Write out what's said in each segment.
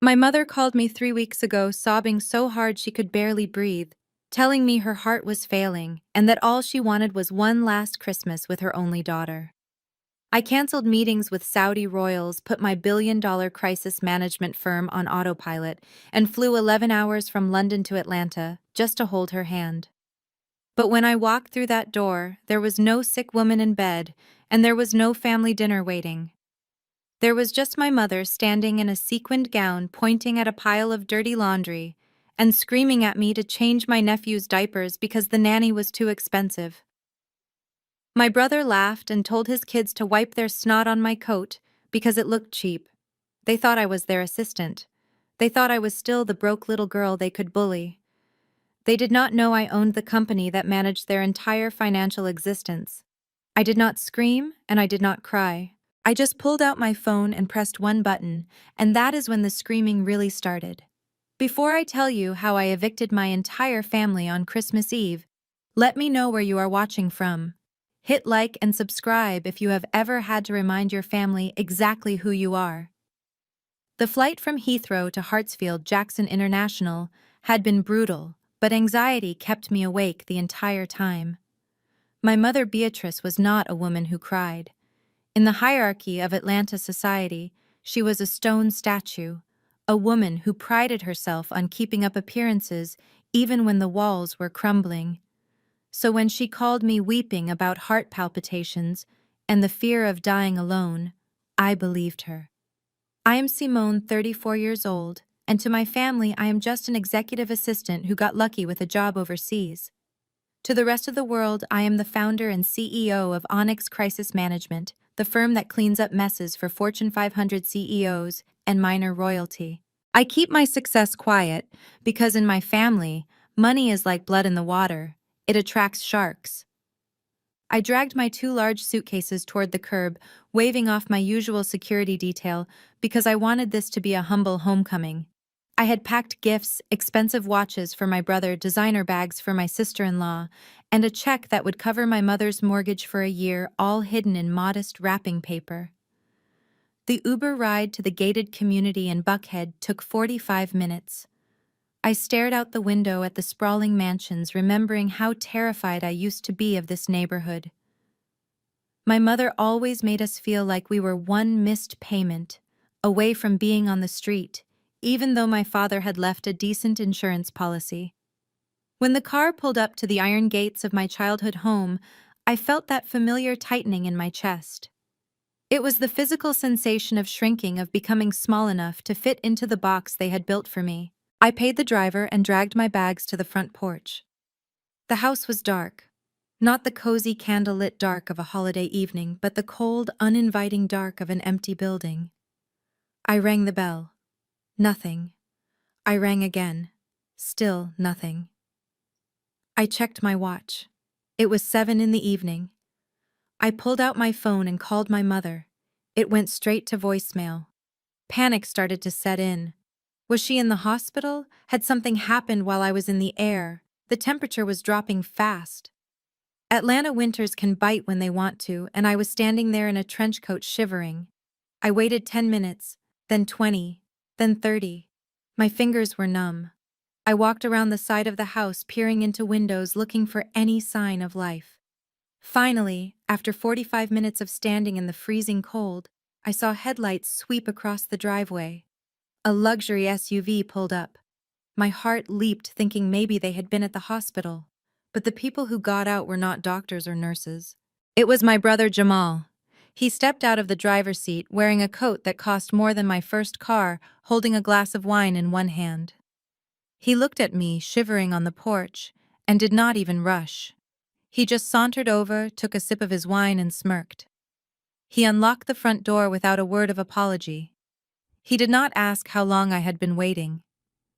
My mother called me 3 weeks ago, sobbing so hard she could barely breathe, telling me her heart was failing and that all she wanted was one last Christmas with her only daughter. I canceled meetings with Saudi royals, put my billion-dollar crisis management firm on autopilot, and flew 11 hours from London to Atlanta just to hold her hand. But when I walked through that door, there was no sick woman in bed, and there was no family dinner waiting. There was just my mother standing in a sequined gown pointing at a pile of dirty laundry and screaming at me to change my nephew's diapers because the nanny was too expensive. My brother laughed and told his kids to wipe their snot on my coat because it looked cheap. They thought I was their assistant. They thought I was still the broke little girl they could bully. They did not know I owned the company that managed their entire financial existence. I did not scream and I did not cry. I just pulled out my phone and pressed one button, and that is when the screaming really started. Before I tell you how I evicted my entire family on Christmas Eve, let me know where you are watching from. Hit like and subscribe if you have ever had to remind your family exactly who you are. The flight from Heathrow to Hartsfield Jackson International had been brutal, but anxiety kept me awake the entire time. My mother Beatrice was not a woman who cried. In the hierarchy of Atlanta society, she was a stone statue, a woman who prided herself on keeping up appearances even when the walls were crumbling. So when she called me weeping about heart palpitations and the fear of dying alone, I believed her. I am Simone, 34 years old, and to my family I am just an executive assistant who got lucky with a job overseas. To the rest of the world, I am the founder and CEO of Onyx Crisis Management, the firm that cleans up messes for Fortune 500 CEOs and minor royalty. I keep my success quiet because in my family, money is like blood in the water. It attracts sharks. I dragged my 2 large suitcases toward the curb, waving off my usual security detail because I wanted this to be a humble homecoming. I had packed gifts, expensive watches for my brother, designer bags for my sister-in-law, and a check that would cover my mother's mortgage for a year, all hidden in modest wrapping paper. The Uber ride to the gated community in Buckhead took 45 minutes. I stared out the window at the sprawling mansions, remembering how terrified I used to be of this neighborhood. My mother always made us feel like we were one missed payment away from being on the street, even though my father had left a decent insurance policy. When the car pulled up to the iron gates of my childhood home, I felt that familiar tightening in my chest. It was the physical sensation of shrinking, of becoming small enough to fit into the box they had built for me. I paid the driver and dragged my bags to the front porch. The house was dark. Not the cozy candlelit dark of a holiday evening, but the cold, uninviting dark of an empty building. I rang the bell. Nothing. I rang again. Still nothing. I checked my watch. It was 7 in the evening. I pulled out my phone and called my mother. It went straight to voicemail. Panic started to set in. Was she in the hospital? Had something happened while I was in the air? The temperature was dropping fast. Atlanta winters can bite when they want to, and I was standing there in a trench coat shivering. I waited 10 minutes, then 20, then 30. My fingers were numb. I walked around the side of the house, peering into windows, looking for any sign of life. Finally, after 45 minutes of standing in the freezing cold, I saw headlights sweep across the driveway. A luxury SUV pulled up. My heart leaped, thinking maybe they had been at the hospital. But the people who got out were not doctors or nurses. It was my brother Jamal. He stepped out of the driver's seat wearing a coat that cost more than my first car, holding a glass of wine in one hand. He looked at me, shivering on the porch, and did not even rush. He just sauntered over, took a sip of his wine, and smirked. He unlocked the front door without a word of apology. He did not ask how long I had been waiting.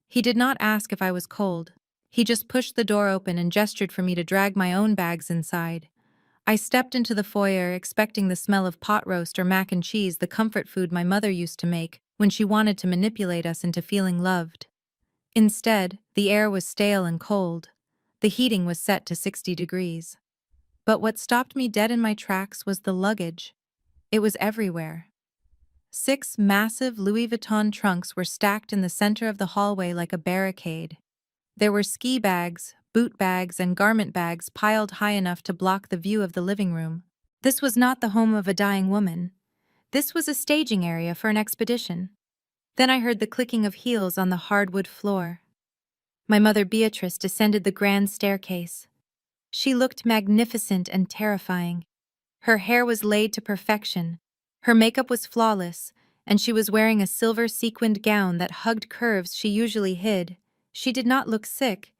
He did not ask if I was cold. He just pushed the door open and gestured for me to drag my own bags inside. I stepped into the foyer, expecting the smell of pot roast or mac and cheese, the comfort food my mother used to make when she wanted to manipulate us into feeling loved. Instead, the air was stale and cold. The heating was set to 60 degrees. But what stopped me dead in my tracks was the luggage. It was everywhere. 6 massive Louis Vuitton trunks were stacked in the center of the hallway like a barricade. There were ski bags, boot bags, and garment bags piled high enough to block the view of the living room. This was not the home of a dying woman. This was a staging area for an expedition. Then I heard the clicking of heels on the hardwood floor. My mother Beatrice descended the grand staircase. She looked magnificent and terrifying. Her hair was laid to perfection, her makeup was flawless, and she was wearing a silver sequined gown that hugged curves she usually hid. She did not look sick.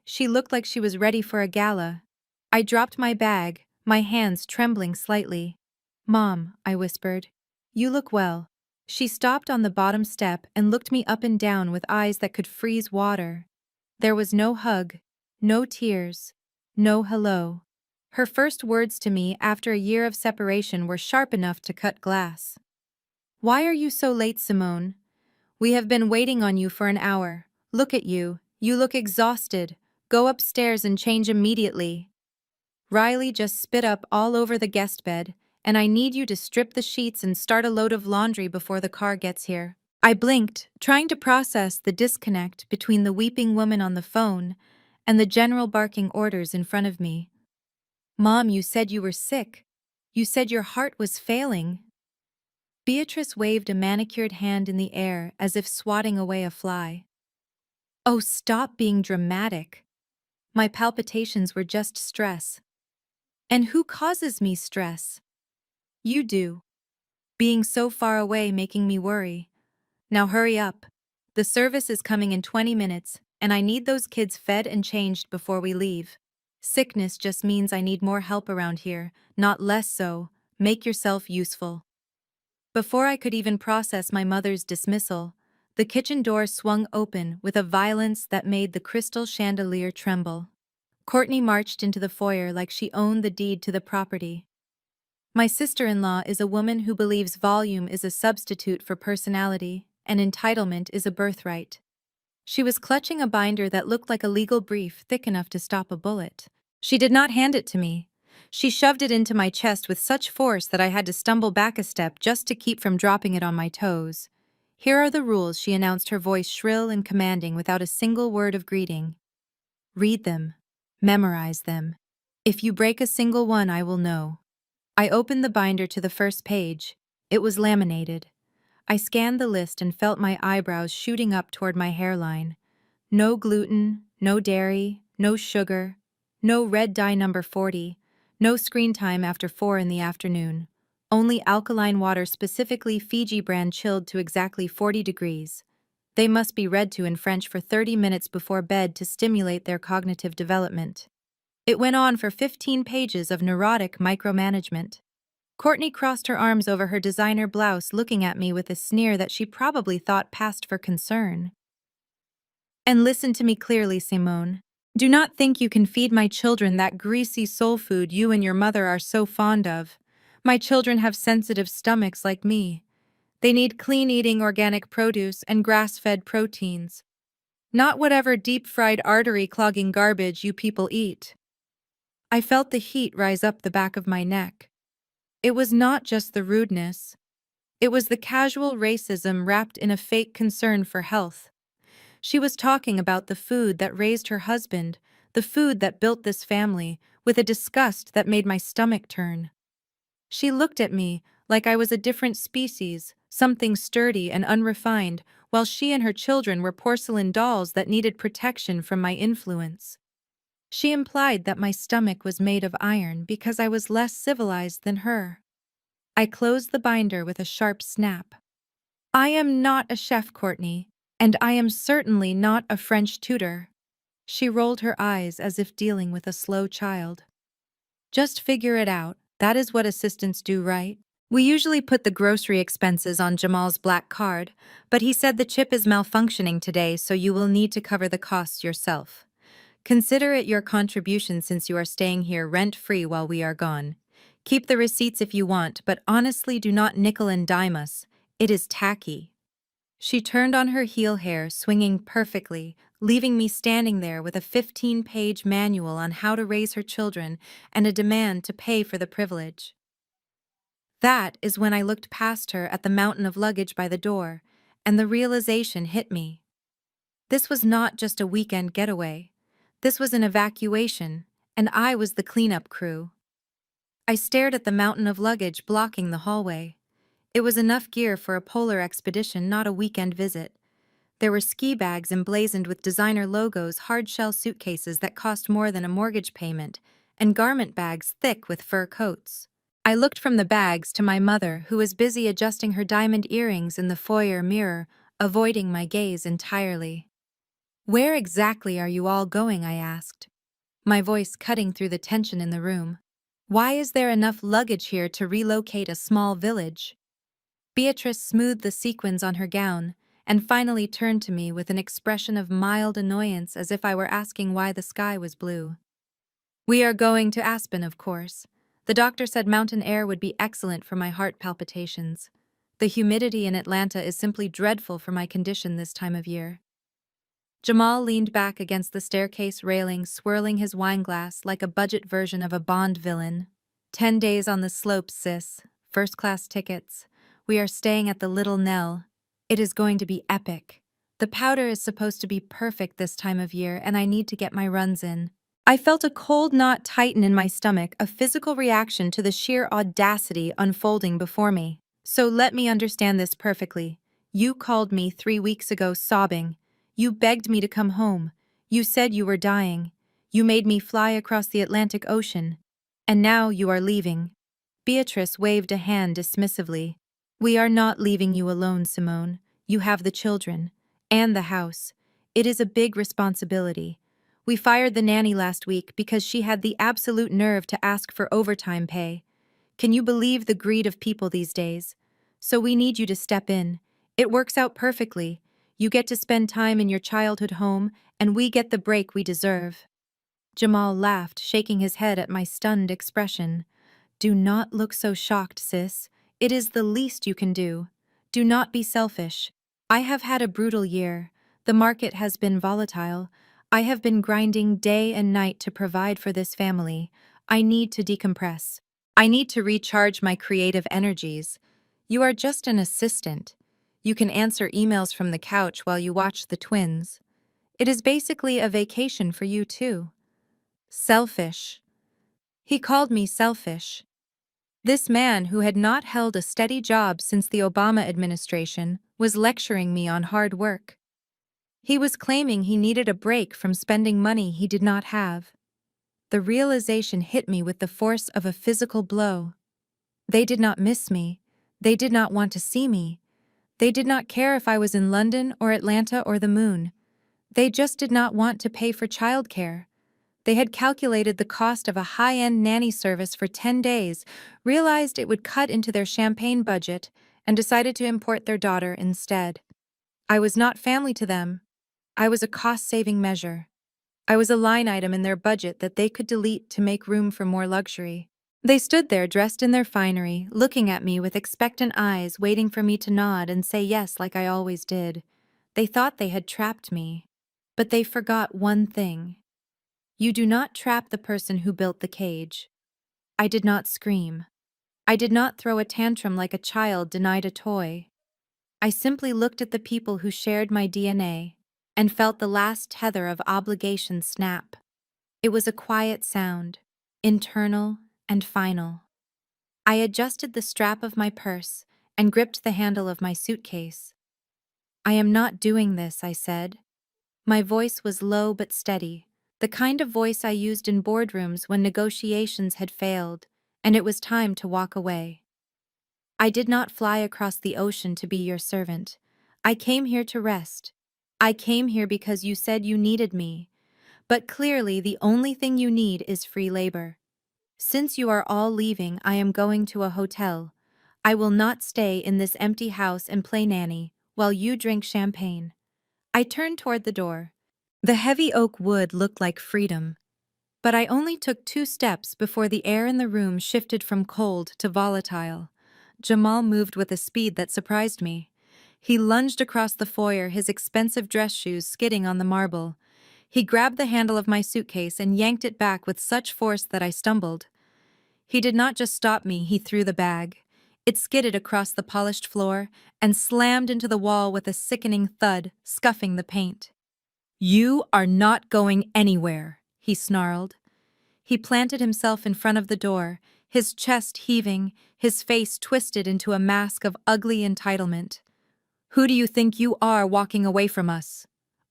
She looked like she was ready for a gala. I dropped my bag, my hands trembling slightly. "Mom," I whispered, "you look well." She stopped on the bottom step and looked me up and down with eyes that could freeze water. There was no hug, no tears, no hello. Her first words to me after a year of separation were sharp enough to cut glass. "Why are you so late, Simone? We have been waiting on you for an hour. Look at you. You look exhausted. Go upstairs and change immediately." Riley just spit up all over the guest bed, and I need you to strip the sheets and start a load of laundry before the car gets here. I blinked, trying to process the disconnect between the weeping woman on the phone and the general barking orders in front of me. "Mom, you said you were sick. You said your heart was failing." Beatrice waved a manicured hand in the air as if swatting away a fly. "Oh, stop being dramatic. My palpitations were just stress." "And who causes me stress?" "You do. Being so far away making me worry. Now hurry up. The service is coming in 20 minutes, and I need those kids fed and changed before we leave. Sickness just means I need more help around here, not less so. Make yourself useful." Before I could even process my mother's dismissal, the kitchen door swung open with a violence that made the crystal chandelier tremble. Courtney marched into the foyer like she owned the deed to the property. My sister-in-law is a woman who believes volume is a substitute for personality, and entitlement is a birthright. She was clutching a binder that looked like a legal brief thick enough to stop a bullet. She did not hand it to me. She shoved it into my chest with such force that I had to stumble back a step just to keep from dropping it on my toes. "Here are the rules," she announced, her voice shrill and commanding without a single word of greeting. "Read them. Memorize them. If you break a single one, I will know." I opened the binder to the first page. It was laminated. I scanned the list and felt my eyebrows shooting up toward my hairline. No gluten, no dairy, no sugar, no red dye number 40, no screen time after 4 in the afternoon. Only alkaline water, specifically Fiji brand, chilled to exactly 40 degrees. They must be read to in French for 30 minutes before bed to stimulate their cognitive development. It went on for 15 pages of neurotic micromanagement. Courtney crossed her arms over her designer blouse, looking at me with a sneer that she probably thought passed for concern. "And listen to me clearly, Simone. Do not think you can feed my children that greasy soul food you and your mother are so fond of. My children have sensitive stomachs like me. They need clean-eating organic produce and grass-fed proteins. Not whatever deep-fried artery-clogging garbage you people eat." I felt the heat rise up the back of my neck. It was not just the rudeness. It was the casual racism wrapped in a fake concern for health. She was talking about the food that raised her husband, the food that built this family, with a disgust that made my stomach turn. She looked at me like I was a different species, something sturdy and unrefined, while she and her children were porcelain dolls that needed protection from my influence. She implied that my stomach was made of iron because I was less civilized than her. I closed the binder with a sharp snap. "I am not a chef, Courtney, and I am certainly not a French tutor." She rolled her eyes as if dealing with a slow child. "Just figure it out. That is what assistants do, right? We usually put the grocery expenses on Jamal's black card, but he said the chip is malfunctioning today, so you will need to cover the costs yourself. Consider it your contribution since you are staying here rent-free while we are gone. Keep the receipts if you want, but honestly do not nickel and dime us. It is tacky." She turned on her heel, hair swinging perfectly, leaving me standing there with a 15-page manual on how to raise her children and a demand to pay for the privilege. That is when I looked past her at the mountain of luggage by the door, and the realization hit me. This was not just a weekend getaway. This was an evacuation, and I was the cleanup crew. I stared at the mountain of luggage blocking the hallway. It was enough gear for a polar expedition, not a weekend visit. There were ski bags emblazoned with designer logos, hard-shell suitcases that cost more than a mortgage payment, and garment bags thick with fur coats. I looked from the bags to my mother, who was busy adjusting her diamond earrings in the foyer mirror, avoiding my gaze entirely. "Where exactly are you all going?" I asked, my voice cutting through the tension in the room. "Why is there enough luggage here to relocate a small village?" Beatrice smoothed the sequins on her gown and finally turned to me with an expression of mild annoyance, as if I were asking why the sky was blue. "We are going to Aspen, of course. The doctor said mountain air would be excellent for my heart palpitations. The humidity in Atlanta is simply dreadful for my condition this time of year." Jamal leaned back against the staircase railing, swirling his wineglass like a budget version of a Bond villain. 10 days on the slopes, sis. First-class tickets. We are staying at the Little Nell. It is going to be epic. The powder is supposed to be perfect this time of year, and I need to get my runs in. I felt a cold knot tighten in my stomach, a physical reaction to the sheer audacity unfolding before me. "So let me understand this perfectly. You called me 3 weeks ago sobbing. You begged me to come home. You said you were dying. You made me fly across the Atlantic Ocean. And now you are leaving." Beatrice waved a hand dismissively. "We are not leaving you alone, Simone. You have the children. And the house. It is a big responsibility. We fired the nanny last week because she had the absolute nerve to ask for overtime pay. Can you believe the greed of people these days? So we need you to step in. It works out perfectly. You get to spend time in your childhood home, and we get the break we deserve." Jamal laughed, shaking his head at my stunned expression. "Do not look so shocked, sis. It is the least you can do. Do not be selfish. I have had a brutal year. The market has been volatile. I have been grinding day and night to provide for this family. I need to decompress. I need to recharge my creative energies. You are just an assistant. You can answer emails from the couch while you watch the twins. It is basically a vacation for you too." Selfish. He called me selfish. This man, who had not held a steady job since the Obama administration, was lecturing me on hard work. He was claiming he needed a break from spending money he did not have. The realization hit me with the force of a physical blow. They did not miss me. They did not want to see me. They did not care if I was in London or Atlanta or the moon. They just did not want to pay for childcare. They had calculated the cost of a high-end nanny service for 10 days, realized it would cut into their champagne budget, and decided to import their daughter instead. I was not family to them. I was a cost-saving measure. I was a line item in their budget that they could delete to make room for more luxury. They stood there dressed in their finery, looking at me with expectant eyes, waiting for me to nod and say yes like I always did. They thought they had trapped me. But they forgot one thing. You do not trap the person who built the cage. I did not scream. I did not throw a tantrum like a child denied a toy. I simply looked at the people who shared my DNA and felt the last tether of obligation snap. It was a quiet sound, internal and final. I adjusted the strap of my purse and gripped the handle of my suitcase. "I am not doing this," I said. My voice was low but steady, the kind of voice I used in boardrooms when negotiations had failed, and it was time to walk away. "I did not fly across the ocean to be your servant. I came here to rest. I came here because you said you needed me. But clearly the only thing you need is free labor. Since you are all leaving, I am going to a hotel. I will not stay in this empty house and play nanny while you drink champagne." I turned toward the door. The heavy oak wood looked like freedom. But I only took 2 steps before the air in the room shifted from cold to volatile. Jamal moved with a speed that surprised me. He lunged across the foyer, his expensive dress shoes skidding on the marble. He grabbed the handle of my suitcase and yanked it back with such force that I stumbled. He did not just stop me, he threw the bag. It skidded across the polished floor and slammed into the wall with a sickening thud, scuffing the paint. "You are not going anywhere," he snarled. He planted himself in front of the door, his chest heaving, his face twisted into a mask of ugly entitlement. "Who do you think you are walking away from us?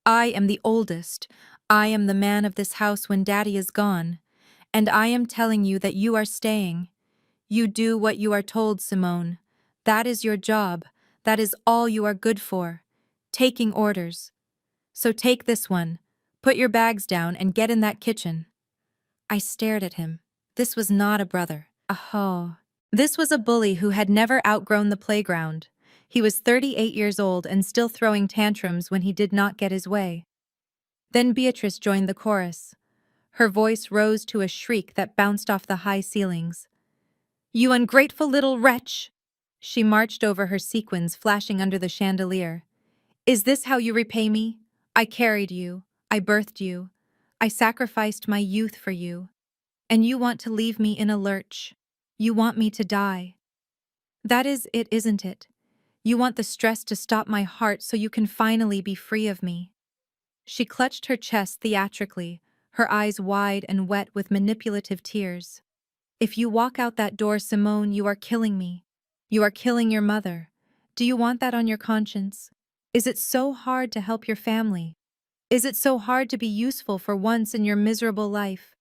I am the oldest. I am the man of this house when Daddy is gone. And I am telling you that you are staying. You do what you are told, Simone. That is your job. That is all you are good for. Taking orders. So take this one. Put your bags down and get in that kitchen." I stared at him. This was not a brother. Oh. This was a bully who had never outgrown the playground. He was 38 years old and still throwing tantrums when he did not get his way. Then Beatrice joined the chorus. Her voice rose to a shriek that bounced off the high ceilings. "You ungrateful little wretch!" She marched over her sequins flashing under the chandelier. "Is this how you repay me? I carried you. I birthed you. I sacrificed my youth for you. And you want to leave me in a lurch. You want me to die. That is it, isn't it? You want the stress to stop my heart so you can finally be free of me." She clutched her chest theatrically, her eyes wide and wet with manipulative tears. "If you walk out that door, Simone, you are killing me. You are killing your mother. Do you want that on your conscience? Is it so hard to help your family? Is it so hard to be useful for once in your miserable life?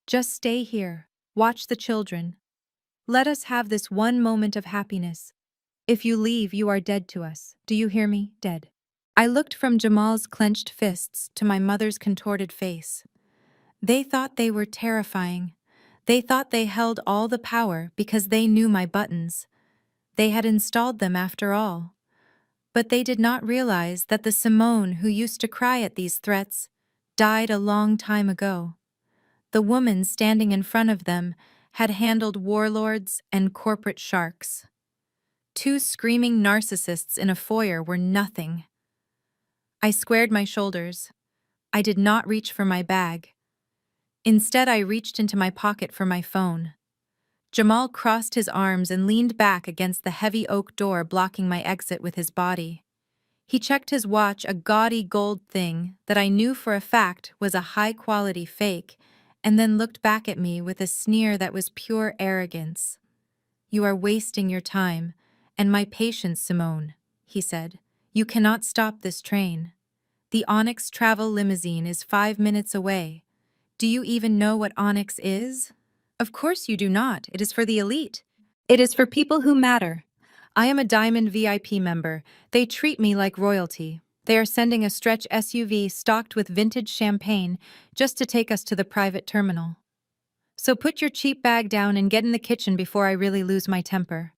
Just stay here. Watch the children. Let us have this one moment of happiness. If you leave, you are dead to us. Do you hear me? Dead." I looked from Jamal's clenched fists to my mother's contorted face. They thought they were terrifying. They thought they held all the power because they knew my buttons. They had installed them after all. But they did not realize that the Simone who used to cry at these threats died a long time ago. The woman standing in front of them had handled warlords and corporate sharks. Two screaming narcissists in a foyer were nothing. I squared my shoulders. I did not reach for my bag. Instead, I reached into my pocket for my phone. Jamal crossed his arms and leaned back against the heavy oak door blocking my exit with his body. He checked his watch, a gaudy gold thing that I knew for a fact was a high-quality fake, and then looked back at me with a sneer that was pure arrogance. "You are wasting your time, and my patience, Simone," he said. "You cannot stop this train. The Onyx travel limousine is 5 minutes away. Do you even know what Onyx is? Of course you do not. It is for the elite. It is for people who matter. I am a Diamond VIP member. They treat me like royalty. They are sending a stretch SUV stocked with vintage champagne just to take us to the private terminal. So put your cheap bag down and get in the kitchen before I really lose my temper."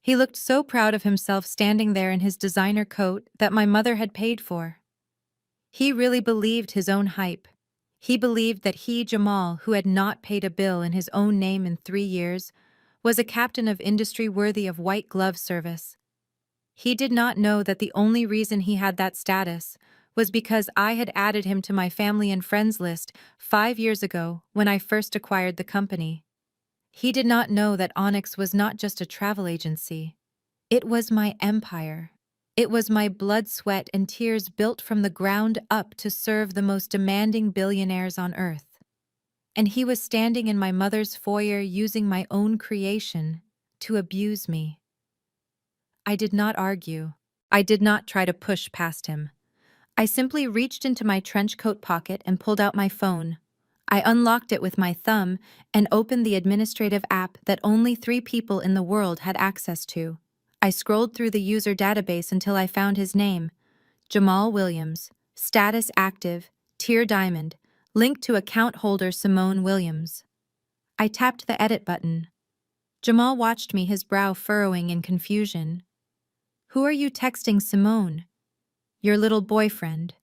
He looked so proud of himself standing there in his designer coat that my mother had paid for. He really believed his own hype. He believed that he, Jamal, who had not paid a bill in his own name in 3 years, was a captain of industry worthy of white glove service. He did not know that the only reason he had that status was because I had added him to my family and friends list 5 years ago when I first acquired the company. He did not know that Onyx was not just a travel agency. It was my empire. It was my blood, sweat, and tears built from the ground up to serve the most demanding billionaires on Earth. And he was standing in my mother's foyer using my own creation to abuse me. I did not argue. I did not try to push past him. I simply reached into my trench coat pocket and pulled out my phone. I unlocked it with my thumb and opened the administrative app that only 3 people in the world had access to. I scrolled through the user database until I found his name, Jamal Williams, status active, tier diamond, linked to account holder Simone Williams. I tapped the edit button. Jamal watched me, his brow furrowing in confusion. "Who are you texting, Simone?" "Your little boyfriend.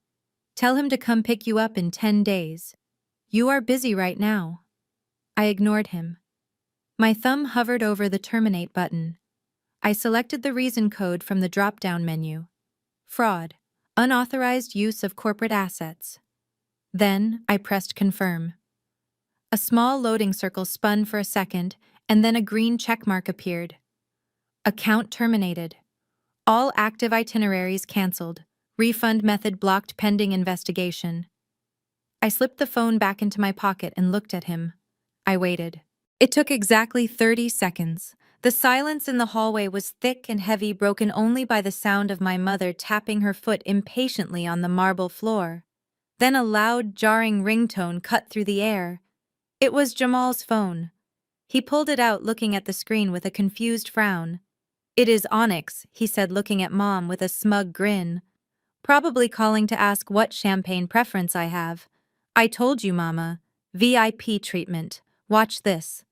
Tell him to come pick you up in 10 days. You are busy right now." I ignored him. My thumb hovered over the terminate button. I selected the reason code from the drop-down menu. Fraud. Unauthorized use of corporate assets. Then I pressed confirm. A small loading circle spun for a second, and then a green checkmark appeared. Account terminated. All active itineraries canceled. Refund method blocked pending investigation. I slipped the phone back into my pocket and looked at him. I waited. It took exactly 30 seconds. The silence in the hallway was thick and heavy, broken only by the sound of my mother tapping her foot impatiently on the marble floor. Then a loud, jarring ringtone cut through the air. It was Jamal's phone. He pulled it out, looking at the screen with a confused frown. "It is Onyx," he said, looking at Mom with a smug grin. "Probably calling to ask what champagne preference I have. I told you, Mama. VIP treatment. Watch this."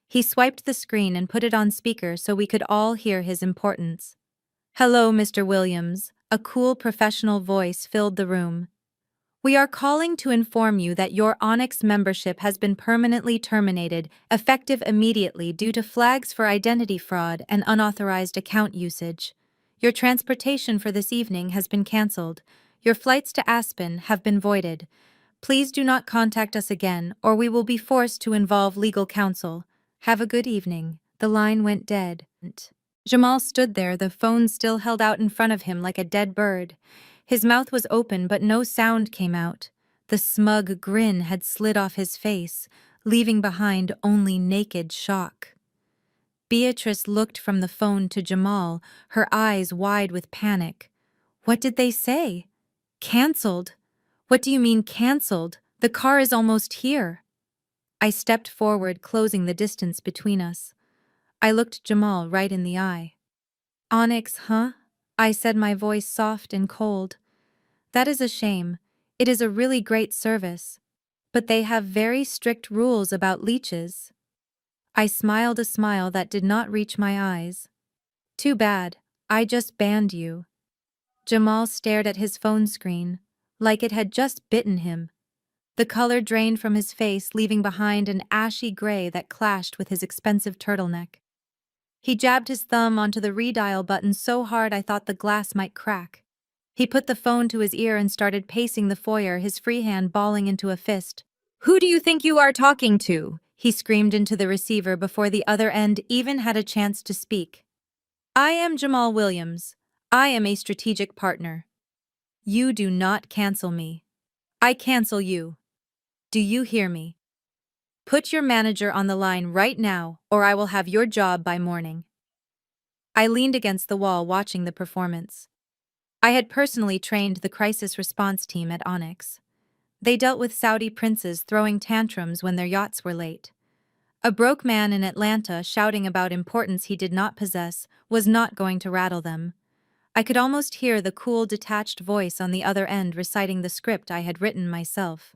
He swiped the screen and put it on speaker so we could all hear his importance. "Hello, Mr. Williams." A cool professional voice filled the room. "We are calling to inform you that your Onyx membership has been permanently terminated, effective immediately due to flags for identity fraud and unauthorized account usage. Your transportation for this evening has been canceled. Your flights to Aspen have been voided. Please do not contact us again, or we will be forced to involve legal counsel. Have a good evening." The line went dead. Jamal stood there, the phone still held out in front of him like a dead bird. His mouth was open, but no sound came out. The smug grin had slid off his face, leaving behind only naked shock. Beatrice looked from the phone to Jamal, her eyes wide with panic. "What did they say?" "Cancelled." "What do you mean cancelled? The car is almost here." I stepped forward, closing the distance between us. I looked Jamal right in the eye. "Onyx, huh?" I said, my voice soft and cold. "That is a shame. It is a really great service. But they have very strict rules about leeches." I smiled a smile that did not reach my eyes. "Too bad. I just banned you." Jamal stared at his phone screen, like it had just bitten him. The color drained from his face, leaving behind an ashy gray that clashed with his expensive turtleneck. He jabbed his thumb onto the redial button so hard I thought the glass might crack. He put the phone to his ear and started pacing the foyer, his free hand balling into a fist. "Who do you think you are talking to?" he screamed into the receiver before the other end even had a chance to speak. "I am Jamal Williams. I am a strategic partner. You do not cancel me. I cancel you. Do you hear me? Put your manager on the line right now, or I will have your job by morning." I leaned against the wall watching the performance. I had personally trained the crisis response team at Onyx. They dealt with Saudi princes throwing tantrums when their yachts were late. A broke man in Atlanta shouting about importance he did not possess was not going to rattle them. I could almost hear the cool, detached voice on the other end reciting the script I had written myself.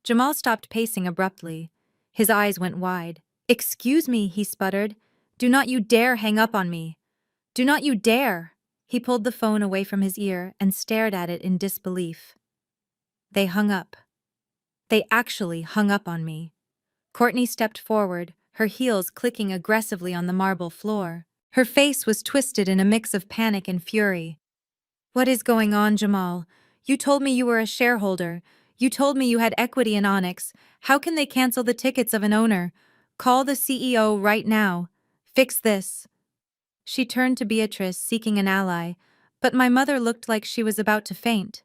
Jamal stopped pacing abruptly. His eyes went wide. "Excuse me," he sputtered. "Do not you dare hang up on me. Do not you dare." He pulled the phone away from his ear and stared at it in disbelief. They hung up. They actually hung up on me. Courtney stepped forward, her heels clicking aggressively on the marble floor. Her face was twisted in a mix of panic and fury. "What is going on, Jamal? You told me you were a shareholder. You told me you had equity in Onyx. How can they cancel the tickets of an owner? Call the CEO right now. Fix this." She turned to Beatrice, seeking an ally, but my mother looked like she was about to faint.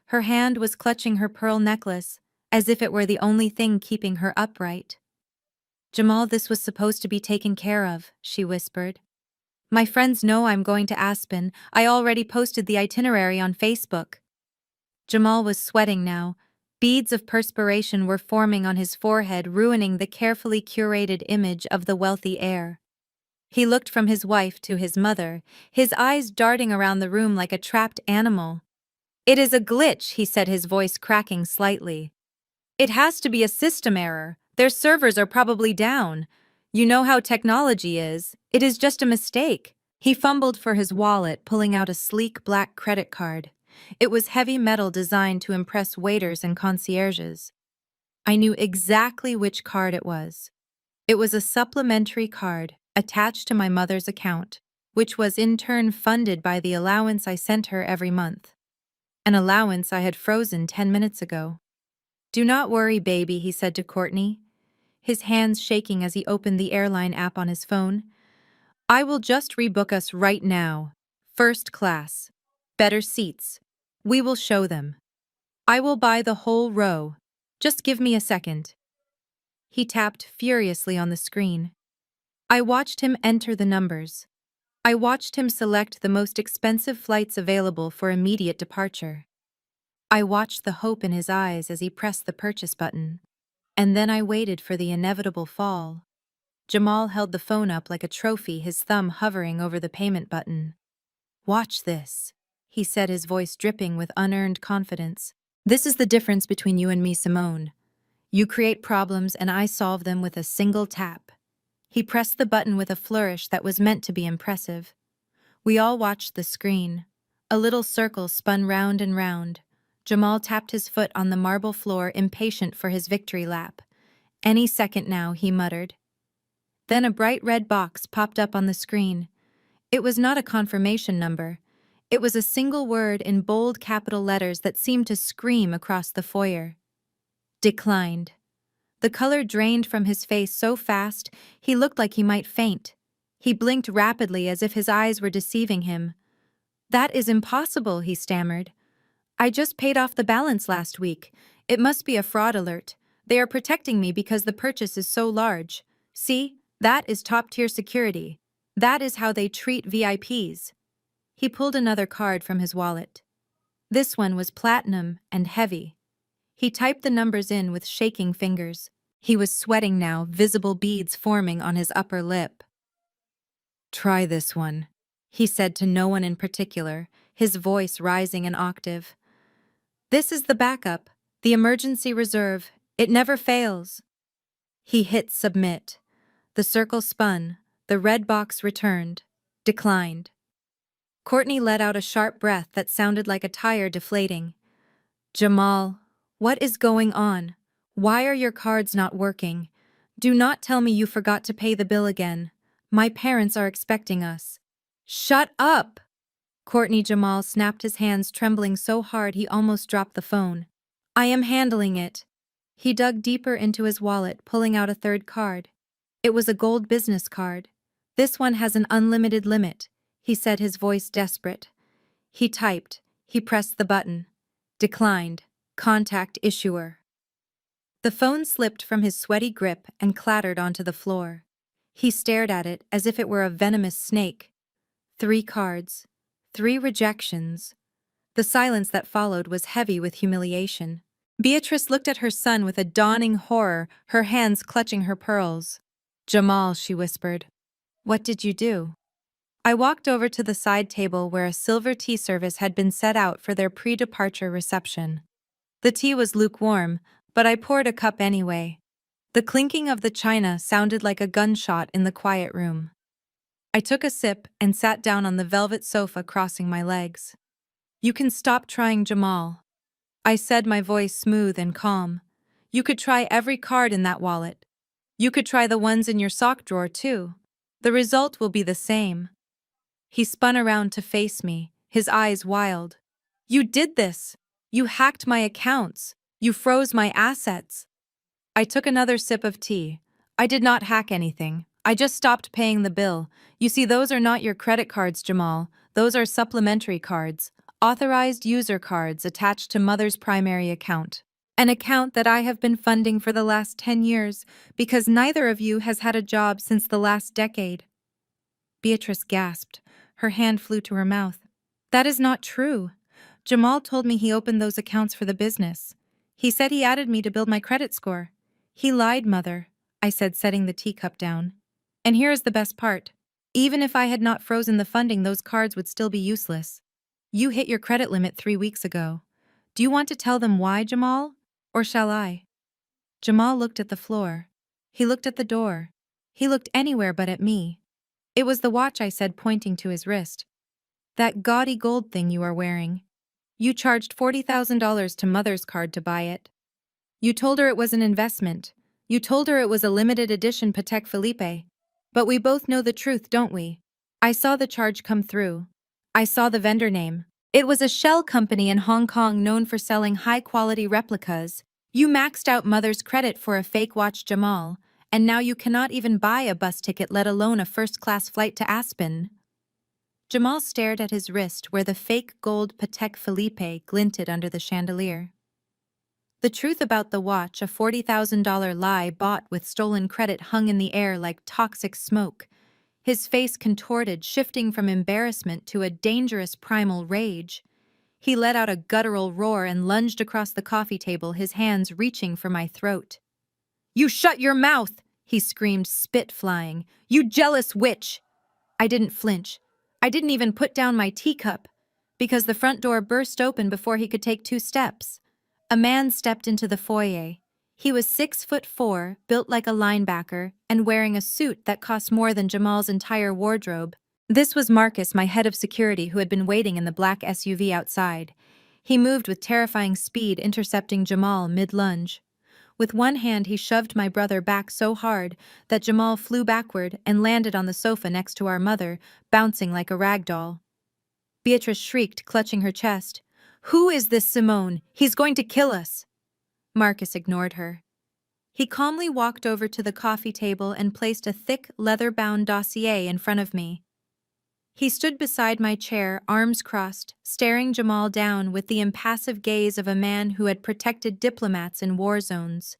Her hand was clutching her pearl necklace, as if it were the only thing keeping her upright. "Jamal, this was supposed to be taken care of," she whispered. "My friends know I'm going to Aspen. I already posted the itinerary on Facebook." Jamal was sweating now. Beads of perspiration were forming on his forehead, ruining the carefully curated image of the wealthy heir. He looked from his wife to his mother, his eyes darting around the room like a trapped animal. "It is a glitch," he said, his voice cracking slightly. "It has to be a system error. Their servers are probably down. You know how technology is. It is just a mistake." He fumbled for his wallet, pulling out a sleek black credit card. It was heavy metal, designed to impress waiters and concierges. I knew exactly which card it was. It was a supplementary card attached to my mother's account, which was in turn funded by the allowance I sent her every month. An allowance I had frozen 10 minutes ago. "Do not worry, baby," he said to Courtney, his hands shaking as he opened the airline app on his phone. I will just rebook us right now. First class. Better seats. We will show them. I will buy the whole row. Just give me a second. He tapped furiously on the screen. I watched him enter the numbers. I watched him select the most expensive flights available for immediate departure. I watched the hope in his eyes as he pressed the purchase button. And then I waited for the inevitable fall. Jamal held the phone up like a trophy, his thumb hovering over the payment button. "Watch this," he said, his voice dripping with unearned confidence. "This is the difference between you and me, Simone. You create problems and I solve them with a single tap." He pressed the button with a flourish that was meant to be impressive. We all watched the screen. A little circle spun round and round. Jamal tapped his foot on the marble floor, impatient for his victory lap. "Any second now," he muttered. Then a bright red box popped up on the screen. It was not a confirmation number. It was a single word in bold capital letters that seemed to scream across the foyer. Declined. The color drained from his face so fast, he looked like he might faint. He blinked rapidly as if his eyes were deceiving him. "That is impossible," he stammered. "I just paid off the balance last week. It must be a fraud alert. They are protecting me because the purchase is so large. See, that is top-tier security. That is how they treat VIPs." He pulled another card from his wallet. This one was platinum and heavy. He typed the numbers in with shaking fingers. He was sweating now, visible beads forming on his upper lip. "Try this one," he said to no one in particular, his voice rising an octave. "This is the backup, the emergency reserve. It never fails." He hit submit. The circle spun. The red box returned. Declined. Courtney let out a sharp breath that sounded like a tire deflating. "Jamal, what is going on? Why are your cards not working? Do not tell me you forgot to pay the bill again. My parents are expecting us." "Shut up!" Courtney Jamal snapped his hands, trembling so hard he almost dropped the phone. "I am handling it." He dug deeper into his wallet, pulling out a third card. It was a gold business card. "This one has an unlimited limit," he said, his voice desperate. He typed. He pressed the button. Declined. Contact issuer. The phone slipped from his sweaty grip and clattered onto the floor. He stared at it as if it were a venomous snake. 3 cards. 3 rejections. The silence that followed was heavy with humiliation. Beatrice looked at her son with a dawning horror, her hands clutching her pearls. "Jamal," she whispered. "What did you do?" I walked over to the side table where a silver tea service had been set out for their pre-departure reception. The tea was lukewarm, but I poured a cup anyway. The clinking of the china sounded like a gunshot in the quiet room. I took a sip and sat down on the velvet sofa, crossing my legs. "You can stop trying, Jamal," I said, my voice smooth and calm. "You could try every card in that wallet. You could try the ones in your sock drawer too. The result will be the same." He spun around to face me, his eyes wild. "You did this! You hacked my accounts! You froze my assets!" I took another sip of tea. "I did not hack anything. I just stopped paying the bill. You see, those are not your credit cards, Jamal. Those are supplementary cards, authorized user cards attached to Mother's primary account. An account that I have been funding for the last 10 years because neither of you has had a job since the last decade." Beatrice gasped. Her hand flew to her mouth. "That is not true. Jamal told me he opened those accounts for the business. He said he added me to build my credit score." "He lied, Mother," I said, setting the teacup down. "And here is the best part. Even if I had not frozen the funding, those cards would still be useless. You hit your credit limit 3 weeks ago. Do you want to tell them why, Jamal? Or shall I?" Jamal looked at the floor. He looked at the door. He looked anywhere but at me. "It was the watch," I said, pointing to his wrist. "That gaudy gold thing you are wearing. You charged $40,000 to Mother's card to buy it. You told her it was an investment. You told her it was a limited edition Patek Philippe. But we both know the truth, don't we? I saw the charge come through. I saw the vendor name. It was a shell company in Hong Kong known for selling high-quality replicas. You maxed out Mother's credit for a fake watch, Jamal, and now you cannot even buy a bus ticket, let alone a first-class flight to Aspen." Jamal stared at his wrist where the fake gold Patek Philippe glinted under the chandelier. The truth about the watch, a $40,000 lie bought with stolen credit, hung in the air like toxic smoke. His face contorted, shifting from embarrassment to a dangerous primal rage. He let out a guttural roar and lunged across the coffee table, his hands reaching for my throat. "You shut your mouth!" he screamed, spit flying. "You jealous witch!" I didn't flinch. I didn't even put down my teacup, because the front door burst open before he could take 2 steps. A man stepped into the foyer. He was 6'4", built like a linebacker, and wearing a suit that cost more than Jamal's entire wardrobe. This was Marcus, my head of security, who had been waiting in the black SUV outside. He moved with terrifying speed, intercepting Jamal mid-lunge. With one hand, he shoved my brother back so hard that Jamal flew backward and landed on the sofa next to our mother, bouncing like a rag doll. Beatrice shrieked, clutching her chest. "Who is this Simone? He's going to kill us!" Marcus ignored her. He calmly walked over to the coffee table and placed a thick, leather-bound dossier in front of me. He stood beside my chair, arms crossed, staring Jamal down with the impassive gaze of a man who had protected diplomats in war zones.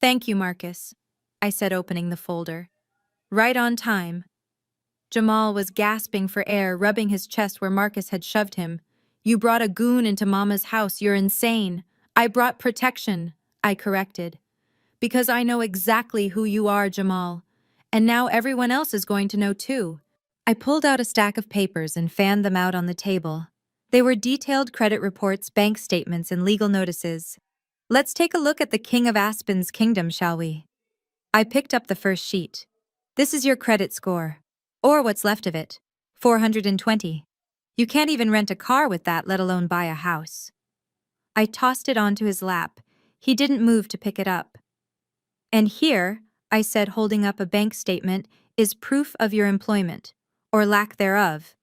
"Thank you, Marcus," I said, opening the folder. "Right on time." Jamal was gasping for air, rubbing his chest where Marcus had shoved him. "You brought a goon into Mama's house. You're insane." "I brought protection," I corrected. "Because I know exactly who you are, Jamal. And now everyone else is going to know too." I pulled out a stack of papers and fanned them out on the table. They were detailed credit reports, bank statements, and legal notices. "Let's take a look at the King of Aspen's kingdom, shall we?" I picked up the first sheet. "This is your credit score. Or what's left of it. 420. You can't even rent a car with that, let alone buy a house." I tossed it onto his lap. He didn't move to pick it up. "And here," I said, holding up a bank statement, "is proof of your employment. Or lack thereof.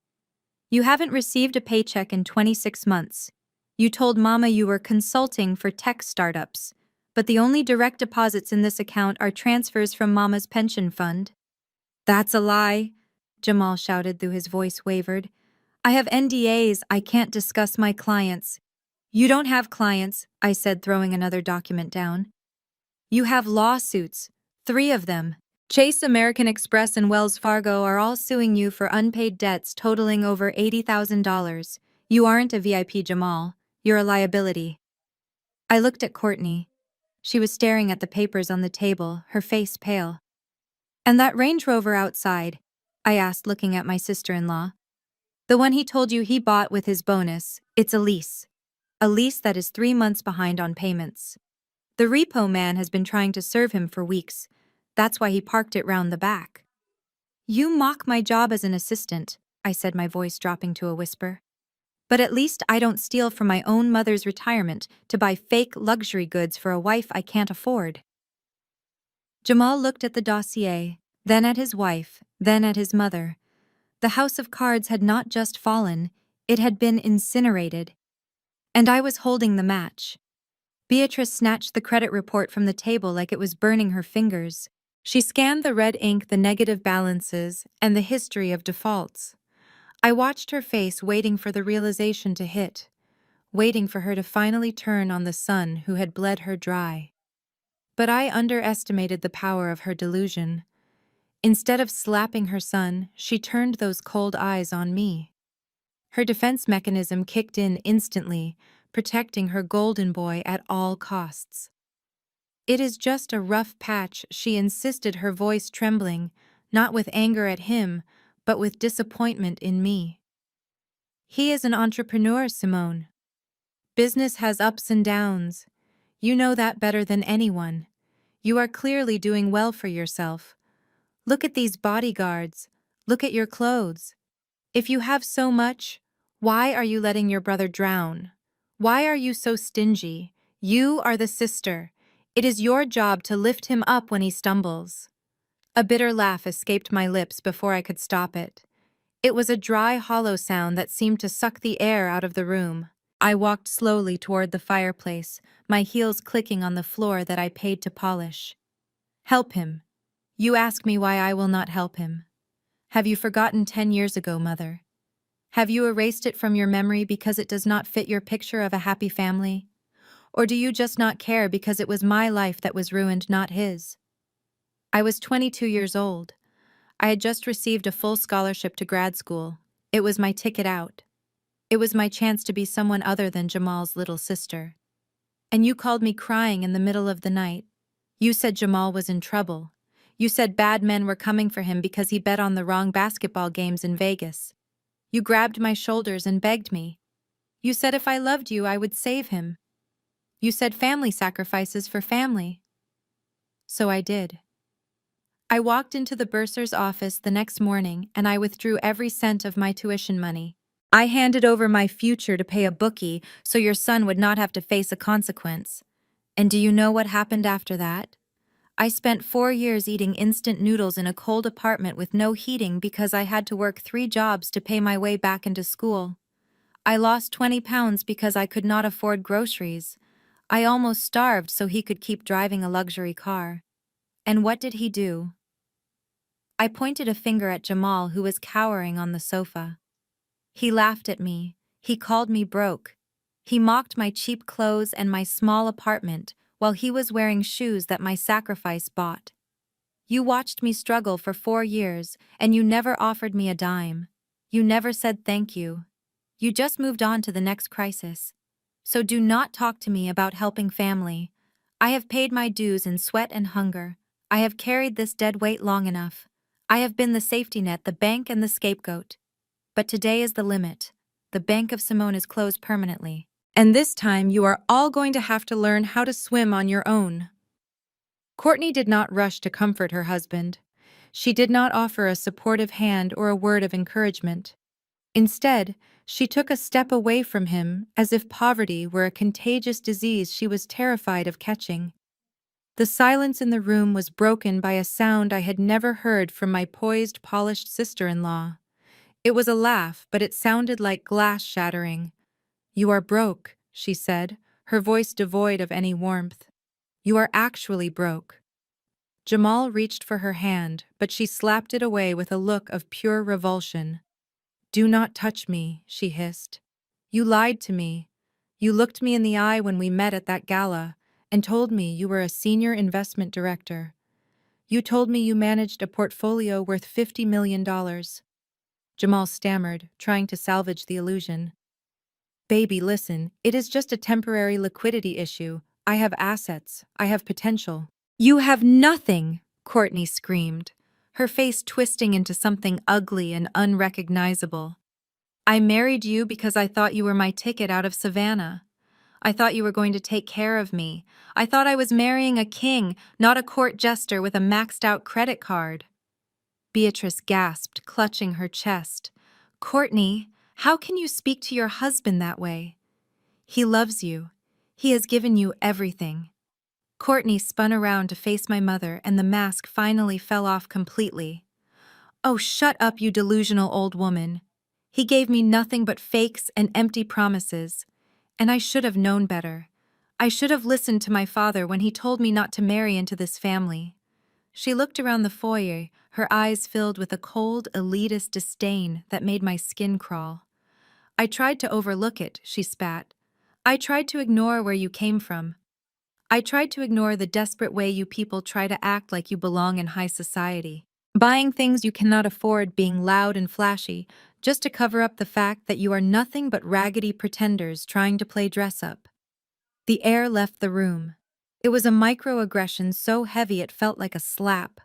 You haven't received a paycheck in 26 months. You told Mama you were consulting for tech startups, but the only direct deposits in this account are transfers from Mama's pension fund." "That's a lie," Jamal shouted, though his voice wavered. "I have NDAs. I can't discuss my clients." "You don't have clients," I said, throwing another document down. "You have lawsuits. 3 of them. Chase, American Express, and Wells Fargo are all suing you for unpaid debts totaling over $80,000. You aren't a VIP, Jamal. You're a liability." I looked at Courtney. She was staring at the papers on the table, her face pale. "And that Range Rover outside?" I asked, looking at my sister-in-law. "The one he told you he bought with his bonus. It's a lease. A lease that is 3 months behind on payments. The repo man has been trying to serve him for weeks. That's why he parked it round the back." "You mock my job as an assistant," I said, my voice dropping to a whisper. "But at least I don't steal from my own mother's retirement to buy fake luxury goods for a wife I can't afford." Jamal looked at the dossier, then at his wife, then at his mother. The house of cards had not just fallen, it had been incinerated. And I was holding the match. Beatrice snatched the credit report from the table like it was burning her fingers. She scanned the red ink, the negative balances, and the history of defaults. I watched her face, waiting for the realization to hit, waiting for her to finally turn on the son who had bled her dry. But I underestimated the power of her delusion. Instead of slapping her son, she turned those cold eyes on me. Her defense mechanism kicked in instantly, protecting her golden boy at all costs. "It is just a rough patch," she insisted, her voice trembling, not with anger at him, but with disappointment in me. "He is an entrepreneur, Simone. Business has ups and downs. You know that better than anyone. You are clearly doing well for yourself. Look at these bodyguards. Look at your clothes. If you have so much, why are you letting your brother drown? Why are you so stingy? You are the sister. It is your job to lift him up when he stumbles." A bitter laugh escaped my lips before I could stop it. It was a dry, hollow sound that seemed to suck the air out of the room. I walked slowly toward the fireplace, my heels clicking on the floor that I paid to polish. Help him. You ask me why I will not help him. Have you forgotten 10 years ago, mother? Have you erased it from your memory because it does not fit your picture of a happy family? Or do you just not care because it was my life that was ruined, not his? I was 22 years old. I had just received a full scholarship to grad school. It was my ticket out. It was my chance to be someone other than Jamal's little sister. And you called me crying in the middle of the night. You said Jamal was in trouble. You said bad men were coming for him because he bet on the wrong basketball games in Vegas. You grabbed my shoulders and begged me. You said if I loved you, I would save him. You said family sacrifices for family. So I did. I walked into the bursar's office the next morning and I withdrew every cent of my tuition money. I handed over my future to pay a bookie so your son would not have to face a consequence. And do you know what happened after that? I spent 4 years eating instant noodles in a cold apartment with no heating because I had to work 3 jobs to pay my way back into school. I lost 20 pounds because I could not afford groceries. I almost starved so he could keep driving a luxury car. And what did he do? I pointed a finger at Jamal, who was cowering on the sofa. He laughed at me. He called me broke. He mocked my cheap clothes and my small apartment while he was wearing shoes that my sacrifice bought. You watched me struggle for 4 years, and you never offered me a dime. You never said thank you. You just moved on to the next crisis. So do not talk to me about helping family. I have paid my dues in sweat and hunger. I have carried this dead weight long enough. I have been the safety net, the bank, and the scapegoat. But today is the limit. The Bank of Simone is closed permanently. And this time you are all going to have to learn how to swim on your own. Courtney did not rush to comfort her husband. She did not offer a supportive hand or a word of encouragement. Instead, she took a step away from him as if poverty were a contagious disease she was terrified of catching. The silence in the room was broken by a sound I had never heard from my poised, polished sister-in-law. It was a laugh, but it sounded like glass shattering. "You are broke," she said, her voice devoid of any warmth. "You are actually broke." Jamal reached for her hand, but she slapped it away with a look of pure revulsion. "Do not touch me," she hissed. "You lied to me. You looked me in the eye when we met at that gala and told me you were a senior investment director. You told me you managed a portfolio worth $50 million. Jamal stammered, trying to salvage the illusion. "Baby, listen, it is just a temporary liquidity issue. I have assets. I have potential." "You have nothing!" Courtney screamed, her face twisting into something ugly and unrecognizable. "I married you because I thought you were my ticket out of Savannah. I thought you were going to take care of me. I thought I was marrying a king, not a court jester with a maxed-out credit card." Beatrice gasped, clutching her chest. "Courtney, how can you speak to your husband that way? He loves you. He has given you everything." Courtney spun around to face my mother, and the mask finally fell off completely. "Oh, shut up, you delusional old woman. He gave me nothing but fakes and empty promises. And I should have known better. I should have listened to my father when he told me not to marry into this family." She looked around the foyer, her eyes filled with a cold, elitist disdain that made my skin crawl. "I tried to overlook it," she spat. "I tried to ignore where you came from. I tried to ignore the desperate way you people try to act like you belong in high society. Buying things you cannot afford, being loud and flashy, just to cover up the fact that you are nothing but raggedy pretenders trying to play dress-up." The air left the room. It was a microaggression so heavy it felt like a slap.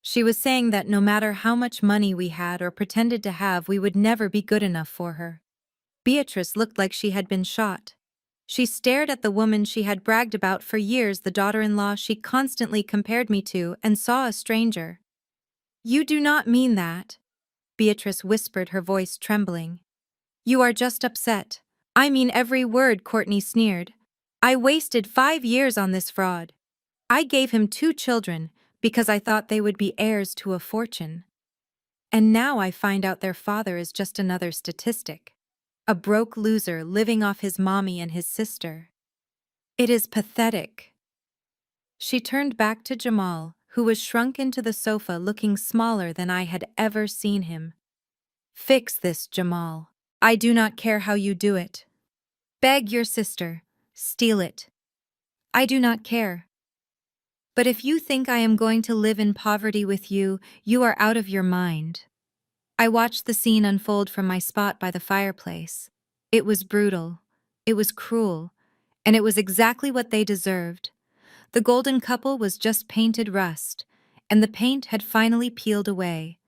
She was saying that no matter how much money we had or pretended to have, we would never be good enough for her. Beatrice looked like she had been shot. She stared at the woman she had bragged about for years, the daughter-in-law she constantly compared me to, and saw a stranger. "You do not mean that," Beatrice whispered, her voice trembling. "You are just upset." "I mean every word," Courtney sneered. "I wasted 5 years on this fraud. I gave him 2 children because I thought they would be heirs to a fortune. And now I find out their father is just another statistic. A broke loser living off his mommy and his sister. It is pathetic." She turned back to Jamal, who was shrunk into the sofa looking smaller than I had ever seen him. Fix this, Jamal. I do not care how you do it. Beg your sister. Steal it. I do not care. But if you think I am going to live in poverty with you, you are out of your mind. I watched the scene unfold from my spot by the fireplace. It was brutal. It was cruel. And it was exactly what they deserved. The golden couple was just painted rust, and the paint had finally peeled away.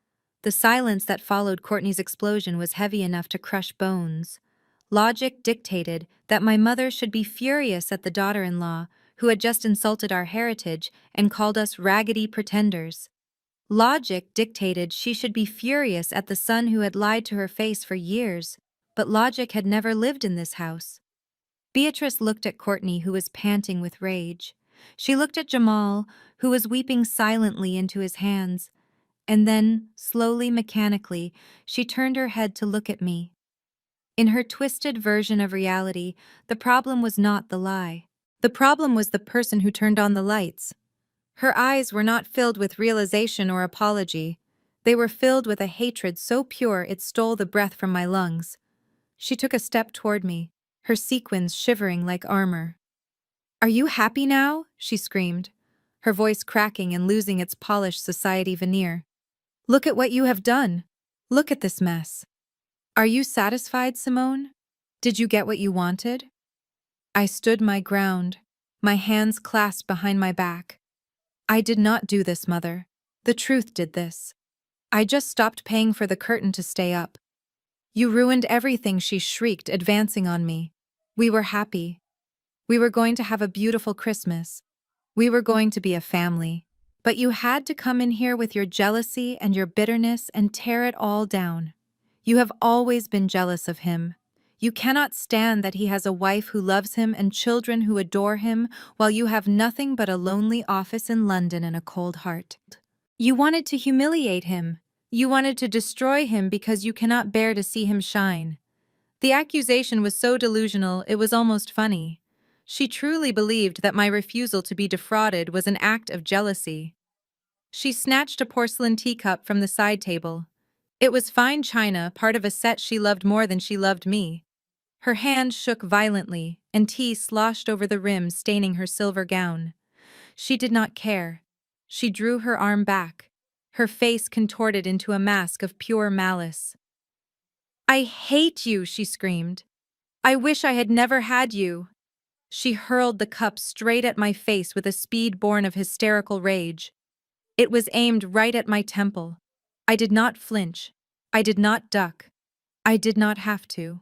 The silence that followed Courtney's explosion was heavy enough to crush bones. Logic dictated that my mother should be furious at the daughter-in-law who had just insulted our heritage and called us raggedy pretenders. Logic dictated she should be furious at the son who had lied to her face for years, but logic had never lived in this house. Beatrice looked at Courtney, who was panting with rage. She looked at Jamal, who was weeping silently into his hands, and then, slowly, mechanically, she turned her head to look at me. In her twisted version of reality, the problem was not the lie. The problem was the person who turned on the lights. Her eyes were not filled with realization or apology. They were filled with a hatred so pure it stole the breath from my lungs. She took a step toward me, her sequins shivering like armor. "Are you happy now?" she screamed, her voice cracking and losing its polished society veneer. "Look at what you have done. Look at this mess. Are you satisfied, Simone? Did you get what you wanted?" I stood my ground, my hands clasped behind my back. "I did not do this, Mother. The truth did this. I just stopped paying for the curtain to stay up. You ruined everything," she shrieked, advancing on me. "We were happy. We were going to have a beautiful Christmas. We were going to be a family. But you had to come in here with your jealousy and your bitterness and tear it all down. You have always been jealous of him. You cannot stand that he has a wife who loves him and children who adore him, while you have nothing but a lonely office in London and a cold heart. You wanted to humiliate him. You wanted to destroy him because you cannot bear to see him shine." The accusation was so delusional it was almost funny. She truly believed that my refusal to be defrauded was an act of jealousy. She snatched a porcelain teacup from the side table. It was fine china, part of a set she loved more than she loved me. Her hand shook violently, and tea sloshed over the rim, staining her silver gown. She did not care. She drew her arm back, her face contorted into a mask of pure malice. "I hate you," she screamed. "I wish I had never had you." She hurled the cup straight at my face with a speed born of hysterical rage. It was aimed right at my temple. I did not flinch. I did not duck. I did not have to.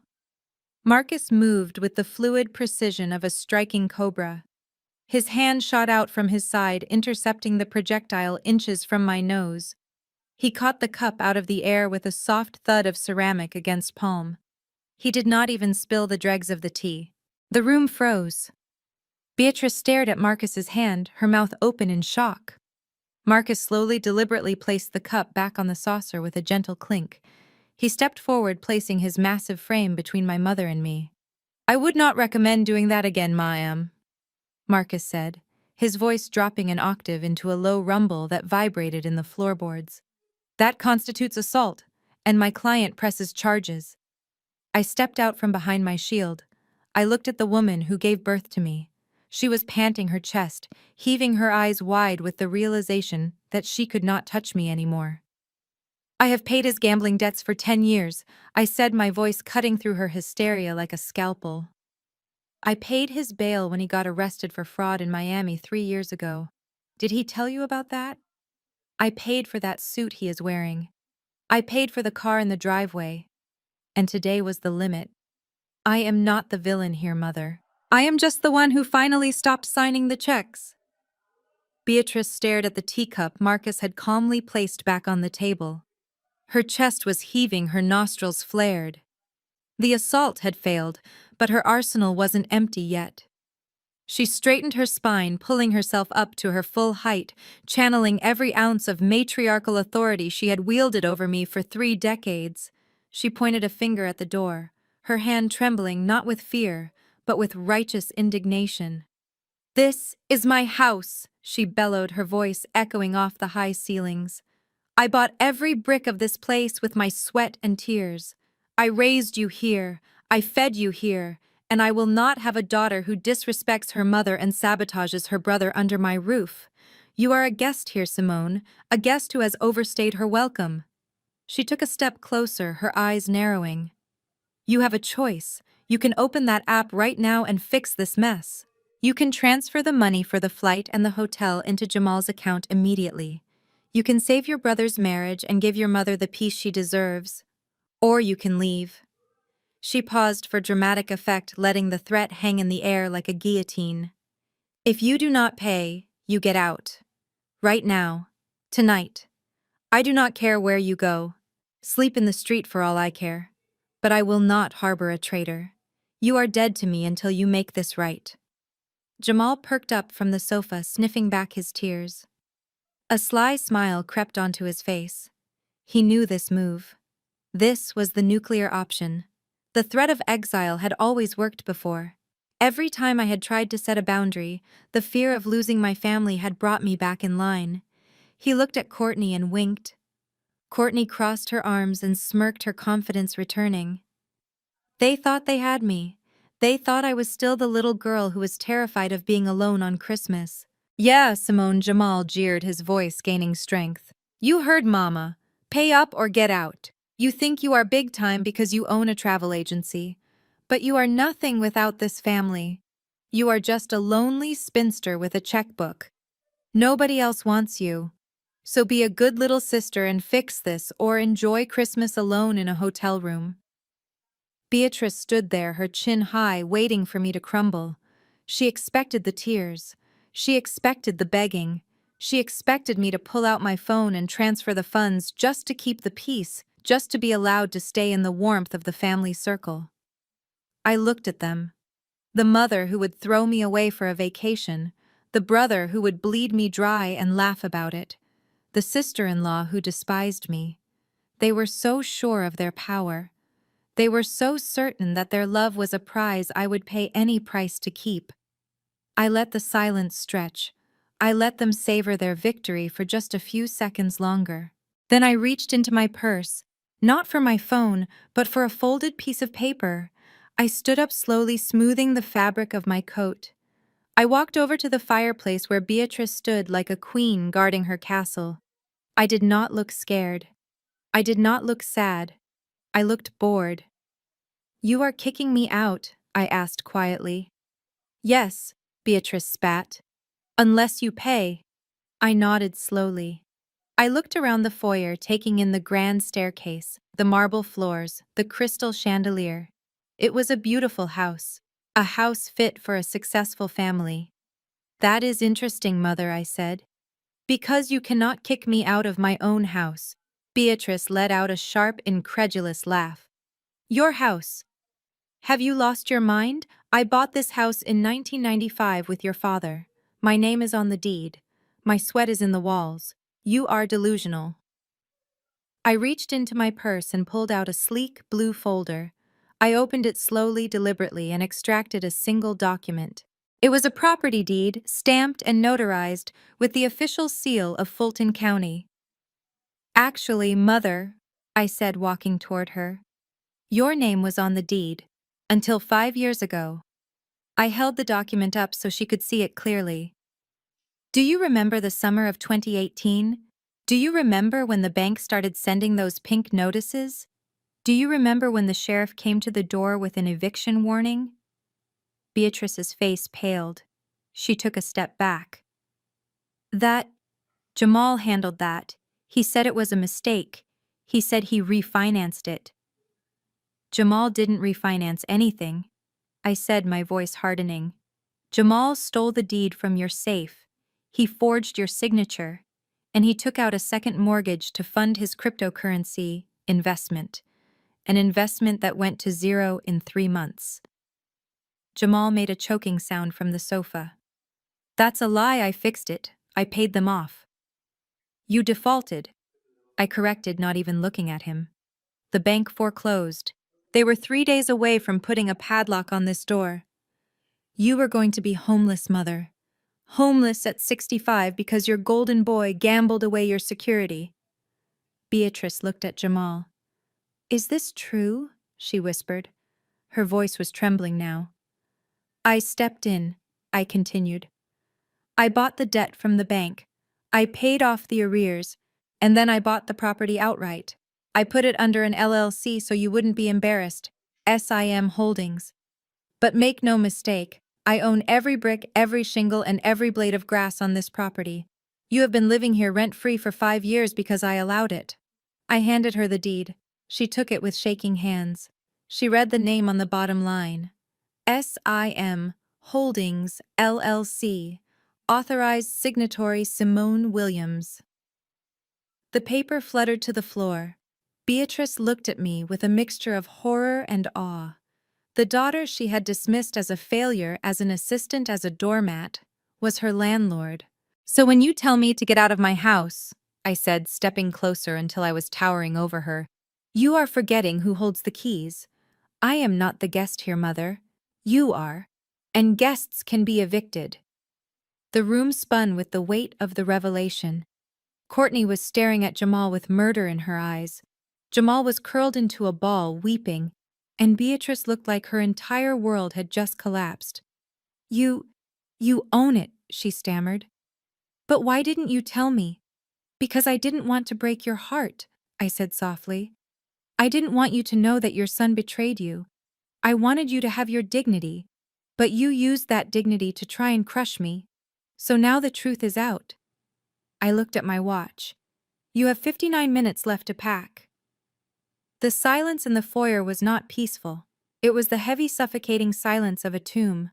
Marcus moved with the fluid precision of a striking cobra. His hand shot out from his side, intercepting the projectile inches from my nose. He caught the cup out of the air with a soft thud of ceramic against palm. He did not even spill the dregs of the tea. The room froze. Beatrice stared at Marcus's hand, her mouth open in shock. Marcus slowly, deliberately placed the cup back on the saucer with a gentle clink. He stepped forward, placing his massive frame between my mother and me. "I would not recommend doing that again, ma'am," Marcus said, his voice dropping an octave into a low rumble that vibrated in the floorboards. "That constitutes assault, and my client presses charges." I stepped out from behind my shield. I looked at the woman who gave birth to me. She was panting her chest, heaving her eyes wide with the realization that she could not touch me anymore. "I have paid his gambling debts for 10 years, I said, my voice cutting through her hysteria like a scalpel. "I paid his bail when he got arrested for fraud in Miami 3 years ago. Did he tell you about that? I paid for that suit he is wearing. I paid for the car in the driveway. And today was the limit. I am not the villain here, Mother. I am just the one who finally stopped signing the checks." Beatrice stared at the teacup Marcus had calmly placed back on the table. Her chest was heaving, her nostrils flared. The assault had failed, but her arsenal wasn't empty yet. She straightened her spine, pulling herself up to her full height, channeling every ounce of matriarchal authority she had wielded over me for 3 decades. She pointed a finger at the door, her hand trembling not with fear, but with righteous indignation. This is my house, she bellowed, her voice echoing off the high ceilings. I bought every brick of this place with my sweat and tears. I raised you here, I fed you here, and I will not have a daughter who disrespects her mother and sabotages her brother under my roof. You are a guest here, Simone, a guest who has overstayed her welcome. She took a step closer, her eyes narrowing. You have a choice. You can open that app right now and fix this mess. You can transfer the money for the flight and the hotel into Jamal's account immediately. You can save your brother's marriage and give your mother the peace she deserves. Or you can leave. She paused for dramatic effect, letting the threat hang in the air like a guillotine. If you do not pay, you get out. Right now. Tonight. I do not care where you go. Sleep in the street for all I care. But I will not harbor a traitor. You are dead to me until you make this right. Jamal perked up from the sofa, sniffing back his tears. A sly smile crept onto his face. He knew this move. This was the nuclear option. The threat of exile had always worked before. Every time I had tried to set a boundary, the fear of losing my family had brought me back in line. He looked at Courtney and winked. Courtney crossed her arms and smirked, her confidence returning. They thought they had me. They thought I was still the little girl who was terrified of being alone on Christmas. Yeah, Simone, Jamal jeered, his voice gaining strength. You heard Mama. Pay up or get out. You think you are big time because you own a travel agency. But you are nothing without this family. You are just a lonely spinster with a checkbook. Nobody else wants you. So be a good little sister and fix this, or enjoy Christmas alone in a hotel room. Beatrice stood there, her chin high, waiting for me to crumble. She expected the tears. She expected the begging. She expected me to pull out my phone and transfer the funds just to keep the peace, just to be allowed to stay in the warmth of the family circle. I looked at them. The mother who would throw me away for a vacation, the brother who would bleed me dry and laugh about it, the sister-in-law who despised me. They were so sure of their power. They were so certain that their love was a prize I would pay any price to keep. I let the silence stretch. I let them savor their victory for just a few seconds longer. Then I reached into my purse, not for my phone, but for a folded piece of paper. I stood up slowly, smoothing the fabric of my coat. I walked over to the fireplace where Beatrice stood like a queen guarding her castle. I did not look scared. I did not look sad. I looked bored. You are kicking me out, I asked quietly. Yes, Beatrice spat. Unless you pay. I nodded slowly. I looked around the foyer, taking in the grand staircase, the marble floors, the crystal chandelier. It was a beautiful house, a house fit for a successful family. That is interesting, Mother, I said. Because you cannot kick me out of my own house. Beatrice let out a sharp, incredulous laugh. Your house. Have you lost your mind? I bought this house in 1995 with your father. My name is on the deed. My sweat is in the walls. You are delusional. I reached into my purse and pulled out a sleek, blue folder. I opened it slowly, deliberately, and extracted a single document. It was a property deed, stamped and notarized, with the official seal of Fulton County. Actually, Mother, I said, walking toward her, your name was on the deed. Until 5 years ago. I held the document up so she could see it clearly. Do you remember the summer of 2018? Do you remember when the bank started sending those pink notices? Do you remember when the sheriff came to the door with an eviction warning? Beatrice's face paled. She took a step back. Jamal handled that. He said it was a mistake. He said he refinanced it. Jamal didn't refinance anything, I said, my voice hardening. Jamal stole the deed from your safe. He forged your signature. And he took out a second mortgage to fund his cryptocurrency investment. An investment that went to zero in 3 months. Jamal made a choking sound from the sofa. That's a lie, I fixed it. I paid them off. You defaulted. I corrected, not even looking at him. The bank foreclosed. They were 3 days away from putting a padlock on this door. You were going to be homeless, Mother. Homeless at 65 because your golden boy gambled away your security. Beatrice looked at Jamal. Is this true? She whispered. Her voice was trembling now. I stepped in, I continued. I bought the debt from the bank. I paid off the arrears, and then I bought the property outright. I put it under an LLC so you wouldn't be embarrassed. SIM Holdings. But make no mistake, I own every brick, every shingle, and every blade of grass on this property. You have been living here rent-free for 5 years because I allowed it. I handed her the deed. She took it with shaking hands. She read the name on the bottom line. SIM Holdings, LLC. Authorized signatory Simone Williams. The paper fluttered to the floor. Beatrice looked at me with a mixture of horror and awe. The daughter she had dismissed as a failure, as an assistant, as a doormat, was her landlord. So when you tell me to get out of my house, I said, stepping closer until I was towering over her, you are forgetting who holds the keys. I am not the guest here, Mother. You are. And guests can be evicted. The room spun with the weight of the revelation. Courtney was staring at Jamal with murder in her eyes. Jamal was curled into a ball, weeping, and Beatrice looked like her entire world had just collapsed. You own it, she stammered. But why didn't you tell me? Because I didn't want to break your heart, I said softly. I didn't want you to know that your son betrayed you. I wanted you to have your dignity, but you used that dignity to try and crush me. So now the truth is out. I looked at my watch. You have 59 minutes left to pack. The silence in the foyer was not peaceful. It was the heavy, suffocating silence of a tomb.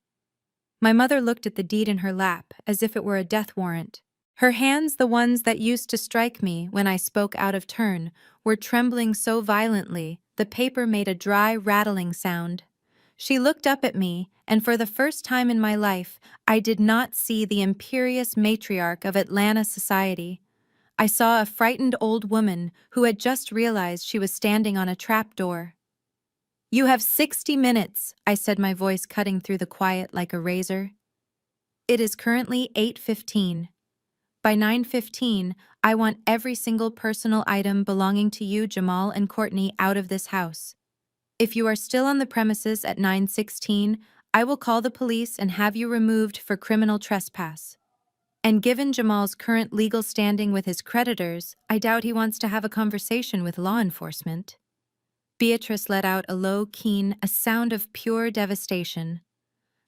My mother looked at the deed in her lap as if it were a death warrant. Her hands, the ones that used to strike me when I spoke out of turn, were trembling so violently the paper made a dry, rattling sound. She looked up at me, and for the first time in my life, I did not see the imperious matriarch of Atlanta society. I saw a frightened old woman who had just realized she was standing on a trapdoor. You have 60 minutes, I said, my voice cutting through the quiet like a razor. It is currently 8:15. By 9:15, I want every single personal item belonging to you, Jamal and Courtney, out of this house. If you are still on the premises at 9:16, I will call the police and have you removed for criminal trespass. And given Jamal's current legal standing with his creditors, I doubt he wants to have a conversation with law enforcement. Beatrice let out a low, keen, a sound of pure devastation.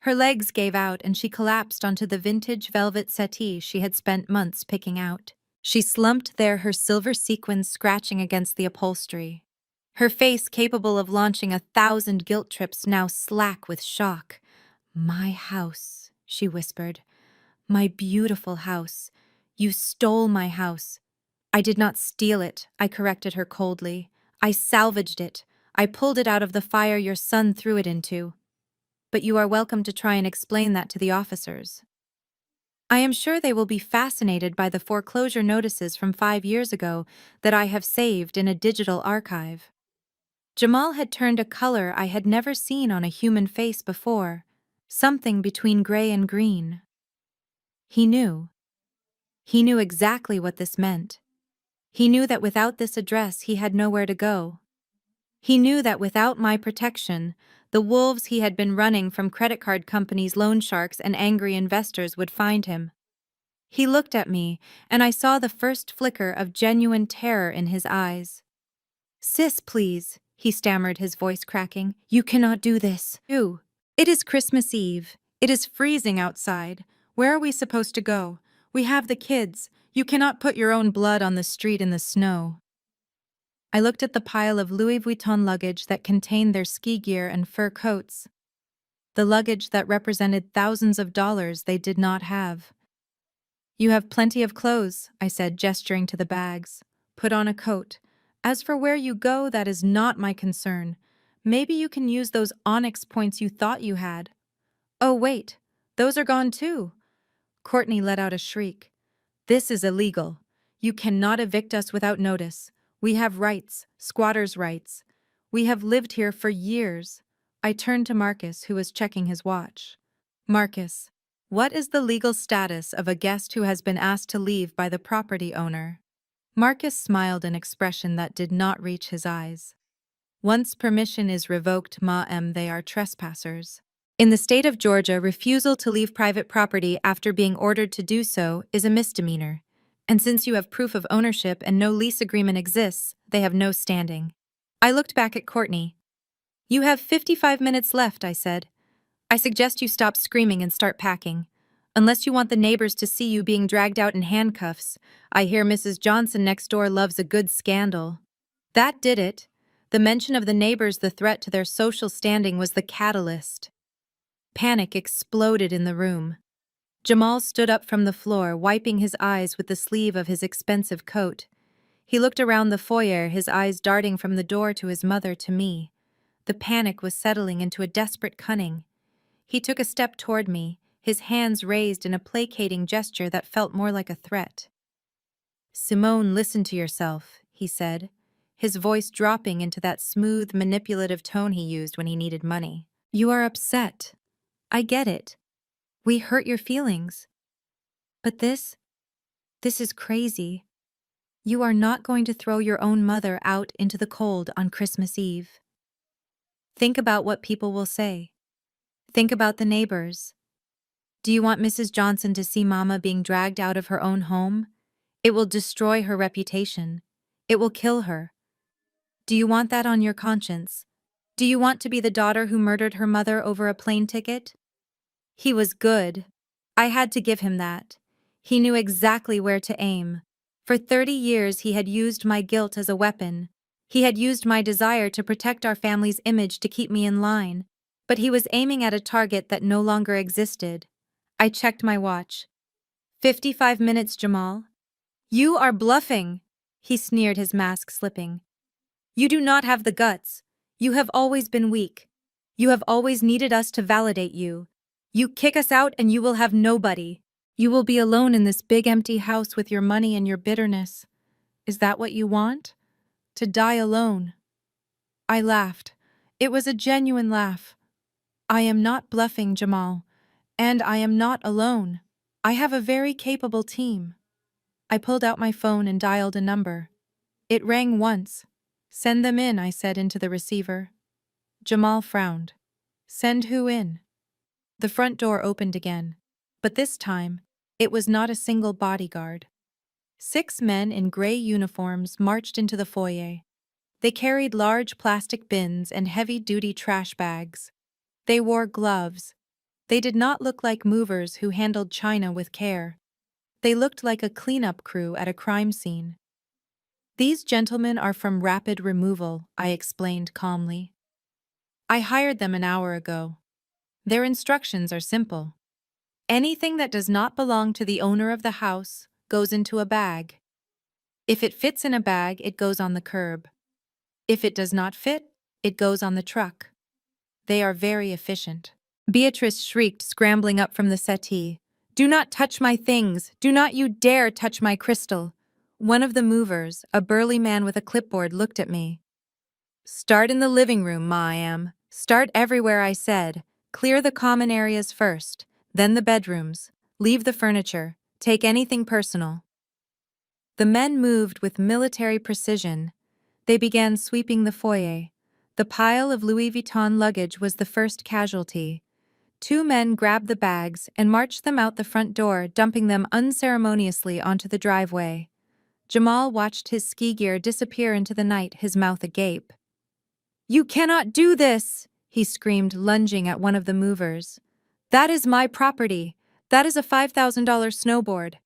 Her legs gave out and she collapsed onto the vintage velvet settee she had spent months picking out. She slumped there, her silver sequins scratching against the upholstery. Her face, capable of launching 1,000 guilt trips, now slack with shock. My house, she whispered. My beautiful house. You stole my house. I did not steal it, I corrected her coldly. I salvaged it. I pulled it out of the fire your son threw it into. But you are welcome to try and explain that to the officers. I am sure they will be fascinated by the foreclosure notices from 5 years ago that I have saved in a digital archive. Jamal had turned a color I had never seen on a human face before, something between gray and green. He knew. He knew exactly what this meant. He knew that without this address he had nowhere to go. He knew that without my protection, the wolves he had been running from credit card companies, loan sharks, and angry investors would find him. He looked at me, and I saw the first flicker of genuine terror in his eyes. Sis, please, he stammered, his voice cracking. You cannot do this. It is Christmas Eve. It is freezing outside. Where are we supposed to go? We have the kids. You cannot put your own blood on the street in the snow. I looked at the pile of Louis Vuitton luggage that contained their ski gear and fur coats. The luggage that represented thousands of dollars they did not have. You have plenty of clothes, I said, gesturing to the bags. Put on a coat. As for where you go, that is not my concern. Maybe you can use those onyx points you thought you had. Oh, wait. Those are gone too. Courtney let out a shriek. This is illegal. You cannot evict us without notice. We have rights, squatters' rights. We have lived here for years. I turned to Marcus, who was checking his watch. Marcus, What is the legal status of a guest who has been asked to leave by the property owner? Marcus smiled an expression that did not reach his eyes. Once permission is revoked, they are trespassers. In the state of Georgia, refusal to leave private property after being ordered to do so is a misdemeanor. And since you have proof of ownership and no lease agreement exists, they have no standing. I looked back at Courtney. You have 55 minutes left, I said. I suggest you stop screaming and start packing. Unless you want the neighbors to see you being dragged out in handcuffs. I hear Mrs. Johnson next door loves a good scandal. That did it. The mention of the neighbors, the threat to their social standing, was the catalyst. Panic exploded in the room. Jamal stood up from the floor, wiping his eyes with the sleeve of his expensive coat. He looked around the foyer, his eyes darting from the door to his mother to me. The panic was settling into a desperate cunning. He took a step toward me, his hands raised in a placating gesture that felt more like a threat. "Simone, listen to yourself," he said, his voice dropping into that smooth, manipulative tone he used when he needed money. "You are upset. I get it. We hurt your feelings. But this is crazy. You are not going to throw your own mother out into the cold on Christmas Eve. Think about what people will say. Think about the neighbors. Do you want Mrs. Johnson to see Mama being dragged out of her own home? It will destroy her reputation. It will kill her. Do you want that on your conscience? Do you want to be the daughter who murdered her mother over a plane ticket?" He was good. I had to give him that. He knew exactly where to aim. For 30 years he had used my guilt as a weapon. He had used my desire to protect our family's image to keep me in line. But he was aiming at a target that no longer existed. I checked my watch. 55 minutes, Jamal. "You are bluffing," he sneered, his mask slipping. "You do not have the guts. You have always been weak. You have always needed us to validate you. You kick us out and you will have nobody. You will be alone in this big empty house with your money and your bitterness. Is that what you want? To die alone?" I laughed. It was a genuine laugh. "I am not bluffing, Jamal. And I am not alone. I have a very capable team." I pulled out my phone and dialed a number. It rang once. "Send them in," I said into the receiver. Jamal frowned. "Send who in?" The front door opened again, but this time, it was not a single bodyguard. 6 men in gray uniforms marched into the foyer. They carried large plastic bins and heavy-duty trash bags. They wore gloves. They did not look like movers who handled china with care. They looked like a cleanup crew at a crime scene. "These gentlemen are from Rapid Removal," I explained calmly. "I hired them an hour ago. Their instructions are simple. Anything that does not belong to the owner of the house goes into a bag. If it fits in a bag, it goes on the curb. If it does not fit, it goes on the truck. They are very efficient." Beatrice shrieked, scrambling up from the settee. "Do not touch my things! Do not you dare touch my crystal!" One of the movers, a burly man with a clipboard, looked at me. "Start in the living room, Ma. Start everywhere," I said. "Clear the common areas first, then the bedrooms. Leave the furniture. Take anything personal." The men moved with military precision. They began sweeping the foyer. The pile of Louis Vuitton luggage was the first casualty. 2 men grabbed the bags and marched them out the front door, dumping them unceremoniously onto the driveway. Jamal watched his ski gear disappear into the night, his mouth agape. "You cannot do this!" he screamed, lunging at one of the movers. "That is my property. That is a $5,000 snowboard."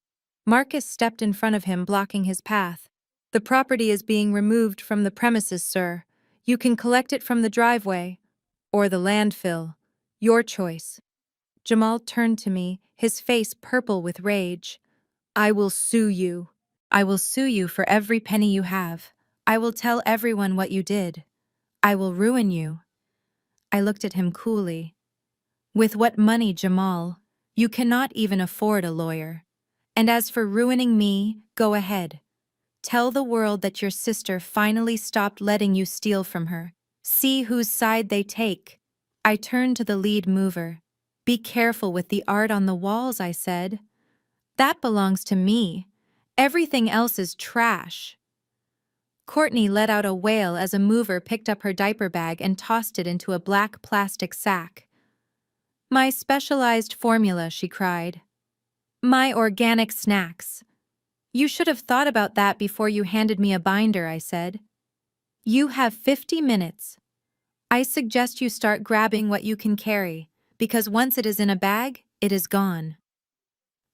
Marcus stepped in front of him, blocking his path. "The property is being removed from the premises, sir. You can collect it from the driveway. Or the landfill. Your choice." Jamal turned to me, his face purple with rage. "I will sue you. I will sue you for every penny you have. I will tell everyone what you did. I will ruin you." I looked at him coolly. "With what money, Jamal? You cannot even afford a lawyer. And as for ruining me, go ahead. Tell the world that your sister finally stopped letting you steal from her. See whose side they take." I turned to the lead mover. Be careful with the art on the walls, I said. That belongs to me. Everything else is trash. Courtney let out a wail as a mover picked up her diaper bag and tossed it into a black plastic sack. My specialized formula, she cried. My organic snacks. You should have thought about that before you handed me a binder, I said. You have 50 minutes. I suggest you start grabbing what you can carry, because once it is in a bag, it is gone.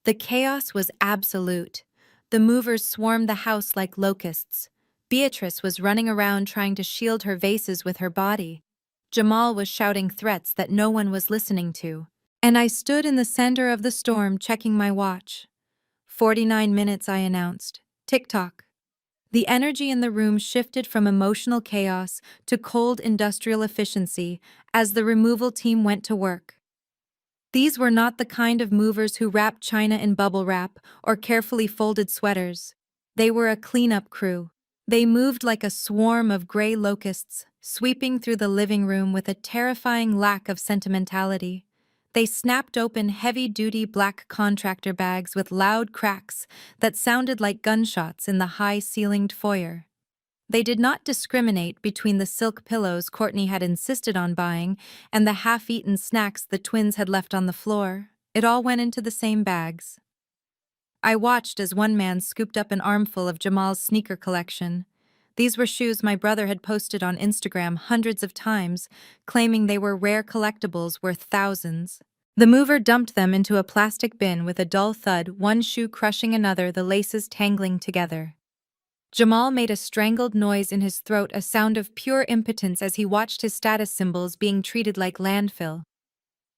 The chaos was absolute. The movers swarmed the house like locusts. Beatrice was running around trying to shield her vases with her body. Jamal was shouting threats that no one was listening to. And I stood in the center of the storm checking my watch. 49 minutes, I announced. Tick-tock. The energy in the room shifted from emotional chaos to cold industrial efficiency as the removal team went to work. These were not the kind of movers who wrapped china in bubble wrap or carefully folded sweaters. They were a cleanup crew. They moved like a swarm of gray locusts, sweeping through the living room with a terrifying lack of sentimentality. They snapped open heavy-duty black contractor bags with loud cracks that sounded like gunshots in the high-ceilinged foyer. They did not discriminate between the silk pillows Courtney had insisted on buying and the half-eaten snacks the twins had left on the floor. It all went into the same bags. I watched as one man scooped up an armful of Jamal's sneaker collection. These were shoes my brother had posted on Instagram hundreds of times, claiming they were rare collectibles worth thousands. The mover dumped them into a plastic bin with a dull thud, one shoe crushing another, the laces tangling together. Jamal made a strangled noise in his throat, a sound of pure impotence as he watched his status symbols being treated like landfill.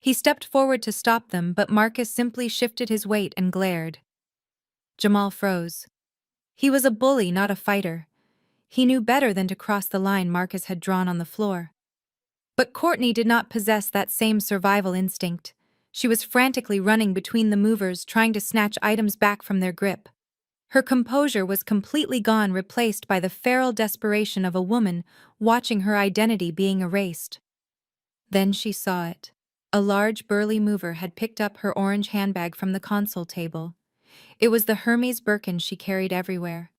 He stepped forward to stop them, but Marcus simply shifted his weight and glared. Jamal froze. He was a bully, not a fighter. He knew better than to cross the line Marcus had drawn on the floor. But Courtney did not possess that same survival instinct. She was frantically running between the movers, trying to snatch items back from their grip. Her composure was completely gone, replaced by the feral desperation of a woman watching her identity being erased. Then she saw it. A large, burly mover had picked up her orange handbag from the console table. It was the Hermes Birkin she carried everywhere.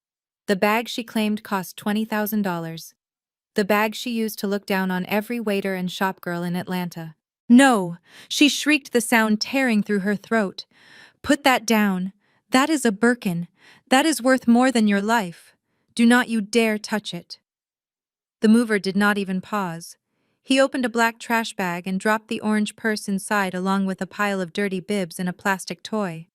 The bag she claimed cost $20,000. The bag she used to look down on every waiter and shopgirl in Atlanta. No! She shrieked, the sound tearing through her throat. Put that down. That is a Birkin. That is worth more than your life. Do not you dare touch it. The mover did not even pause. He opened a black trash bag and dropped the orange purse inside along with a pile of dirty bibs and a plastic toy.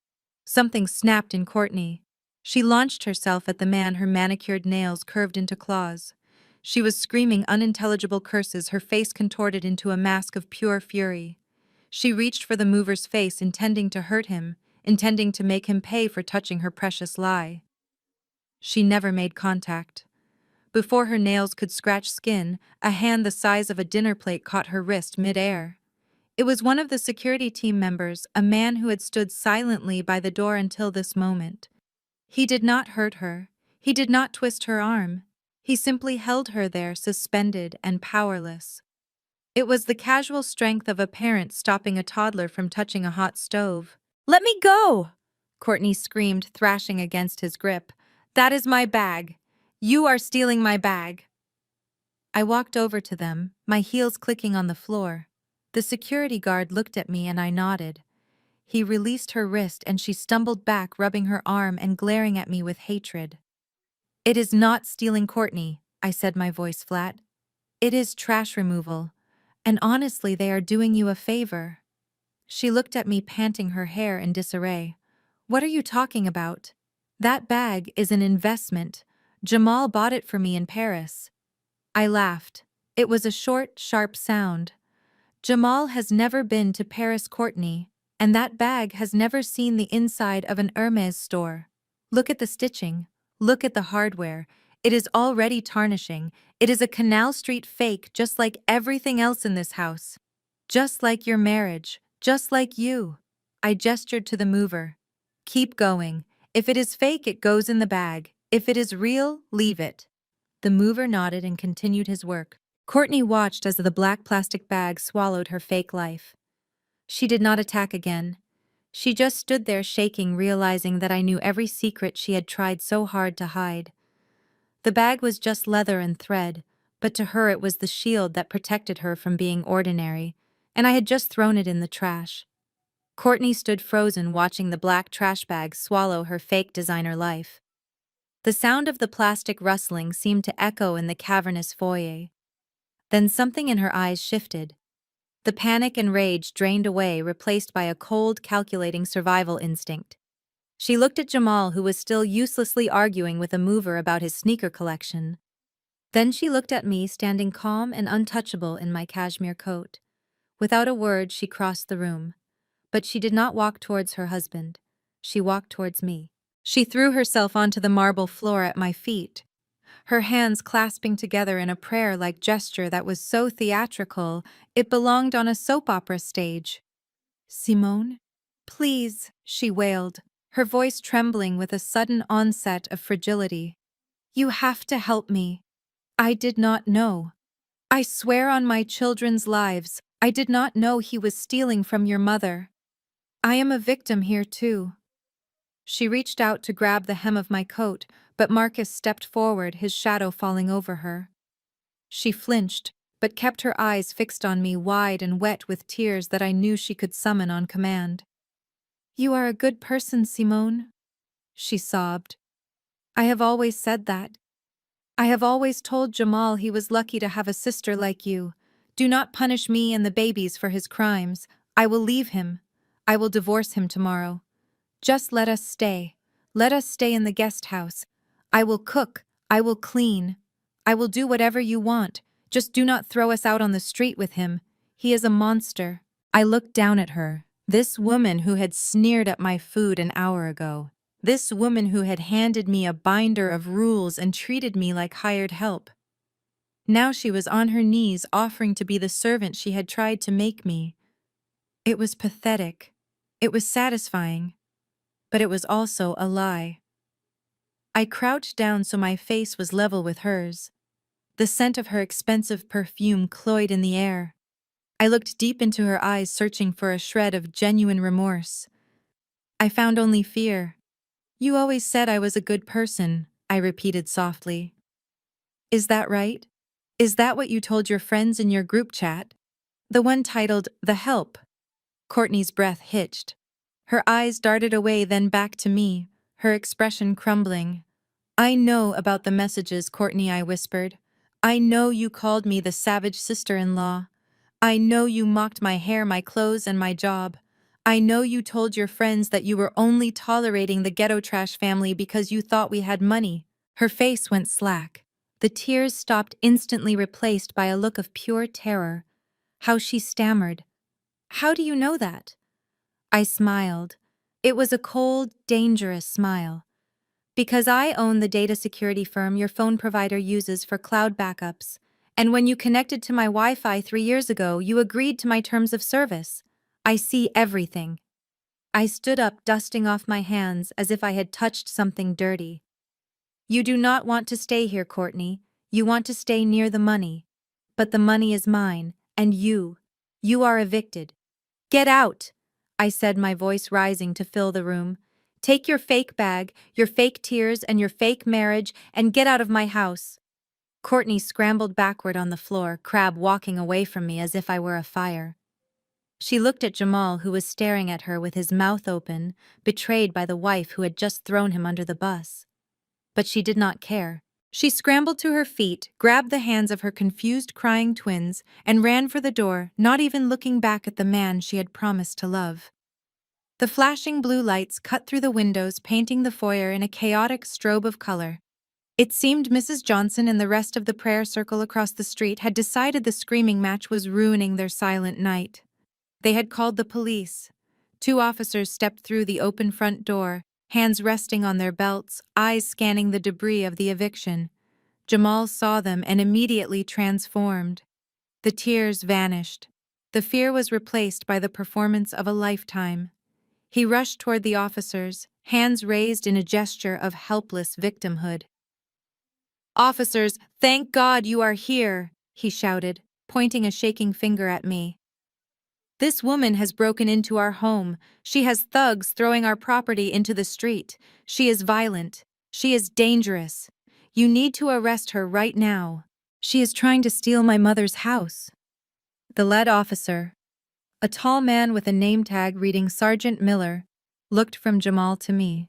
Something snapped in Courtney. She launched herself at the man, her manicured nails curved into claws. She was screaming unintelligible curses, her face contorted into a mask of pure fury. She reached for the mover's face, intending to hurt him, intending to make him pay for touching her precious lie. She never made contact. Before her nails could scratch skin, a hand the size of a dinner plate caught her wrist mid-air. It was one of the security team members, a man who had stood silently by the door until this moment. He did not hurt her. He did not twist her arm. He simply held her there, suspended and powerless. It was the casual strength of a parent stopping a toddler from touching a hot stove. "Let me go!" Courtney screamed, thrashing against his grip. "That is my bag. You are stealing my bag." I walked over to them, my heels clicking on the floor. The security guard looked at me and I nodded. He released her wrist and she stumbled back, rubbing her arm and glaring at me with hatred. "It is not stealing, Courtney," I said, my voice flat. "It is trash removal. And honestly, they are doing you a favor." She looked at me, panting, her hair in disarray. "What are you talking about? That bag is an investment. Jamal bought it for me in Paris." I laughed. It was a short, sharp sound. "Jamal has never been to Paris, Courtney, and that bag has never seen the inside of an Hermes store. Look at the stitching. Look at the hardware. It is already tarnishing. It is a Canal Street fake, just like everything else in this house. Just like your marriage. Just like you." I gestured to the mover. "Keep going. If it is fake, it goes in the bag. If it is real, leave it." The mover nodded and continued his work. Courtney watched as the black plastic bag swallowed her fake life. She did not attack again. She just stood there shaking, realizing that I knew every secret she had tried so hard to hide. The bag was just leather and thread, but to her it was the shield that protected her from being ordinary, and I had just thrown it in the trash. Courtney stood frozen, watching the black trash bag swallow her fake designer life. The sound of the plastic rustling seemed to echo in the cavernous foyer. Then something in her eyes shifted. The panic and rage drained away, replaced by a cold, calculating survival instinct. She looked at Jamal, who was still uselessly arguing with a mover about his sneaker collection. Then she looked at me, standing calm and untouchable in my cashmere coat. Without a word, she crossed the room. But she did not walk towards her husband. She walked towards me. She threw herself onto the marble floor at my feet, her hands clasping together in a prayer-like gesture that was so theatrical it belonged on a soap opera stage. "Simone? Please," she wailed, her voice trembling with a sudden onset of fragility. "You have to help me. I did not know. I swear on my children's lives, I did not know he was stealing from your mother. I am a victim here too." She reached out to grab the hem of my coat, but Marcus stepped forward, his shadow falling over her. She flinched, but kept her eyes fixed on me, wide and wet with tears that I knew she could summon on command. "You are a good person, Simone," she sobbed. "I have always said that. I have always told Jamal he was lucky to have a sister like you. Do not punish me and the babies for his crimes. I will leave him. I will divorce him tomorrow. Just let us stay. Let us stay in the guest house. I will cook. I will clean. I will do whatever you want. Just do not throw us out on the street with him. He is a monster." I looked down at her, this woman who had sneered at my food an hour ago. This woman who had handed me a binder of rules and treated me like hired help. Now she was on her knees offering to be the servant she had tried to make me. It was pathetic. It was satisfying. But it was also a lie. I crouched down so my face was level with hers. The scent of her expensive perfume cloyed in the air. I looked deep into her eyes, searching for a shred of genuine remorse. I found only fear. "You always said I was a good person," I repeated softly. "Is that right? Is that what you told your friends in your group chat? The one titled The Help?" Courtney's breath hitched. Her eyes darted away, then back to me, her expression crumbling. "I know about the messages, Courtney," I whispered. "I know you called me the savage sister-in-law. I know you mocked my hair, my clothes, and my job. I know you told your friends that you were only tolerating the ghetto trash family because you thought we had money." Her face went slack. The tears stopped, instantly replaced by a look of pure terror. How she stammered. "How do you know that?" I smiled. It was a cold, dangerous smile. "Because I own the data security firm your phone provider uses for cloud backups. And when you connected to my Wi-Fi 3 years ago, you agreed to my terms of service. I see everything." I stood up, dusting off my hands as if I had touched something dirty. "You do not want to stay here, Courtney. You want to stay near the money. But the money is mine, and you are evicted. Get out!" I said, my voice rising to fill the room. "Take your fake bag, your fake tears, and your fake marriage, and get out of my house." Courtney scrambled backward on the floor, crab walking away from me as if I were a fire. She looked at Jamal, who was staring at her with his mouth open, betrayed by the wife who had just thrown him under the bus. But she did not care. She scrambled to her feet, grabbed the hands of her confused, crying twins, and ran for the door, not even looking back at the man she had promised to love. The flashing blue lights cut through the windows, painting the foyer in a chaotic strobe of color. It seemed Mrs. Johnson and the rest of the prayer circle across the street had decided the screaming match was ruining their silent night. They had called the police. 2 officers stepped through the open front door, hands resting on their belts, eyes scanning the debris of the eviction. Jamal saw them and immediately transformed. The tears vanished. The fear was replaced by the performance of a lifetime. He rushed toward the officers, hands raised in a gesture of helpless victimhood. "Officers, thank God you are here," he shouted, pointing a shaking finger at me. This woman has broken into our home. She has thugs throwing our property into the street. She is violent. She is dangerous. You need to arrest her right now. She is trying to steal my mother's house. The lead officer, a tall man with a name tag reading Sergeant Miller, looked from Jamal to me.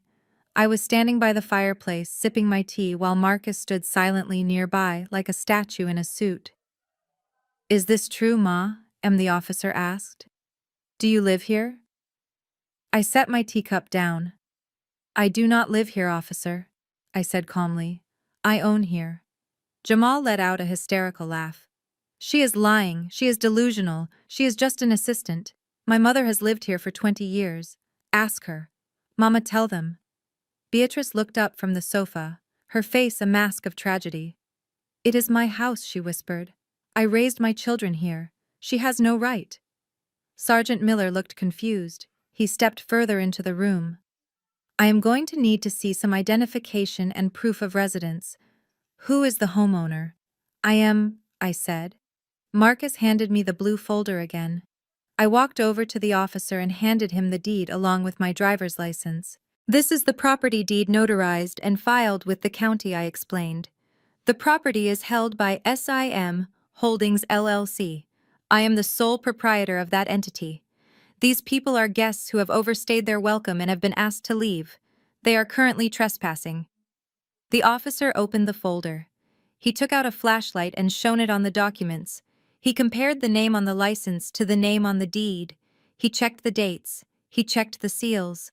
I was standing by the fireplace, sipping my tea, while Marcus stood silently nearby, like a statue in a suit. "Is this true, Ma?" The officer asked. "Do you live here?" I set my teacup down. "I do not live here, officer," I said calmly. "I own here." Jamal let out a hysterical laugh. "She is lying. She is delusional. She is just an assistant. My mother has lived here for 20 years. Ask her. Mama, tell them." Beatrice looked up from the sofa, her face a mask of tragedy. "It is my house," she whispered. "I raised my children here. She has no right." Sergeant Miller looked confused. He stepped further into the room. "I am going to need to see some identification and proof of residence. Who is the homeowner?" I said. Marcus handed me the blue folder again. I walked over to the officer and handed him the deed along with my driver's license. "This is the property deed notarized and filed with the county," I explained. "The property is held by SIM Holdings LLC. I am the sole proprietor of that entity. These people are guests who have overstayed their welcome and have been asked to leave. They are currently trespassing." The officer opened the folder. He took out a flashlight and shone it on the documents. He compared the name on the license to the name on the deed. He checked the dates. He checked the seals.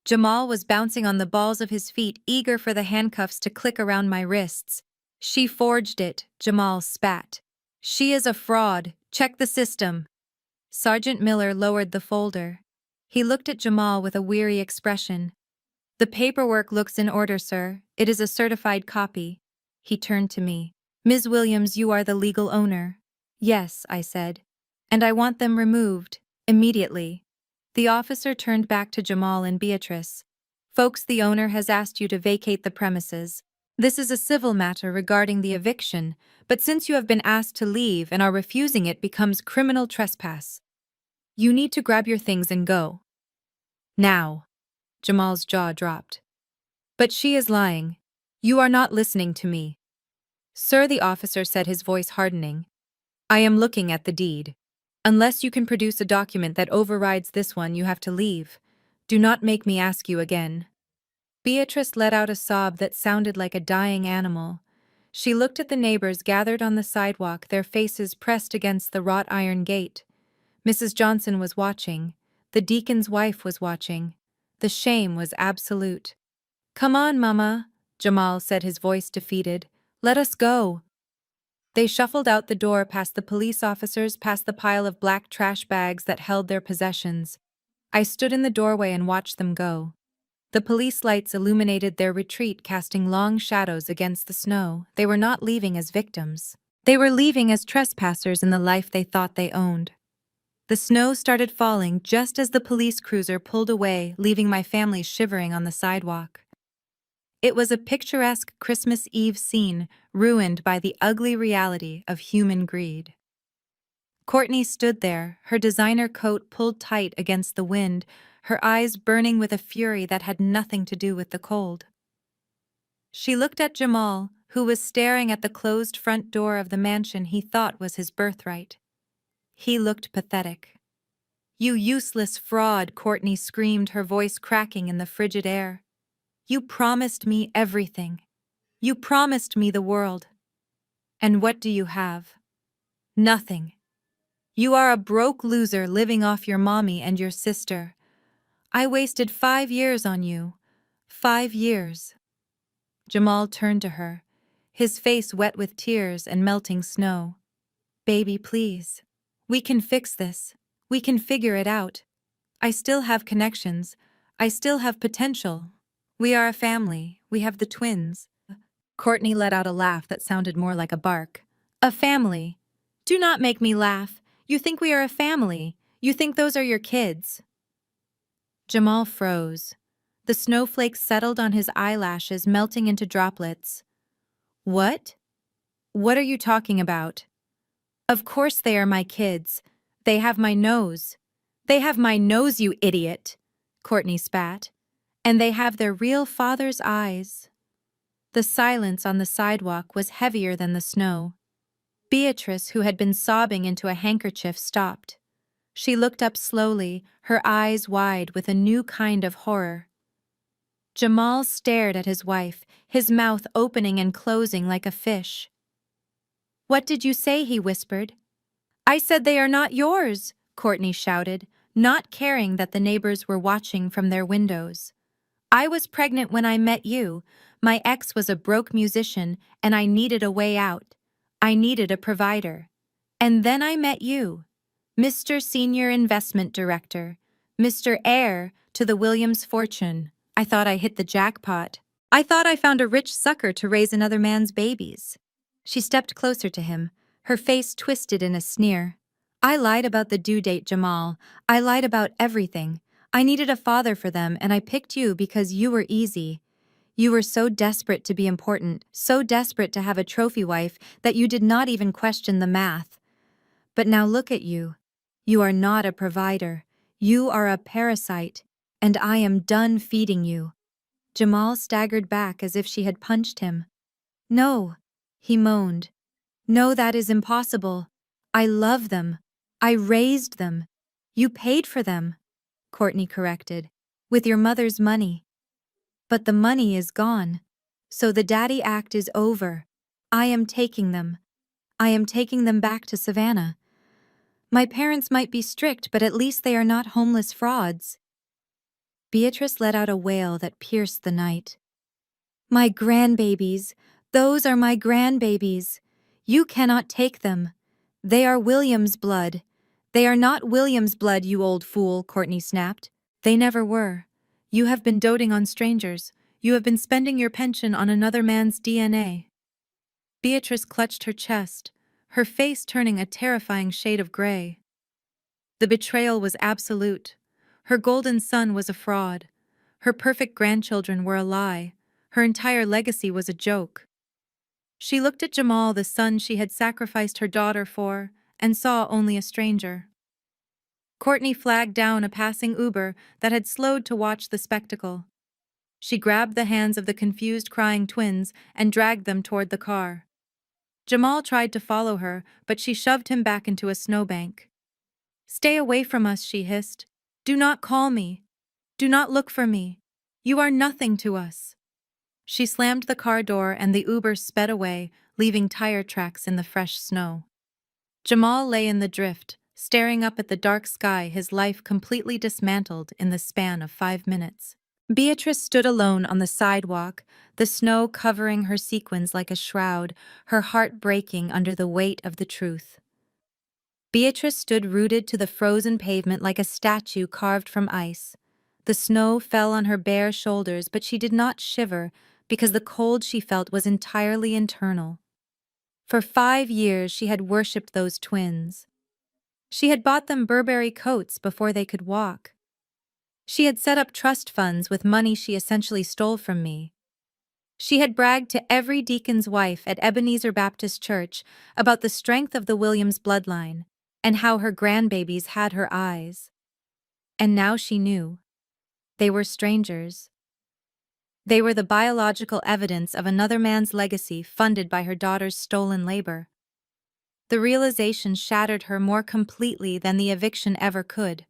Jamal was bouncing on the balls of his feet, eager for the handcuffs to click around my wrists. "She forged it," Jamal spat. "She is a fraud. Check the system." Sergeant Miller lowered the folder. He looked at Jamal with a weary expression. "The paperwork looks in order, sir. It is a certified copy." He turned to me. "Ms. Williams, you are the legal owner." "Yes," I said. "And I want them removed, immediately." The officer turned back to Jamal and Beatrice. "Folks, the owner has asked you to vacate the premises. This is a civil matter regarding the eviction, but since you have been asked to leave and are refusing it becomes criminal trespass. You need to grab your things and go. Now." Jamal's jaw dropped. "But she is lying. You are not listening to me." "Sir," the officer said, his voice hardening, "I am looking at the deed. Unless you can produce a document that overrides this one, you have to leave. Do not make me ask you again." Beatrice let out a sob that sounded like a dying animal. She looked at the neighbors gathered on the sidewalk, their faces pressed against the wrought iron gate. Mrs. Johnson was watching. The deacon's wife was watching. The shame was absolute. "Come on, Mama," Jamal said, his voice defeated. "Let us go." They shuffled out the door, past the police officers, past the pile of black trash bags that held their possessions. I stood in the doorway and watched them go. The police lights illuminated their retreat, casting long shadows against the snow. They were not leaving as victims. They were leaving as trespassers in the life they thought they owned. The snow started falling just as the police cruiser pulled away, leaving my family shivering on the sidewalk. It was a picturesque Christmas Eve scene, ruined by the ugly reality of human greed. Courtney stood there, her designer coat pulled tight against the wind, her eyes burning with a fury that had nothing to do with the cold. She looked at Jamal, who was staring at the closed front door of the mansion he thought was his birthright. He looked pathetic. "You useless fraud," Courtney screamed, her voice cracking in the frigid air. "You promised me everything. You promised me the world. And what do you have? Nothing. You are a broke loser living off your mommy and your sister. I wasted 5 years on you. 5 years." Jamal turned to her, his face wet with tears and melting snow. "Baby, please. We can fix this. We can figure it out. I still have connections. I still have potential. We are a family. We have the twins." Courtney let out a laugh that sounded more like a bark. "A family? Do not make me laugh. You think we are a family. You think those are your kids." Jamal froze. The snowflakes settled on his eyelashes, melting into droplets. "What? What are you talking about? Of course they are my kids. They have my nose. They have my nose, you idiot, Courtney spat. And they have their real father's eyes. The silence on the sidewalk was heavier than the snow. Beatrice, who had been sobbing into a handkerchief, stopped. She looked up slowly, her eyes wide with a new kind of horror. Jamal stared at his wife, his mouth opening and closing like a fish. "What did you say?" he whispered. "I said they are not yours," Courtney shouted, not caring that the neighbors were watching from their windows. "I was pregnant when I met you. My ex was a broke musician, and I needed a way out. I needed a provider. And then I met you, Mr. Senior Investment Director, Mr. Heir to the Williams fortune. I thought I hit the jackpot. I thought I found a rich sucker to raise another man's babies." She stepped closer to him, her face twisted in a sneer. "I lied about the due date, Jamal. I lied about everything. I needed a father for them, and I picked you because you were easy. You were so desperate to be important, so desperate to have a trophy wife that you did not even question the math. But now look at you. You are not a provider. You are a parasite, and I am done feeding you." Jamal staggered back as if she had punched him. "No," he moaned. "No, that is impossible. I love them. I raised them. You paid for them," Courtney corrected, "with your mother's money. But the money is gone. So the daddy act is over. I am taking them. I am taking them back to Savannah. My parents might be strict, but at least they are not homeless frauds." Beatrice let out a wail that pierced the night. "My grandbabies, those are my grandbabies. You cannot take them. They are William's blood. They are not William's blood, you old fool," Courtney snapped. "They never were. You have been doting on strangers. You have been spending your pension on another man's DNA." Beatrice clutched her chest, her face turning a terrifying shade of gray. The betrayal was absolute. Her golden son was a fraud. Her perfect grandchildren were a lie. Her entire legacy was a joke. She looked at Jamal, the son she had sacrificed her daughter for, and saw only a stranger. Courtney flagged down a passing Uber that had slowed to watch the spectacle. She grabbed the hands of the confused, crying twins and dragged them toward the car. Jamal tried to follow her, but she shoved him back into a snowbank. "Stay away from us," she hissed. "Do not call me. Do not look for me. You are nothing to us." She slammed the car door and the Uber sped away, leaving tire tracks in the fresh snow. Jamal lay in the drift, staring up at the dark sky, his life completely dismantled in the span of 5 minutes. Beatrice stood alone on the sidewalk, the snow covering her sequins like a shroud, her heart breaking under the weight of the truth. Beatrice stood rooted to the frozen pavement like a statue carved from ice. The snow fell on her bare shoulders, but she did not shiver because the cold she felt was entirely internal. For 5 years she had worshipped those twins. She had bought them Burberry coats before they could walk. She had set up trust funds with money she essentially stole from me. She had bragged to every deacon's wife at Ebenezer Baptist Church about the strength of the Williams bloodline and how her grandbabies had her eyes. And now she knew. They were strangers. They were the biological evidence of another man's legacy funded by her daughter's stolen labor. The realization shattered her more completely than the eviction ever could.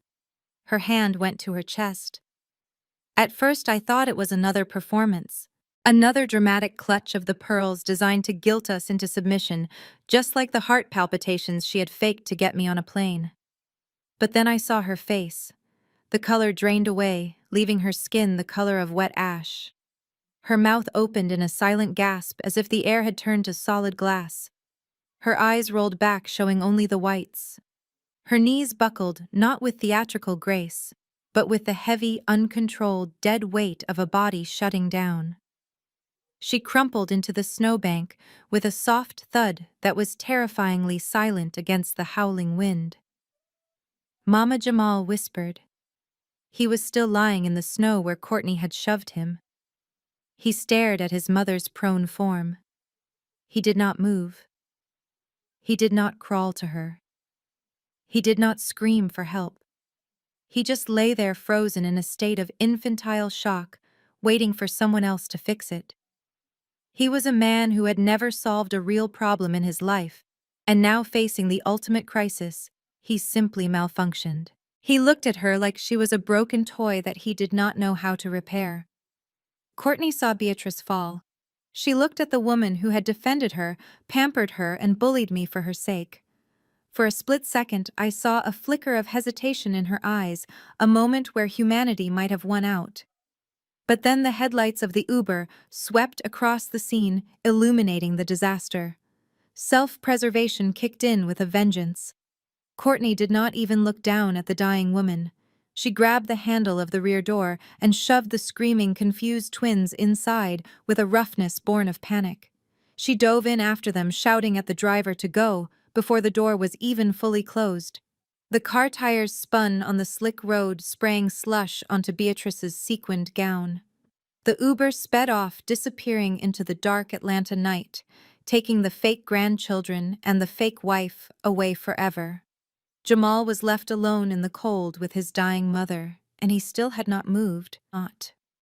Her hand went to her chest. At first I thought it was another performance. Another dramatic clutch of the pearls designed to guilt us into submission, just like the heart palpitations she had faked to get me on a plane. But then I saw her face. The color drained away, leaving her skin the color of wet ash. Her mouth opened in a silent gasp as if the air had turned to solid glass. Her eyes rolled back, showing only the whites. Her knees buckled, not with theatrical grace, but with the heavy, uncontrolled, dead weight of a body shutting down. She crumpled into the snowbank with a soft thud that was terrifyingly silent against the howling wind. Mama Jamal whispered. He was still lying in the snow where Courtney had shoved him. He stared at his mother's prone form. He did not move. He did not crawl to her. He did not scream for help. He just lay there frozen in a state of infantile shock, waiting for someone else to fix it. He was a man who had never solved a real problem in his life, and now facing the ultimate crisis, he simply malfunctioned. He looked at her like she was a broken toy that he did not know how to repair. Courtney saw Beatrice fall. She looked at the woman who had defended her, pampered her, and bullied me for her sake. For a split second, I saw a flicker of hesitation in her eyes, a moment where humanity might have won out. But then the headlights of the Uber swept across the scene, illuminating the disaster. Self-preservation kicked in with a vengeance. Courtney did not even look down at the dying woman. She grabbed the handle of the rear door and shoved the screaming, confused twins inside with a roughness born of panic. She dove in after them, shouting at the driver to go, before the door was even fully closed. The car tires spun on the slick road, spraying slush onto Beatrice's sequined gown. The Uber sped off, disappearing into the dark Atlanta night, taking the fake grandchildren and the fake wife away forever. Jamal was left alone in the cold with his dying mother, and he still had not moved.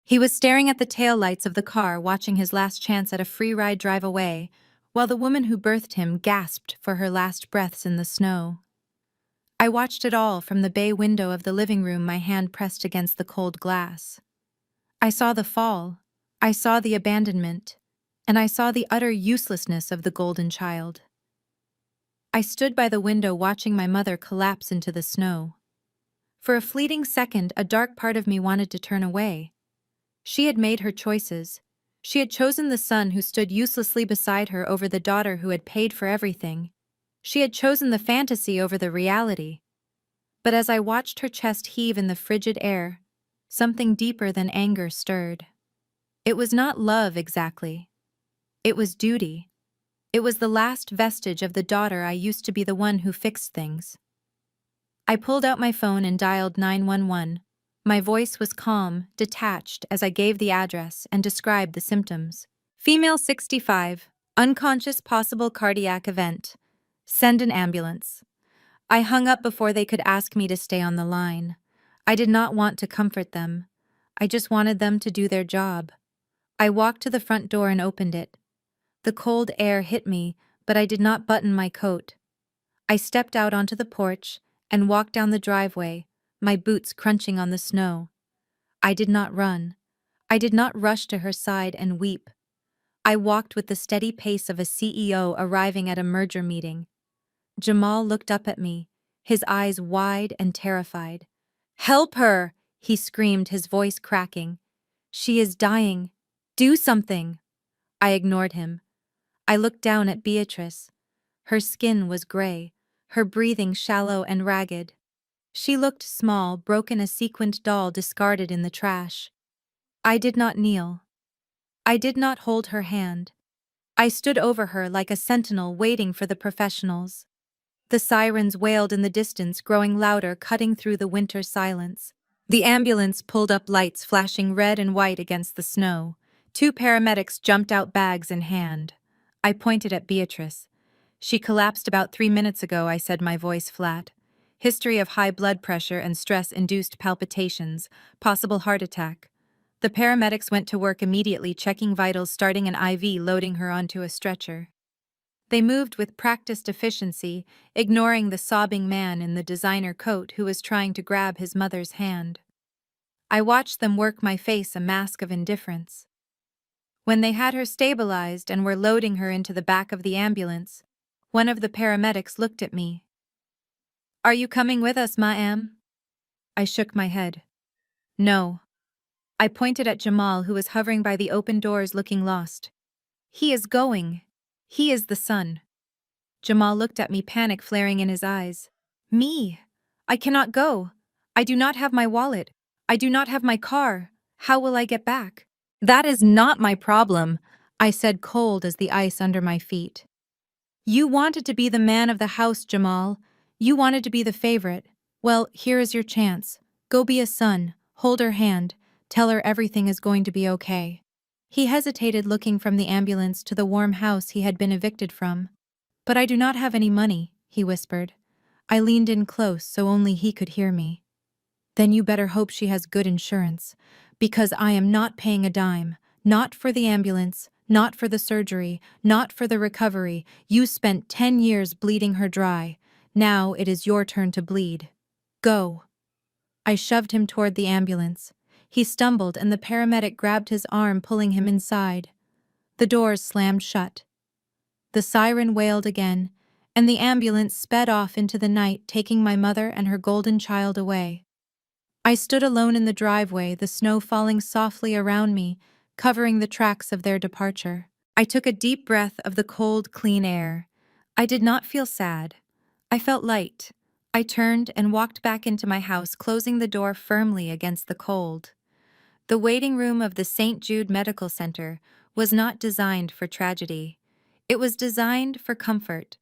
He was staring at the taillights of the car, watching his last chance at a free ride drive away, while the woman who birthed him gasped for her last breaths in the snow. I watched it all from the bay window of the living room, my hand pressed against the cold glass. I saw the fall, I saw the abandonment, and I saw the utter uselessness of the golden child. I stood by the window watching my mother collapse into the snow. For a fleeting second, a dark part of me wanted to turn away. She had made her choices. She had chosen the son who stood uselessly beside her over the daughter who had paid for everything. She had chosen the fantasy over the reality. But as I watched her chest heave in the frigid air, something deeper than anger stirred. It was not love exactly. It was duty. It was the last vestige of the daughter I used to be, the one who fixed things. I pulled out my phone and dialed 911. My voice was calm, detached as I gave the address and described the symptoms. Female 65, unconscious, possible cardiac event. Send an ambulance. I hung up before they could ask me to stay on the line. I did not want to comfort them. I just wanted them to do their job. I walked to the front door and opened it. The cold air hit me, but I did not button my coat. I stepped out onto the porch and walked down the driveway, my boots crunching on the snow. I did not run. I did not rush to her side and weep. I walked with the steady pace of a CEO arriving at a merger meeting. Jamal looked up at me, his eyes wide and terrified. "Help her!" he screamed, his voice cracking. "She is dying. Do something!" I ignored him. I looked down at Beatrice. Her skin was gray, her breathing shallow and ragged. She looked small, broken, a sequined doll discarded in the trash. I did not kneel. I did not hold her hand. I stood over her like a sentinel waiting for the professionals. The sirens wailed in the distance, growing louder, cutting through the winter silence. The ambulance pulled up, lights flashing red and white against the snow. 2 paramedics jumped out, bags in hand. I pointed at Beatrice. "She collapsed about 3 minutes ago," I said, my voice flat. "History of high blood pressure and stress-induced palpitations, possible heart attack." The paramedics went to work immediately, checking vitals, starting an IV, loading her onto a stretcher. They moved with practiced efficiency, ignoring the sobbing man in the designer coat who was trying to grab his mother's hand. I watched them work, my face a mask of indifference. When they had her stabilized and were loading her into the back of the ambulance, one of the paramedics looked at me. "Are you coming with us, ma'am?" I shook my head. "No." I pointed at Jamal, who was hovering by the open doors looking lost. "He is going. He is the son." Jamal looked at me, panic flaring in his eyes. "Me? I cannot go. I do not have my wallet. I do not have my car. How will I get back?" "That is not my problem," I said, cold as the ice under my feet. "You wanted to be the man of the house, Jamal. You wanted to be the favorite. Well, here is your chance. Go be a son, hold her hand, tell her everything is going to be okay." He hesitated, looking from the ambulance to the warm house he had been evicted from. "But I do not have any money," he whispered. I leaned in close so only he could hear me. Then you better hope she has good insurance, because I am not paying a dime, not for the ambulance, not for the surgery, not for the recovery. You spent 10 years bleeding her dry. Now it is your turn to bleed. Go. I shoved him toward the ambulance. He stumbled and the paramedic grabbed his arm, pulling him inside. The doors slammed shut. The siren wailed again, and the ambulance sped off into the night, taking my mother and her golden child away. I stood alone in the driveway, the snow falling softly around me, covering the tracks of their departure. I took a deep breath of the cold, clean air. I did not feel sad. I felt light. I turned and walked back into my house, closing the door firmly against the cold. The waiting room of the St. Jude Medical Center was not designed for tragedy. It was designed for comfort.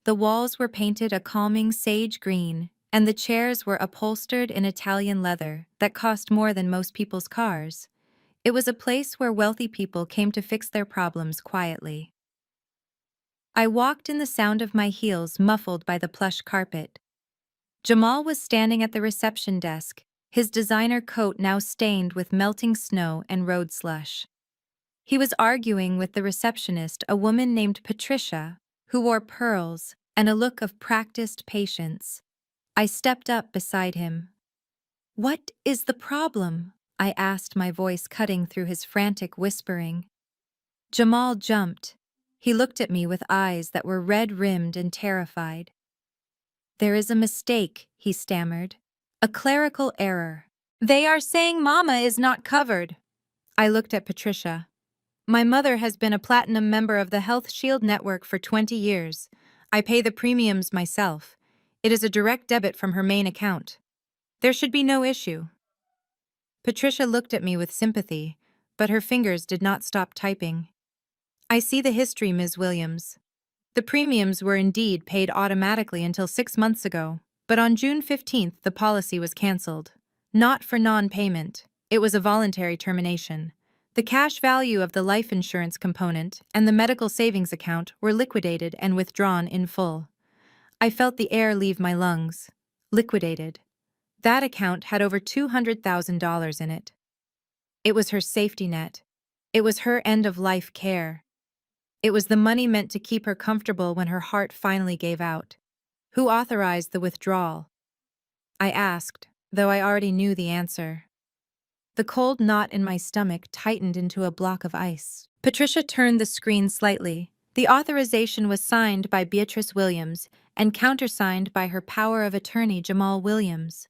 The walls were painted a calming sage green, and the chairs were upholstered in Italian leather that cost more than most people's cars. It was a place where wealthy people came to fix their problems quietly. I walked in the sound of my heels muffled by the plush carpet. Jamal was standing at the reception desk, his designer coat now stained with melting snow and road slush. He was arguing with the receptionist, a woman named Patricia, who wore pearls and a look of practiced patience. I stepped up beside him. "What is the problem?" I asked, my voice cutting through his frantic whispering. Jamal jumped. He looked at me with eyes that were red-rimmed and terrified. "There is a mistake," he stammered. "A clerical error. They are saying Mama is not covered." I looked at Patricia. "My mother has been a platinum member of the Health Shield network for 20 years. I pay the premiums myself. It is a direct debit from her main account. There should be no issue." Patricia looked at me with sympathy, but her fingers did not stop typing. "I see the history, Ms. Williams. The premiums were indeed paid automatically until 6 months ago, but on June 15th the policy was cancelled. Not for non-payment. It was a voluntary termination. The cash value of the life insurance component and the medical savings account were liquidated and withdrawn in full." I felt the air leave my lungs. Liquidated. That account had over $200,000 in it. It was her safety net. It was her end-of-life care. It was the money meant to keep her comfortable when her heart finally gave out. Who authorized the withdrawal? I asked, though I already knew the answer. The cold knot in my stomach tightened into a block of ice. Patricia turned the screen slightly. The authorization was signed by Beatrice Williams and countersigned by her power of attorney Jamal Williams.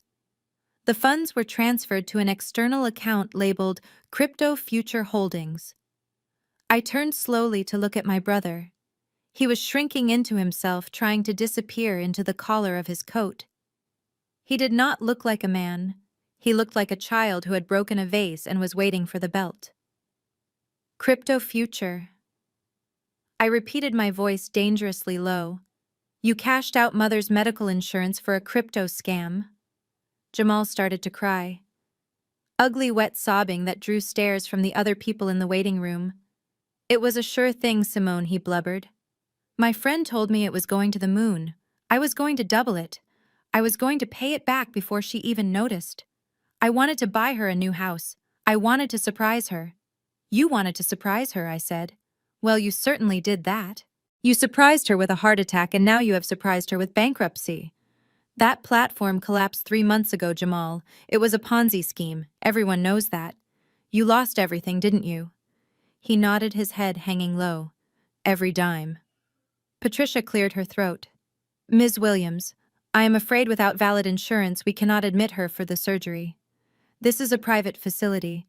The funds were transferred to an external account labeled Crypto Future Holdings. I turned slowly to look at my brother. He was shrinking into himself, trying to disappear into the collar of his coat. He did not look like a man. He looked like a child who had broken a vase and was waiting for the belt. Crypto Future. I repeated, my voice dangerously low. "You cashed out Mother's medical insurance for a crypto scam." Jamal started to cry. Ugly, wet sobbing that drew stares from the other people in the waiting room. "It was a sure thing, Simone," he blubbered. "My friend told me it was going to the moon. I was going to double it. I was going to pay it back before she even noticed. I wanted to buy her a new house. I wanted to surprise her." "You wanted to surprise her," I said. "Well, you certainly did that. You surprised her with a heart attack, and now you have surprised her with bankruptcy." "That platform collapsed 3 months ago, Jamal. It was a Ponzi scheme. Everyone knows that. You lost everything, didn't you?" He nodded, his head hanging low. "Every dime." Patricia cleared her throat. "Ms. Williams, I am afraid without valid insurance we cannot admit her for the surgery. This is a private facility.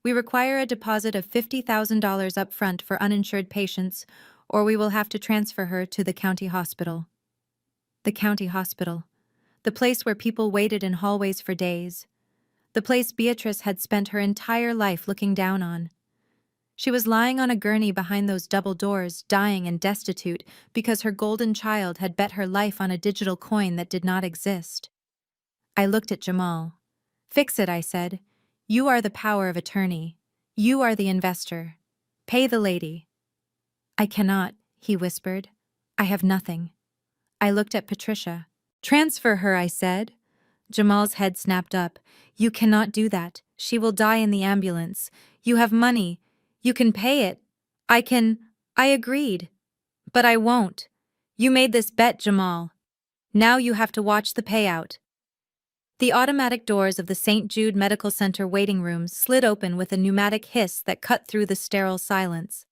We require a deposit of $50,000 up front for uninsured patients, or we will have to transfer her to the county hospital." The county hospital. The place where people waited in hallways for days. The place Beatrice had spent her entire life looking down on. She was lying on a gurney behind those double doors, dying and destitute because her golden child had bet her life on a digital coin that did not exist. I looked at Jamal. "Fix it," I said. "You are the power of attorney. You are the investor. Pay the lady." "I cannot," he whispered. "I have nothing." I looked at Patricia. "Transfer her," I said. Jamal's head snapped up. You cannot do that. She will die in the ambulance. You have money. You can pay it. I can. I agreed. But I won't. You made this bet, Jamal. Now you have to watch the payout. The automatic doors of the St. Jude Medical Center waiting room slid open with a pneumatic hiss that cut through the sterile silence.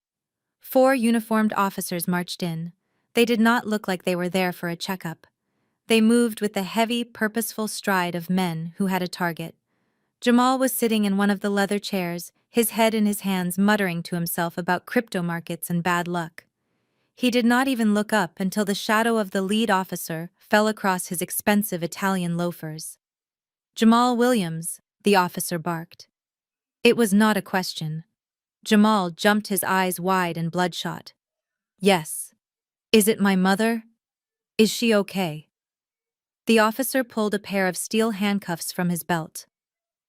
4 uniformed officers marched in. They did not look like they were there for a checkup. They moved with the heavy, purposeful stride of men who had a target. Jamal was sitting in one of the leather chairs, his head in his hands, muttering to himself about crypto markets and bad luck. He did not even look up until the shadow of the lead officer fell across his expensive Italian loafers. Jamal Williams, the officer barked. It was not a question. Jamal jumped, his eyes wide and bloodshot. Yes. Is it my mother? Is she okay? The officer pulled a pair of steel handcuffs from his belt.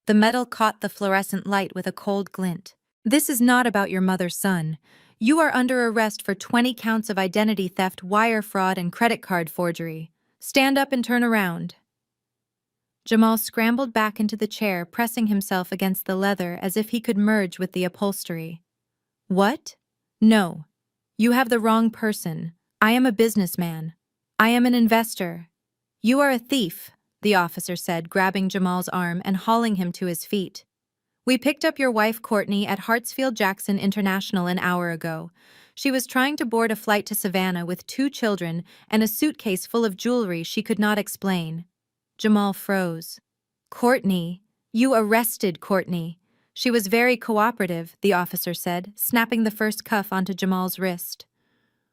The metal caught the fluorescent light with a cold glint. This is not about your mother, son. You are under arrest for 20 counts of identity theft, wire fraud, and credit card forgery. Stand up and turn around. Jamal scrambled back into the chair, pressing himself against the leather as if he could merge with the upholstery. What? No. You have the wrong person. I am a businessman. I am an investor. You are a thief, the officer said, grabbing Jamal's arm and hauling him to his feet. We picked up your wife, Courtney, at Hartsfield-Jackson International an hour ago. She was trying to board a flight to Savannah with 2 children and a suitcase full of jewelry she could not explain. Jamal froze. Courtney? You arrested Courtney. She was very cooperative, the officer said, snapping the first cuff onto Jamal's wrist.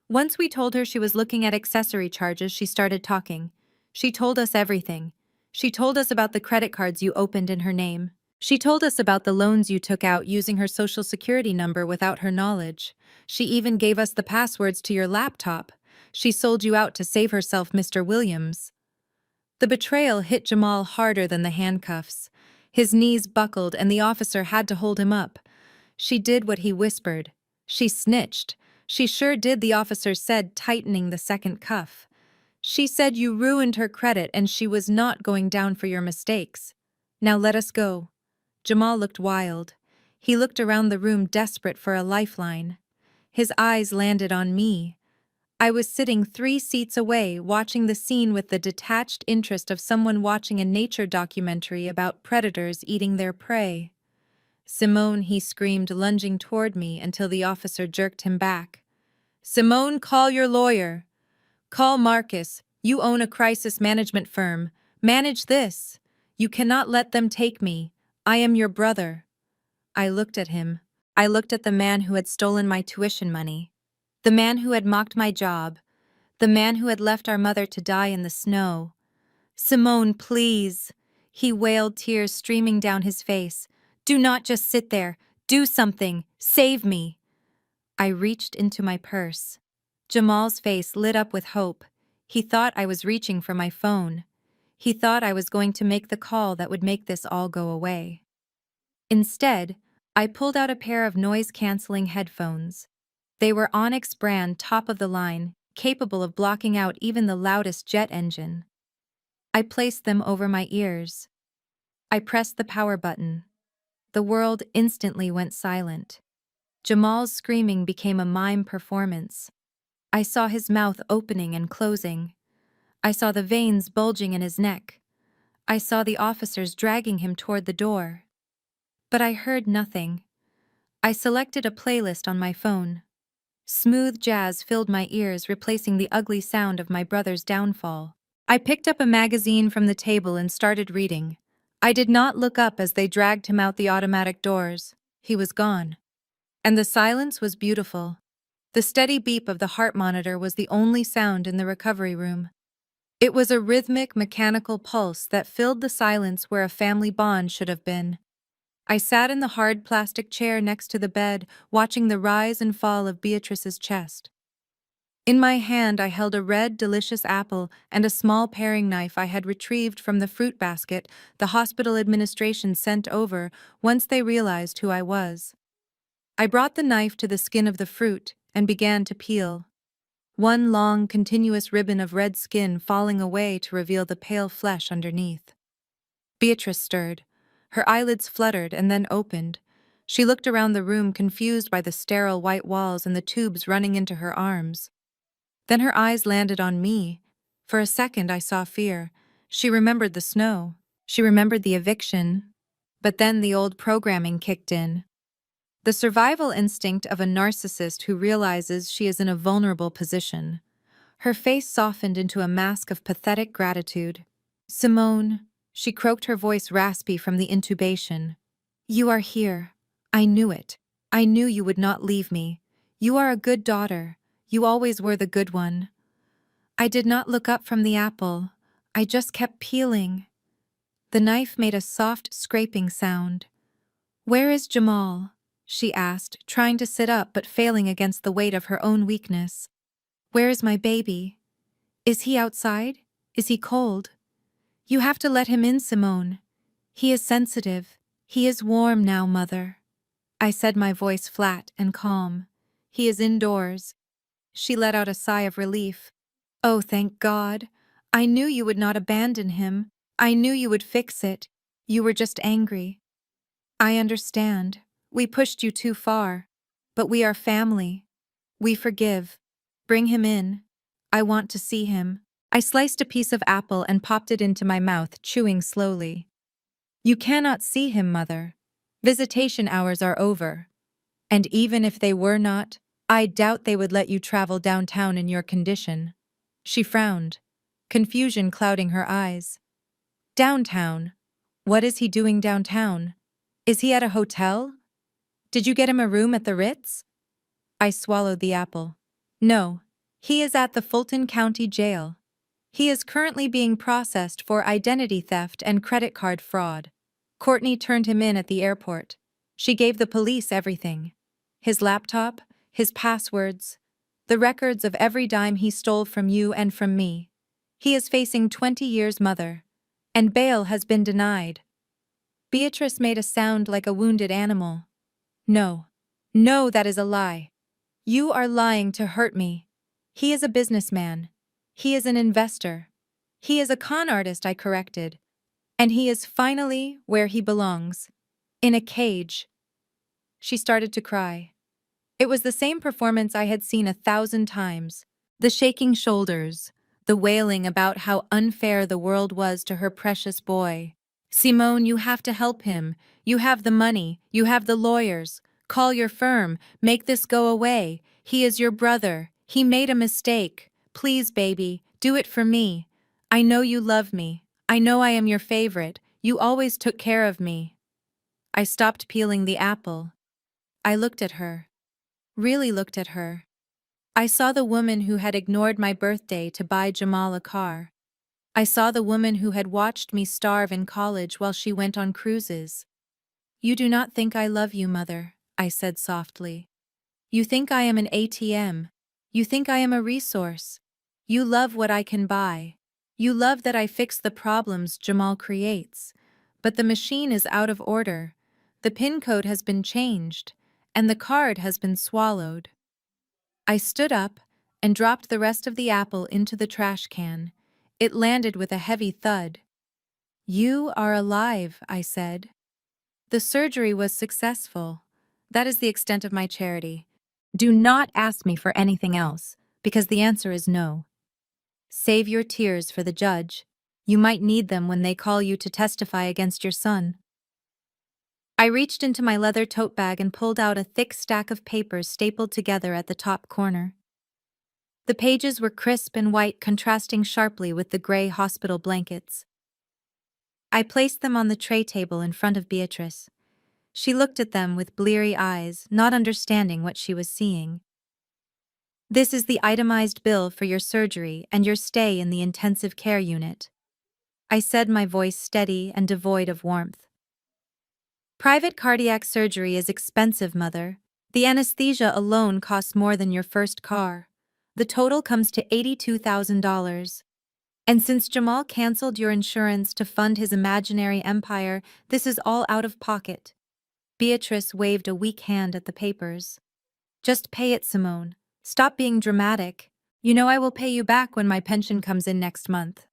Once we told her she was looking at accessory charges, she started talking. She told us everything. She told us about the credit cards you opened in her name. She told us about the loans you took out using her social security number without her knowledge. She even gave us the passwords to your laptop. She sold you out to save herself, Mr. Williams. The betrayal hit Jamal harder than the handcuffs. His knees buckled and the officer had to hold him up. She did what he whispered. She snitched. She sure did, the officer said, tightening the second cuff. She said you ruined her credit and she was not going down for your mistakes. Now let us go. Jamal looked wild. He looked around the room, desperate for a lifeline. His eyes landed on me. I was sitting 3 seats away, watching the scene with the detached interest of someone watching a nature documentary about predators eating their prey. Simone, he screamed, lunging toward me until the officer jerked him back. Simone, call your lawyer. Call Marcus. You own a crisis management firm. Manage this. You cannot let them take me. I am your brother. I looked at him. I looked at the man who had stolen my tuition money. The man who had mocked my job. The man who had left our mother to die in the snow. Simone, please. He wailed, tears streaming down his face. Do not just sit there. Do something. Save me. I reached into my purse. Jamal's face lit up with hope. He thought I was reaching for my phone. He thought I was going to make the call that would make this all go away. Instead, I pulled out a pair of noise-canceling headphones. They were Onyx brand, top of the line, capable of blocking out even the loudest jet engine. I placed them over my ears. I pressed the power button. The world instantly went silent. Jamal's screaming became a mime performance. I saw his mouth opening and closing. I saw the veins bulging in his neck. I saw the officers dragging him toward the door. But I heard nothing. I selected a playlist on my phone. Smooth jazz filled my ears, replacing the ugly sound of my brother's downfall. I picked up a magazine from the table and started reading. I did not look up as they dragged him out the automatic doors. He was gone. And the silence was beautiful. The steady beep of the heart monitor was the only sound in the recovery room. It was a rhythmic, mechanical pulse that filled the silence where a family bond should have been. I sat in the hard plastic chair next to the bed, watching the rise and fall of Beatrice's chest. In my hand I held a red, delicious apple and a small paring knife I had retrieved from the fruit basket the hospital administration sent over once they realized who I was. I brought the knife to the skin of the fruit and began to peel. One long, continuous ribbon of red skin falling away to reveal the pale flesh underneath. Beatrice stirred. Her eyelids fluttered and then opened. She looked around the room, confused by the sterile white walls and the tubes running into her arms. Then her eyes landed on me. For a second I saw fear. She remembered the snow. She remembered the eviction. But then the old programming kicked in. The survival instinct of a narcissist who realizes she is in a vulnerable position. Her face softened into a mask of pathetic gratitude. "Simone," she croaked, her voice raspy from the intubation. "You are here. I knew it. I knew you would not leave me. You are a good daughter. You always were the good one." I did not look up from the apple. I just kept peeling. The knife made a soft, scraping sound. "Where is Jamal?" she asked, trying to sit up but failing against the weight of her own weakness. "Where is my baby? Is he outside? Is he cold?" "You have to let him in, Simone. He is sensitive. He is warm now, Mother." I said, my voice flat and calm. "He is indoors." She let out a sigh of relief. "Oh, thank God. I knew you would not abandon him. I knew you would fix it. You were just angry." "I understand. We pushed you too far. But we are family. We forgive. Bring him in. I want to see him." I sliced a piece of apple and popped it into my mouth, chewing slowly. "You cannot see him, Mother. Visitation hours are over. And even if they were not, I doubt they would let you travel downtown in your condition." She frowned, confusion clouding her eyes. "Downtown? What is he doing downtown? Is he at a hotel? Did you get him a room at the Ritz?" I swallowed the apple. "No, he is at the Fulton County Jail. He is currently being processed for identity theft and credit card fraud. Courtney turned him in at the airport. She gave the police everything. His laptop, his passwords, the records of every dime he stole from you and from me. He is facing 20 years, Mother. And bail has been denied." Beatrice made a sound like a wounded animal. "No. No, that is a lie. You are lying to hurt me. He is a businessman. He is an investor. He is a con artist," I corrected. "And he is finally where he belongs. In a cage." She started to cry. It was the same performance I had seen 1,000 times. The shaking shoulders, the wailing about how unfair the world was to her precious boy. "Simone, you have to help him. You have the money. You have the lawyers. Call your firm. Make this go away. He is your brother. He made a mistake. Please, baby, do it for me. I know you love me. I know I am your favorite. You always took care of me." I stopped peeling the apple. I looked at her. Really looked at her. I saw the woman who had ignored my birthday to buy Jamal a car. I saw the woman who had watched me starve in college while she went on cruises. "You do not think I love you, Mother," I said softly. "You think I am an ATM. You think I am a resource. You love what I can buy. You love that I fix the problems Jamal creates. But the machine is out of order. The PIN code has been changed, and the card has been swallowed." I stood up and dropped the rest of the apple into the trash can. It landed with a heavy thud. "You are alive," I said. "The surgery was successful. That is the extent of my charity. Do not ask me for anything else, because the answer is no. Save your tears for the judge. You might need them when they call you to testify against your son." I reached into my leather tote bag and pulled out a thick stack of papers stapled together at the top corner. The pages were crisp and white, contrasting sharply with the gray hospital blankets. I placed them on the tray table in front of Beatrice. She looked at them with bleary eyes, not understanding what she was seeing. "This is the itemized bill for your surgery and your stay in the intensive care unit," I said, my voice steady and devoid of warmth. "Private cardiac surgery is expensive, Mother. The anesthesia alone costs more than your first car. The total comes to $82,000. And since Jamal canceled your insurance to fund his imaginary empire, this is all out of pocket." Beatrice waved a weak hand at the papers. "Just pay it, Simone. Stop being dramatic. You know I will pay you back when my pension comes in next month."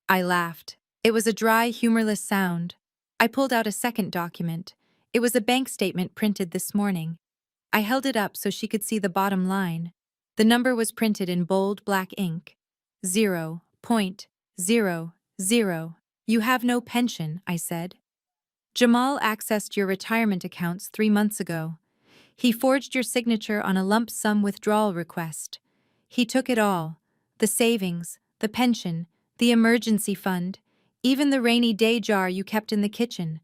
I laughed. It was a dry, humorless sound, I pulled out a second document. It was a bank statement printed this morning. I held it up so she could see the bottom line. The number was printed in bold black ink. 0.00. You have no pension, I said. Jamal accessed your retirement accounts 3 months ago. He forged your signature on a lump sum withdrawal request. He took it all: the savings, the pension, the emergency fund, even the rainy day jar you kept in the kitchen.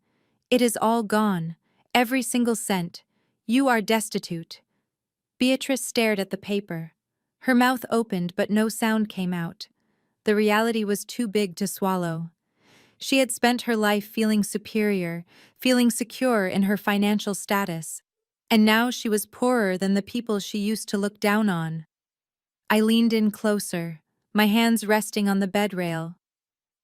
It is all gone, every single cent. You are destitute. Beatrice stared at the paper. Her mouth opened, but no sound came out. The reality was too big to swallow. She had spent her life feeling superior, feeling secure in her financial status, and now she was poorer than the people she used to look down on. I leaned in closer, my hands resting on the bed rail.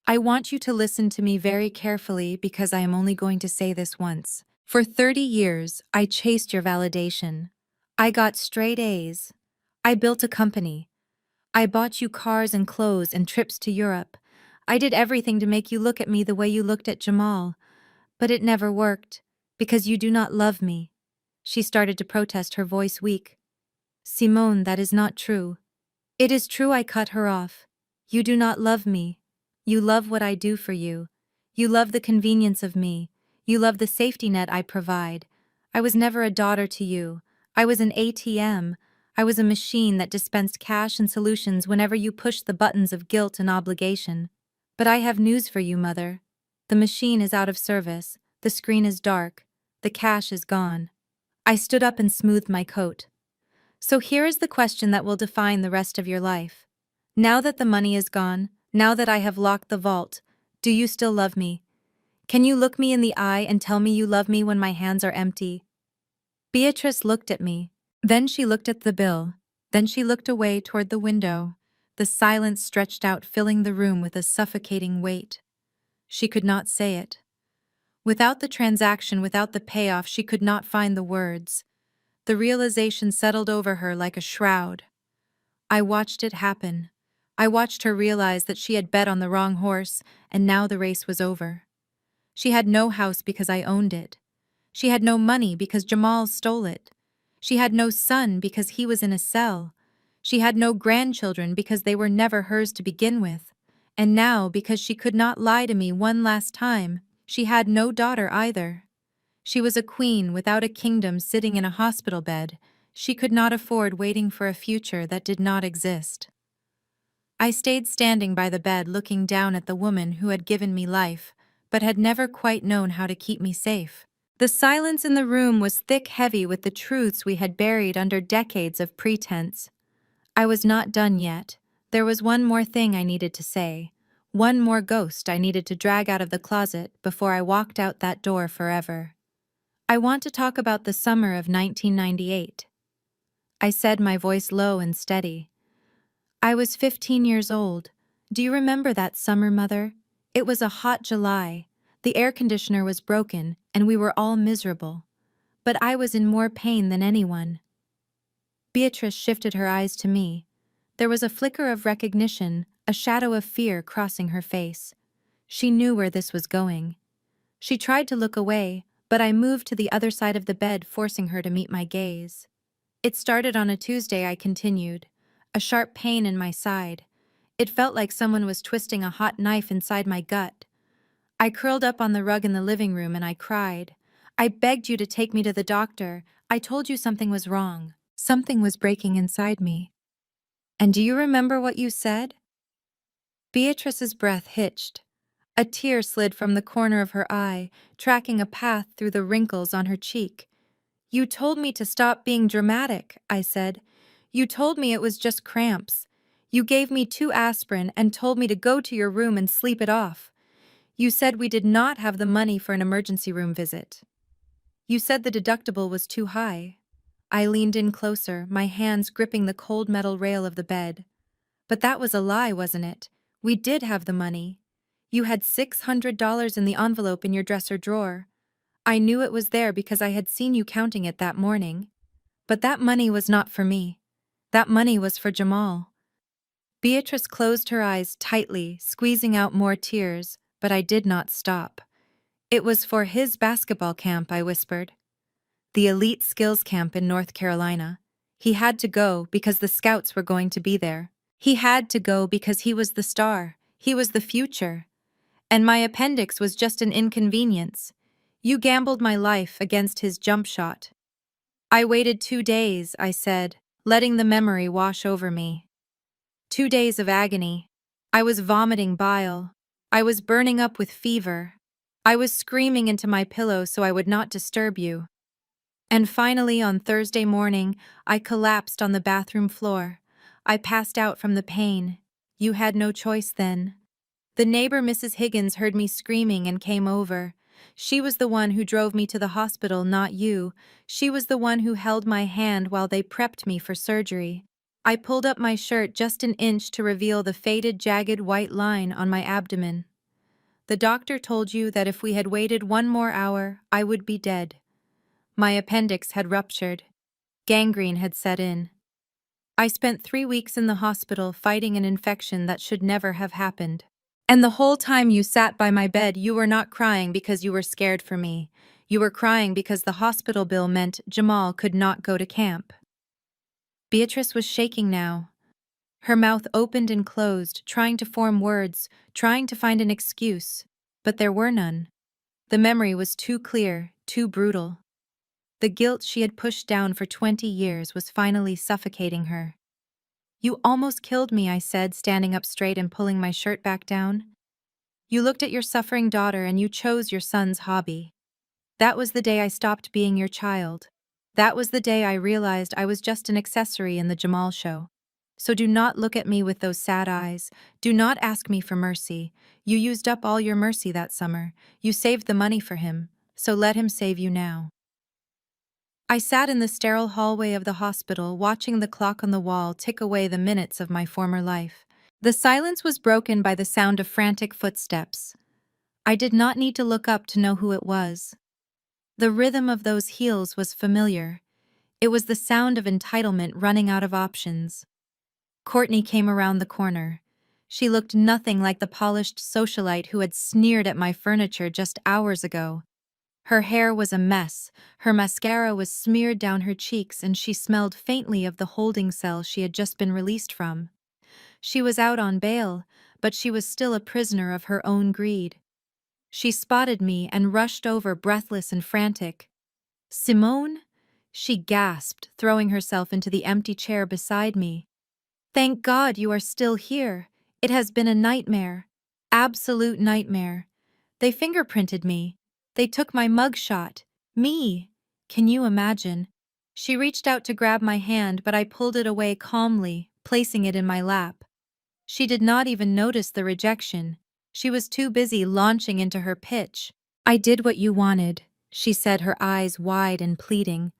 I want you to listen to me very carefully because I am only going to say this once. For 30 years, I chased your validation. I got straight A's. I built a company. I bought you cars and clothes and trips to Europe. I did everything to make you look at me the way you looked at Jamal. But it never worked, because you do not love me. She started to protest, her voice weak. Simone, that is not true. It is true, I cut her off. You do not love me. You love what I do for you. You love the convenience of me. You love the safety net I provide. I was never a daughter to you. I was an ATM. I was a machine that dispensed cash and solutions whenever you pushed the buttons of guilt and obligation. But I have news for you, Mother. The machine is out of service. The screen is dark. The cash is gone. I stood up and smoothed my coat. So here is the question that will define the rest of your life. Now that the money is gone, now that I have locked the vault, do you still love me? Can you look me in the eye and tell me you love me when my hands are empty? Beatrice looked at me. Then she looked at the bill. Then she looked away toward the window. The silence stretched out, filling the room with a suffocating weight. She could not say it. Without the transaction, without the payoff, she could not find the words. The realization settled over her like a shroud. I watched it happen. I watched her realize that she had bet on the wrong horse, and now the race was over. She had no house because I owned it. She had no money because Jamal stole it. She had no son because he was in a cell. She had no grandchildren because they were never hers to begin with. And now, because she could not lie to me one last time, she had no daughter either. She was a queen without a kingdom, sitting in a hospital bed. She could not afford waiting for a future that did not exist. I stayed standing by the bed, looking down at the woman who had given me life, but had never quite known how to keep me safe. The silence in the room was thick, heavy with the truths we had buried under decades of pretense. I was not done yet. There was one more thing I needed to say, one more ghost I needed to drag out of the closet before I walked out that door forever. I want to talk about the summer of 1998. I said, my voice low and steady. I was 15 years old. Do you remember that summer, Mother? It was a hot July. The air conditioner was broken, and we were all miserable. But I was in more pain than anyone. Beatrice shifted her eyes to me. There was a flicker of recognition, a shadow of fear crossing her face. She knew where this was going. She tried to look away, but I moved to the other side of the bed, forcing her to meet my gaze. It started on a Tuesday, I continued. A sharp pain in my side. It felt like someone was twisting a hot knife inside my gut. I curled up on the rug in the living room and I cried. I begged you to take me to the doctor. I told you something was wrong. Something was breaking inside me. And do you remember what you said? Beatrice's breath hitched. A tear slid from the corner of her eye, tracking a path through the wrinkles on her cheek. You told me to stop being dramatic, I said. You told me it was just cramps. You gave me 2 aspirin and told me to go to your room and sleep it off. You said we did not have the money for an emergency room visit. You said the deductible was too high. I leaned in closer, my hands gripping the cold metal rail of the bed. But that was a lie, wasn't it? We did have the money. You had $600 in the envelope in your dresser drawer. I knew it was there because I had seen you counting it that morning. But that money was not for me. That money was for Jamal. Beatrice closed her eyes tightly, squeezing out more tears, but I did not stop. It was for his basketball camp, I whispered. The elite skills camp in North Carolina. He had to go because the scouts were going to be there. He had to go because he was the star. He was the future. And my appendix was just an inconvenience. You gambled my life against his jump shot. I waited 2 days, I said, letting the memory wash over me. 2 days of agony. I was vomiting bile. I was burning up with fever. I was screaming into my pillow so I would not disturb you. And finally, on Thursday morning, I collapsed on the bathroom floor. I passed out from the pain. You had no choice then. The neighbor, Mrs. Higgins, heard me screaming and came over. She was the one who drove me to the hospital, not you. She was the one who held my hand while they prepped me for surgery. I pulled up my shirt just an inch to reveal the faded, jagged white line on my abdomen. The doctor told you that if we had waited 1 more hour, I would be dead. My appendix had ruptured. Gangrene had set in. I spent 3 weeks in the hospital fighting an infection that should never have happened. And the whole time you sat by my bed, you were not crying because you were scared for me. You were crying because the hospital bill meant Jamal could not go to camp. Beatrice was shaking now. Her mouth opened and closed, trying to form words, trying to find an excuse. But there were none. The memory was too clear, too brutal. The guilt she had pushed down for 20 years was finally suffocating her. You almost killed me, I said, standing up straight and pulling my shirt back down. You looked at your suffering daughter and you chose your son's hobby. That was the day I stopped being your child. That was the day I realized I was just an accessory in the Jamal show. So do not look at me with those sad eyes. Do not ask me for mercy. You used up all your mercy that summer. You saved the money for him. So let him save you now. I sat in the sterile hallway of the hospital, watching the clock on the wall tick away the minutes of my former life. The silence was broken by the sound of frantic footsteps. I did not need to look up to know who it was. The rhythm of those heels was familiar. It was the sound of entitlement running out of options. Courtney came around the corner. She looked nothing like the polished socialite who had sneered at my furniture just hours ago. Her hair was a mess, her mascara was smeared down her cheeks, and she smelled faintly of the holding cell she had just been released from. She was out on bail, but she was still a prisoner of her own greed. She spotted me and rushed over, breathless and frantic. "Simone?" She gasped, throwing herself into the empty chair beside me. "Thank God you are still here. It has been a nightmare. Absolute nightmare. They fingerprinted me. They took my mugshot. Me. Can you imagine?" She reached out to grab my hand, but I pulled it away calmly, placing it in my lap. She did not even notice the rejection. She was too busy launching into her pitch. "I did what you wanted," she said, her eyes wide and pleading.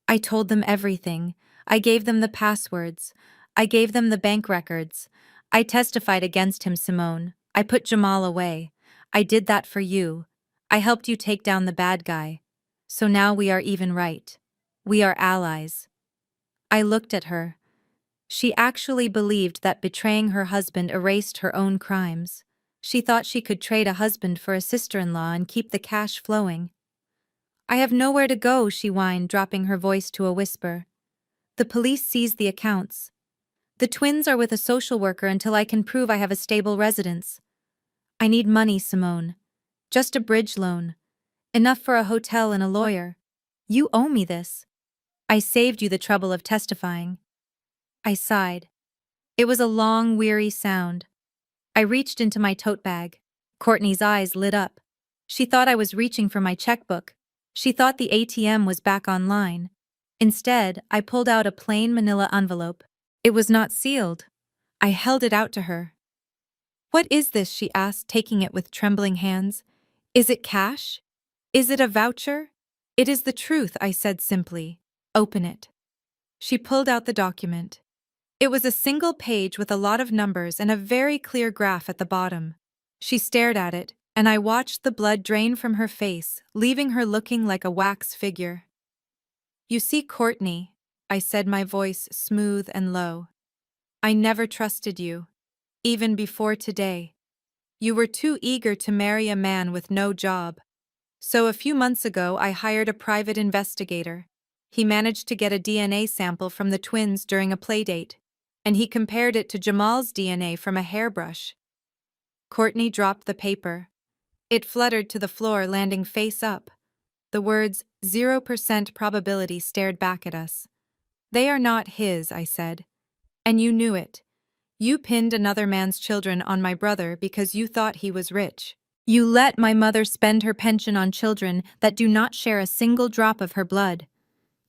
"I told them everything. I gave them the passwords. I gave them the bank records. I testified against him, Simone. I put Jamal away. I did that for you. I helped you take down the bad guy. So now we are even, right? We are allies." I looked at her. She actually believed that betraying her husband erased her own crimes. She thought she could trade a husband for a sister-in-law and keep the cash flowing. "I have nowhere to go," she whined, dropping her voice to a whisper. "The police seized the accounts. The twins are with a social worker until I can prove I have a stable residence. I need money, Simone. Just a bridge loan. Enough for a hotel and a lawyer. You owe me this. I saved you the trouble of testifying." I sighed. It was a long, weary sound. I reached into my tote bag. Courtney's eyes lit up. She thought I was reaching for my checkbook. She thought the ATM was back online. Instead, I pulled out a plain manila envelope. It was not sealed. I held it out to her. "What is this?" she asked, taking it with trembling hands. "Is it cash? Is it a voucher?" "It is the truth," I said simply. "Open it." She pulled out the document. It was a single page with a lot of numbers and a very clear graph at the bottom. She stared at it, and I watched the blood drain from her face, leaving her looking like a wax figure. "You see, Courtney," I said, my voice smooth and low. "I never trusted you, even before today. You were too eager to marry a man with no job. So a few months ago, I hired a private investigator. He managed to get a DNA sample from the twins during a playdate, and he compared it to Jamal's DNA from a hairbrush. Courtney dropped the paper. It fluttered to the floor, landing face up. The words 0% probability stared back at us. They are not his, I said. And you knew it. You pinned another man's children on my brother because you thought he was rich. You let my mother spend her pension on children that do not share a single drop of her blood.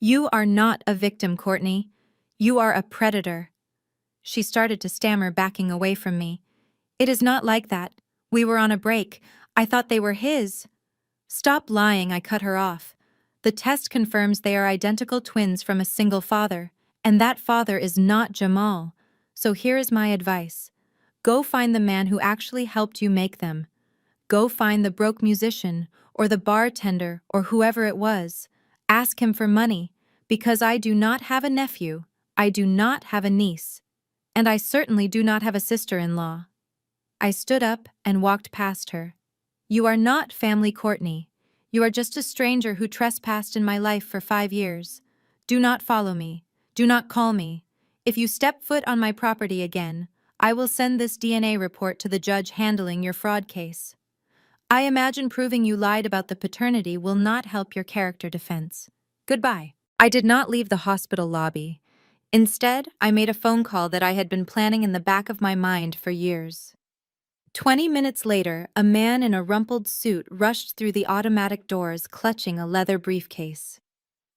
You are not a victim, Courtney. You are a predator. She started to stammer, backing away from me. It is not like that. We were on a break. I thought they were his. Stop lying, I cut her off. The test confirms they are identical twins from a single father, and that father is not Jamal. So here is my advice. Go find the man who actually helped you make them. Go find the broke musician, or the bartender, or whoever it was. Ask him for money, because I do not have a nephew, I do not have a niece, and I certainly do not have a sister-in-law. I stood up and walked past her. You are not family, Courtney. You are just a stranger who trespassed in my life for 5 years. Do not follow me. Do not call me. If you step foot on my property again, I will send this DNA report to the judge handling your fraud case. I imagine proving you lied about the paternity will not help your character defense. Goodbye. I did not leave the hospital lobby. Instead, I made a phone call that I had been planning in the back of my mind for years. 20 minutes later, a man in a rumpled suit rushed through the automatic doors, clutching a leather briefcase.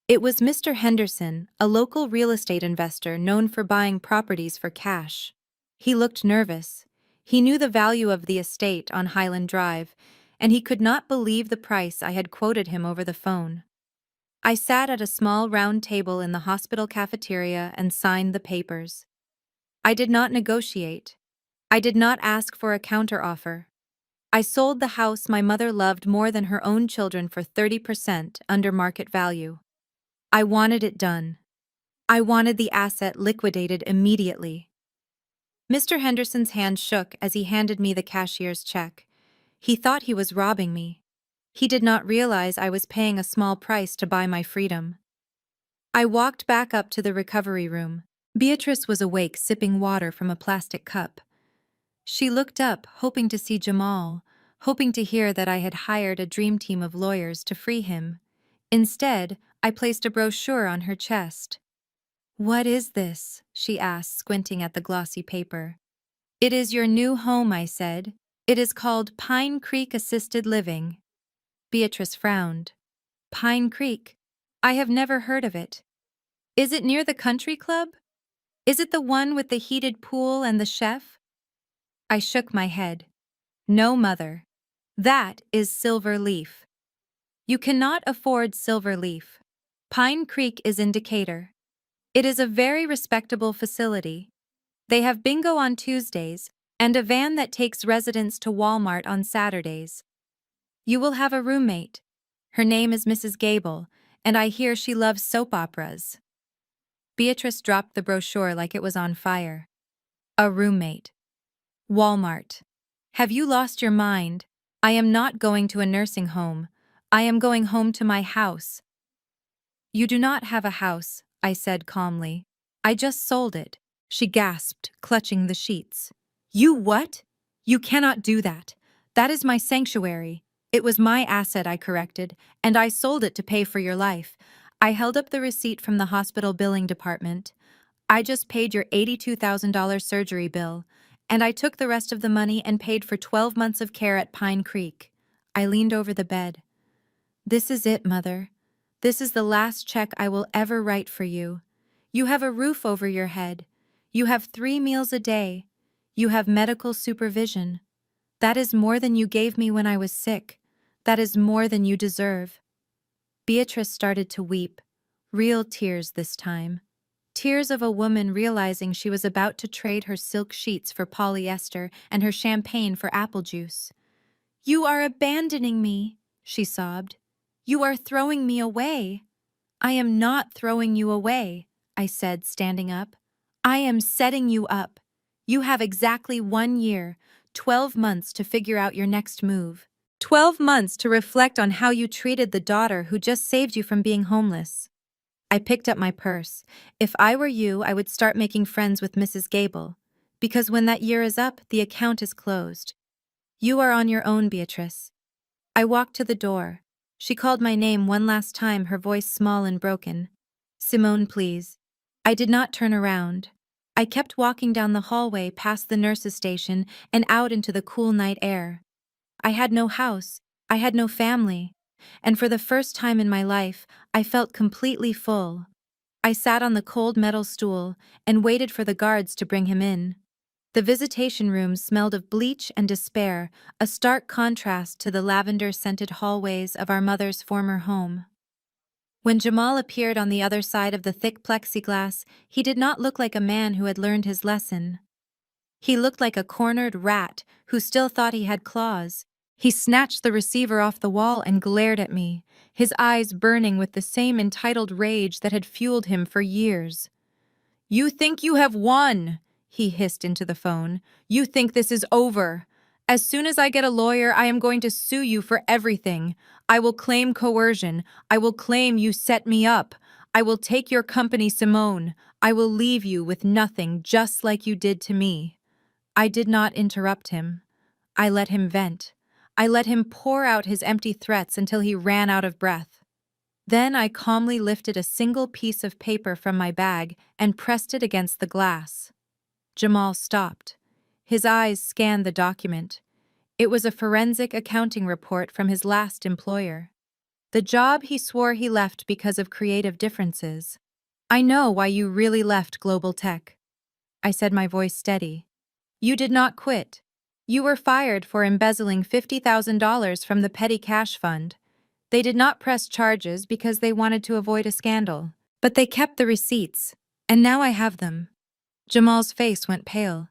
It was Mr. Henderson, a local real estate investor known for buying properties for cash. He looked nervous. He knew the value of the estate on Highland Drive, and he could not believe the price I had quoted him over the phone. I sat at a small round table in the hospital cafeteria and signed the papers. I did not negotiate. I did not ask for a counteroffer. I sold the house my mother loved more than her own children for 30% under market value. I wanted it done. I wanted the asset liquidated immediately. Mr. Henderson's hand shook as he handed me the cashier's check. He thought he was robbing me. He did not realize I was paying a small price to buy my freedom. I walked back up to the recovery room. Beatrice was awake, sipping water from a plastic cup. She looked up, hoping to see Jamal, hoping to hear that I had hired a dream team of lawyers to free him. Instead, I placed a brochure on her chest. "What is this?" she asked, squinting at the glossy paper. "It is your new home," I said. "It is called Pine Creek Assisted Living." Beatrice frowned. Pine Creek? I have never heard of it. Is it near the country club? Is it the one with the heated pool and the chef? I shook my head. No, Mother. That is Silver Leaf. You cannot afford Silver Leaf. Pine Creek is in Decatur. It is a very respectable facility. They have bingo on Tuesdays and a van that takes residents to Walmart on Saturdays. You will have a roommate. Her name is Mrs. Gable, and I hear she loves soap operas. Beatrice dropped the brochure like it was on fire. A roommate. Walmart. Have you lost your mind? I am not going to a nursing home. I am going home to my house. You do not have a house, I said calmly. I just sold it. She gasped, clutching the sheets. You what? You cannot do that. That is my sanctuary. It was my asset, I corrected, and I sold it to pay for your life. I held up the receipt from the hospital billing department. I just paid your $82,000 surgery bill, and I took the rest of the money and paid for 12 months of care at Pine Creek. I leaned over the bed. This is it, Mother. This is the last check I will ever write for you. You have a roof over your head. You have 3 meals a day. You have medical supervision. That is more than you gave me when I was sick. That is more than you deserve. Beatrice started to weep, real tears this time. Tears of a woman realizing she was about to trade her silk sheets for polyester and her champagne for apple juice. You are abandoning me, she sobbed. You are throwing me away. I am not throwing you away, I said, standing up. I am setting you up. You have exactly 1 year, 12 months to figure out your next move. 12 months to reflect on how you treated the daughter who just saved you from being homeless. I picked up my purse. If I were you, I would start making friends with Mrs. Gable. Because when that year is up, the account is closed. You are on your own, Beatrice. I walked to the door. She called my name one last time, her voice small and broken. Simone, please. I did not turn around. I kept walking down the hallway past the nurse's station and out into the cool night air. I had no house. I had no family. And for the first time in my life, I felt completely full. I sat on the cold metal stool and waited for the guards to bring him in. The visitation room smelled of bleach and despair, a stark contrast to the lavender-scented hallways of our mother's former home. When Jamal appeared on the other side of the thick plexiglass, he did not look like a man who had learned his lesson. He looked like a cornered rat who still thought he had claws. He snatched the receiver off the wall and glared at me, his eyes burning with the same entitled rage that had fueled him for years. "You think you have won," he hissed into the phone. "You think this is over. As soon as I get a lawyer, I am going to sue you for everything. I will claim coercion. I will claim you set me up. I will take your company, Simone. I will leave you with nothing, just like you did to me." I did not interrupt him. I let him vent. I let him pour out his empty threats until he ran out of breath. Then I calmly lifted a single piece of paper from my bag and pressed it against the glass. Jamal stopped. His eyes scanned the document. It was a forensic accounting report from his last employer. The job he swore he left because of creative differences. "I know why you really left Global Tech," I said, my voice steady. "You did not quit. You were fired for embezzling $50,000 from the petty cash fund. They did not press charges because they wanted to avoid a scandal. But they kept the receipts, and now I have them." Jamal's face went pale.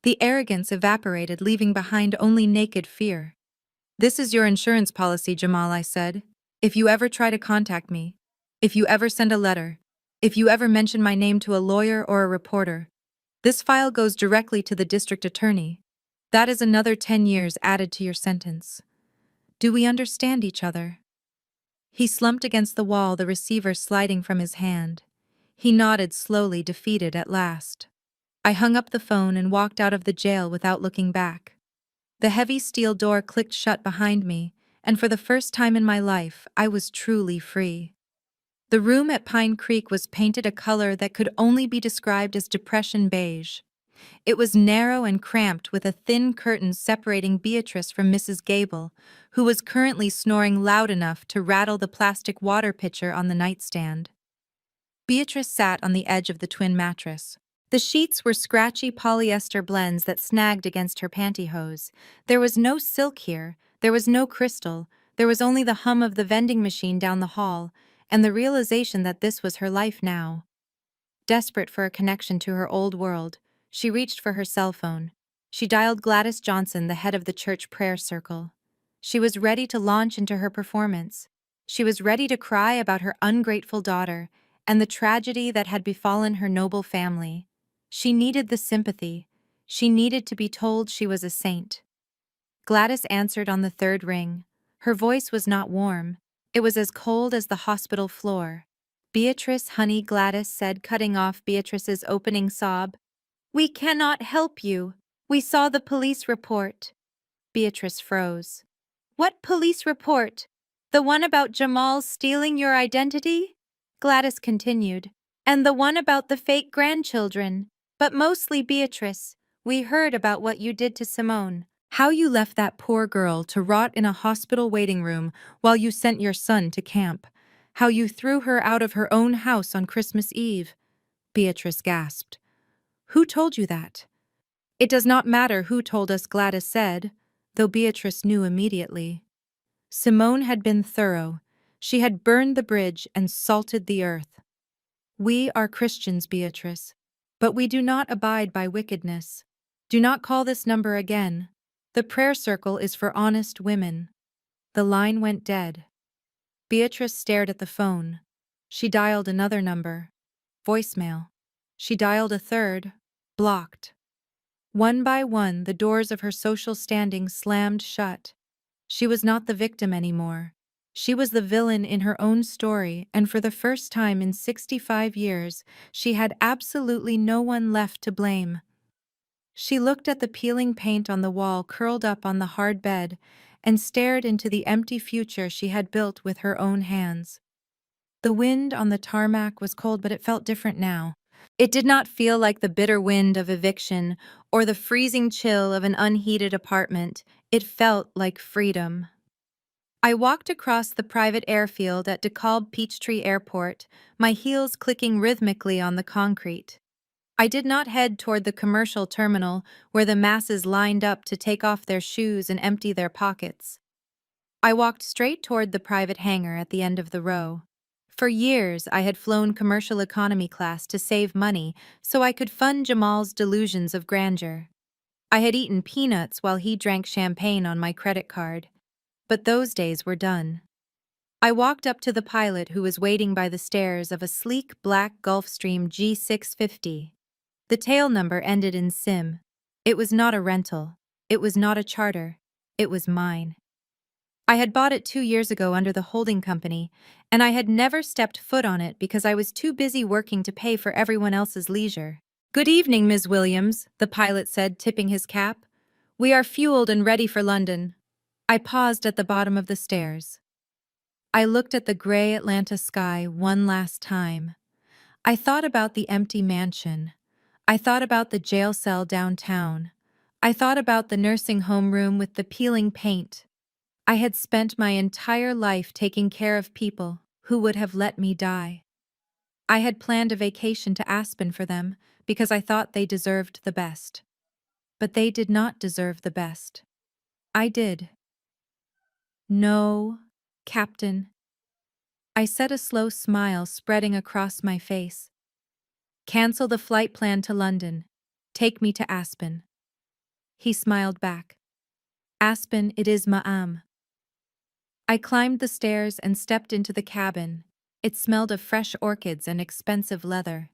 The arrogance evaporated, leaving behind only naked fear. "This is your insurance policy, Jamal," I said. "If you ever try to contact me, if you ever send a letter, if you ever mention my name to a lawyer or a reporter, this file goes directly to the district attorney. That is another 10 years added to your sentence. Do we understand each other?" He slumped against the wall, the receiver sliding from his hand. He nodded slowly, defeated at last. I hung up the phone and walked out of the jail without looking back. The heavy steel door clicked shut behind me, and for the first time in my life, I was truly free. The room at Pine Creek was painted a color that could only be described as depression beige. It was narrow and cramped, with a thin curtain separating Beatrice from Mrs. Gable, who was currently snoring loud enough to rattle the plastic water pitcher on the nightstand. Beatrice sat on the edge of the twin mattress. The sheets were scratchy polyester blends that snagged against her pantyhose. There was no silk here, there was no crystal, there was only the hum of the vending machine down the hall, and the realization that this was her life now. Desperate for a connection to her old world, she reached for her cell phone. She dialed Gladys Johnson, the head of the church prayer circle. She was ready to launch into her performance. She was ready to cry about her ungrateful daughter and the tragedy that had befallen her noble family. She needed the sympathy. She needed to be told she was a saint. Gladys answered on the third ring. Her voice was not warm. It was as cold as the hospital floor. "Beatrice, honey," Gladys said, cutting off Beatrice's opening sob. "We cannot help you. We saw the police report." Beatrice froze. "What police report? The one about Jamal stealing your identity?" Gladys continued. "And the one about the fake grandchildren. But mostly, Beatrice, we heard about what you did to Simone. How you left that poor girl to rot in a hospital waiting room while you sent your son to camp. How you threw her out of her own house on Christmas Eve." Beatrice gasped. "Who told you that?" "It does not matter who told us," Gladys said, though Beatrice knew immediately. Simone had been thorough. She had burned the bridge and salted the earth. "We are Christians, Beatrice, but we do not abide by wickedness. Do not call this number again. The prayer circle is for honest women." The line went dead. Beatrice stared at the phone. She dialed another number. Voicemail. She dialed a third. Blocked. One by one, the doors of her social standing slammed shut. She was not the victim anymore. She was the villain in her own story, and for the first time in 65 years, she had absolutely no one left to blame. She looked at the peeling paint on the wall curled up on the hard bed and stared into the empty future she had built with her own hands. The wind on the tarmac was cold, but it felt different now. It did not feel like the bitter wind of eviction or the freezing chill of an unheated apartment. It felt like freedom. I walked across the private airfield at DeKalb Peachtree Airport, my heels clicking rhythmically on the concrete. I did not head toward the commercial terminal where the masses lined up to take off their shoes and empty their pockets. I walked straight toward the private hangar at the end of the row. For years, I had flown commercial economy class to save money so I could fund Jamal's delusions of grandeur. I had eaten peanuts while he drank champagne on my credit card. But those days were done. I walked up to the pilot who was waiting by the stairs of a sleek black Gulfstream G650. The tail number ended in SIM. It was not a rental. It was not a charter. It was mine. I had bought it 2 years ago under the holding company, and I had never stepped foot on it because I was too busy working to pay for everyone else's leisure. "Good evening, Ms. Williams," the pilot said, tipping his cap. "We are fueled and ready for London." I paused at the bottom of the stairs. I looked at the gray Atlanta sky one last time. I thought about the empty mansion. I thought about the jail cell downtown. I thought about the nursing home room with the peeling paint. I had spent my entire life taking care of people who would have let me die. I had planned a vacation to Aspen for them because I thought they deserved the best. But they did not deserve the best. I did. "No, Captain." I said, a slow smile spreading across my face. "Cancel the flight plan to London. Take me to Aspen." He smiled back. "Aspen it is, ma'am." I climbed the stairs and stepped into the cabin. It smelled of fresh orchids and expensive leather.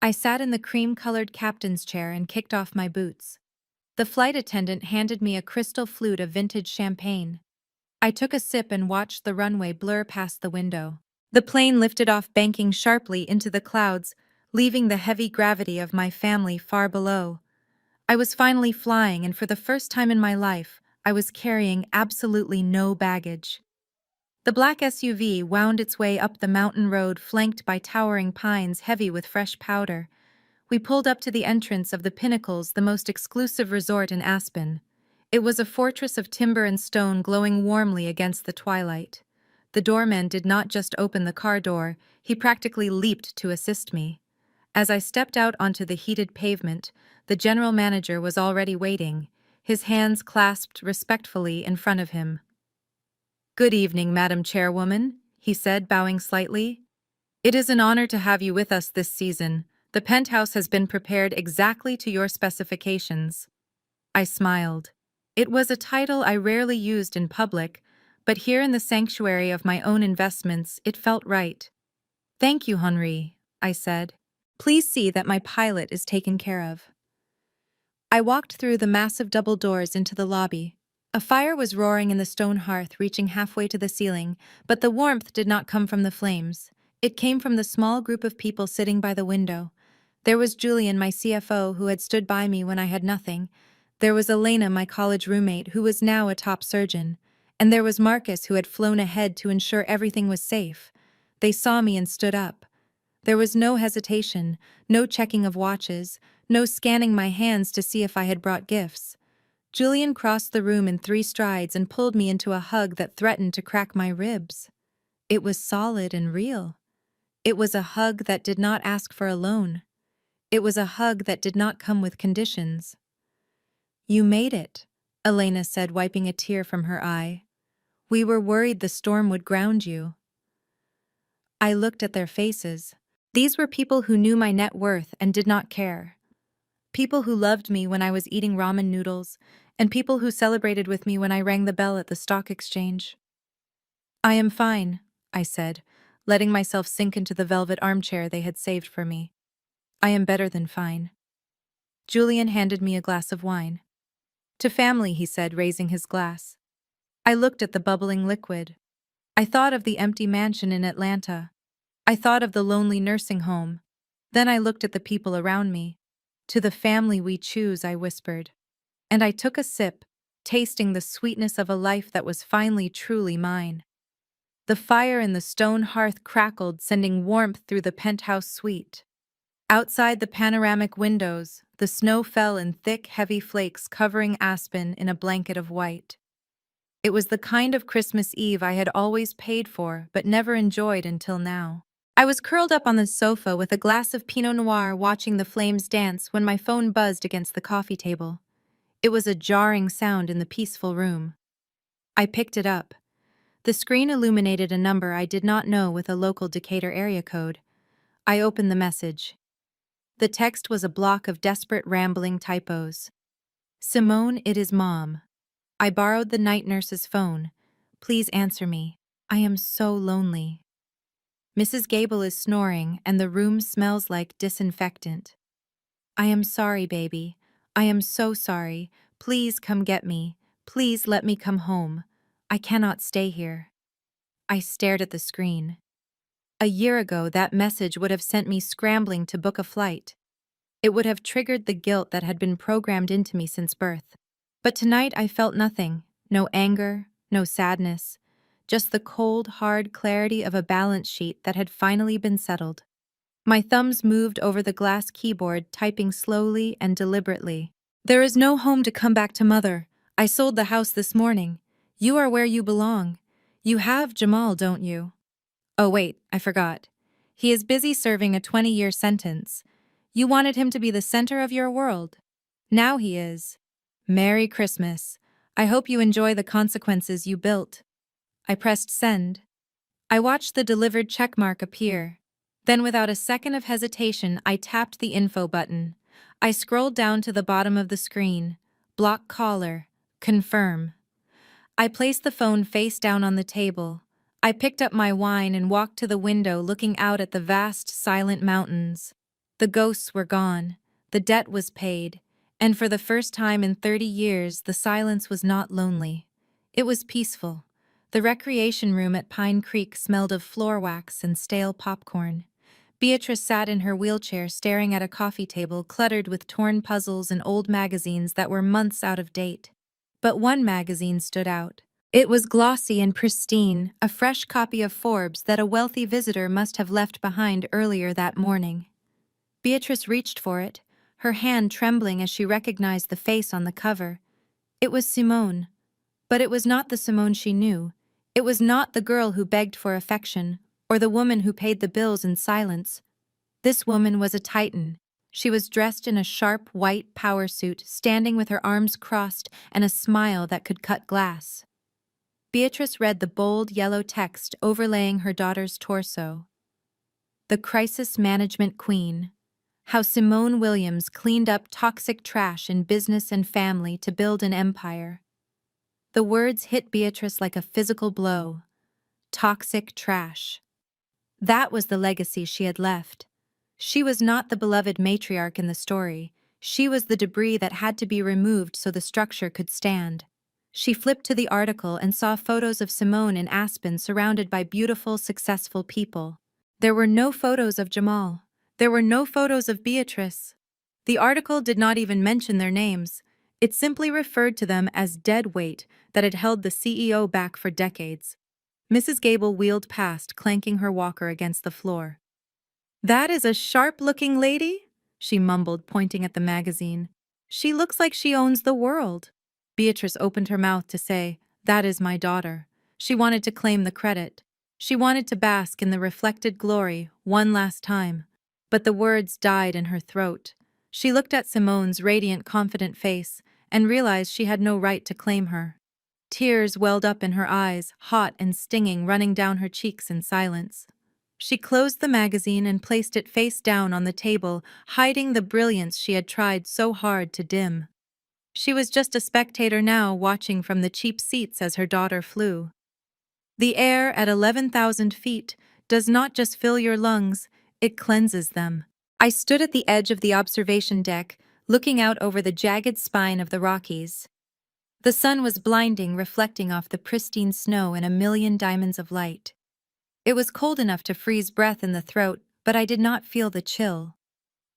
I sat in the cream-colored captain's chair and kicked off my boots. The flight attendant handed me a crystal flute of vintage champagne. I took a sip and watched the runway blur past the window. The plane lifted off, banking sharply into the clouds, leaving the heavy gravity of my family far below. I was finally flying, and for the first time in my life, I was carrying absolutely no baggage. The black SUV wound its way up the mountain road flanked by towering pines heavy with fresh powder. We pulled up to the entrance of the Pinnacles, the most exclusive resort in Aspen. It was a fortress of timber and stone glowing warmly against the twilight. The doorman did not just open the car door, he practically leaped to assist me. As I stepped out onto the heated pavement, the general manager was already waiting, his hands clasped respectfully in front of him. "Good evening, Madam Chairwoman," he said, bowing slightly. "It is an honor to have you with us this season. The penthouse has been prepared exactly to your specifications." I smiled. It was a title I rarely used in public, but here in the sanctuary of my own investments, it felt right. "Thank you, Henri," I said. "Please see that my pilot is taken care of." I walked through the massive double doors into the lobby. A fire was roaring in the stone hearth, reaching halfway to the ceiling, but the warmth did not come from the flames. It came from the small group of people sitting by the window. There was Julian, my CFO, who had stood by me when I had nothing. There was Elena, my college roommate, who was now a top surgeon. And there was Marcus, who had flown ahead to ensure everything was safe. They saw me and stood up. There was no hesitation, no checking of watches, no scanning my hands to see if I had brought gifts. Julian crossed the room in 3 strides and pulled me into a hug that threatened to crack my ribs. It was solid and real. It was a hug that did not ask for a loan. It was a hug that did not come with conditions. "You made it," Elena said, wiping a tear from her eye. "We were worried the storm would ground you." I looked at their faces. These were people who knew my net worth and did not care. People who loved me when I was eating ramen noodles, and people who celebrated with me when I rang the bell at the stock exchange. "I am fine," I said, letting myself sink into the velvet armchair they had saved for me. "I am better than fine." Julian handed me a glass of wine. "To family," he said, raising his glass. I looked at the bubbling liquid. I thought of the empty mansion in Atlanta. I thought of the lonely nursing home. Then I looked at the people around me. To the family we choose, I whispered. And I took a sip, tasting the sweetness of a life that was finally truly mine. The fire in the stone hearth crackled, sending warmth through the penthouse suite. Outside the panoramic windows, the snow fell in thick, heavy flakes covering Aspen in a blanket of white. It was the kind of Christmas Eve I had always paid for but never enjoyed until now. I was curled up on the sofa with a glass of Pinot Noir watching the flames dance when my phone buzzed against the coffee table. It was a jarring sound in the peaceful room. I picked it up. The screen illuminated a number I did not know with a local Decatur area code. I opened the message. The text was a block of desperate rambling typos. Simone, it is Mom. I borrowed the night nurse's phone. Please answer me. I am so lonely. Mrs. Gable is snoring and the room smells like disinfectant. I am sorry, baby. I am so sorry. Please come get me. Please let me come home. I cannot stay here. I stared at the screen. A year ago, that message would have sent me scrambling to book a flight. It would have triggered the guilt that had been programmed into me since birth. But tonight I felt nothing. No anger, no sadness. Just the cold, hard clarity of a balance sheet that had finally been settled. My thumbs moved over the glass keyboard, typing slowly and deliberately. There is no home to come back to, Mother. I sold the house this morning. You are where you belong. You have Jamal, don't you? Oh wait, I forgot. He is busy serving a 20-year sentence. You wanted him to be the center of your world. Now he is. Merry Christmas. I hope you enjoy the consequences you built. I pressed send. I watched the delivered checkmark appear. Then without a second of hesitation, I tapped the info button. I scrolled down to the bottom of the screen. Block caller. Confirm. I placed the phone face down on the table. I picked up my wine and walked to the window, looking out at the vast, silent mountains. The ghosts were gone. The debt was paid. And for the first time in 30 years, the silence was not lonely. It was peaceful. The recreation room at Pine Creek smelled of floor wax and stale popcorn. Beatrice sat in her wheelchair staring at a coffee table cluttered with torn puzzles and old magazines that were months out of date. But one magazine stood out. It was glossy and pristine, a fresh copy of Forbes that a wealthy visitor must have left behind earlier that morning. Beatrice reached for it, her hand trembling as she recognized the face on the cover. It was Simone. But it was not the Simone she knew. It was not the girl who begged for affection, or the woman who paid the bills in silence. This woman was a titan. She was dressed in a sharp white power suit, standing with her arms crossed and a smile that could cut glass. Beatrice read the bold yellow text overlaying her daughter's torso. The Crisis Management Queen. How Simone Williams cleaned up toxic trash in business and family to build an empire. The words hit Beatrice like a physical blow. Toxic trash. That was the legacy she had left. She was not the beloved matriarch in the story. She was the debris that had to be removed so the structure could stand. She flipped to the article and saw photos of Simone in Aspen surrounded by beautiful, successful people. There were no photos of Jamal. There were no photos of Beatrice. The article did not even mention their names. It simply referred to them as dead weight that had held the CEO back for decades. Mrs. Gable wheeled past, clanking her walker against the floor. "That is a sharp-looking lady," she mumbled, pointing at the magazine. "She looks like she owns the world." Beatrice opened her mouth to say, "That is my daughter." She wanted to claim the credit. She wanted to bask in the reflected glory one last time. But the words died in her throat. She looked at Simone's radiant, confident face and realized she had no right to claim her. Tears welled up in her eyes, hot and stinging, running down her cheeks in silence. She closed the magazine and placed it face down on the table, hiding the brilliance she had tried so hard to dim. She was just a spectator now, watching from the cheap seats as her daughter flew. The air at 11,000 feet does not just fill your lungs, it cleanses them. I stood at the edge of the observation deck, looking out over the jagged spine of the Rockies. The sun was blinding, reflecting off the pristine snow in a million diamonds of light. It was cold enough to freeze breath in the throat, but I did not feel the chill.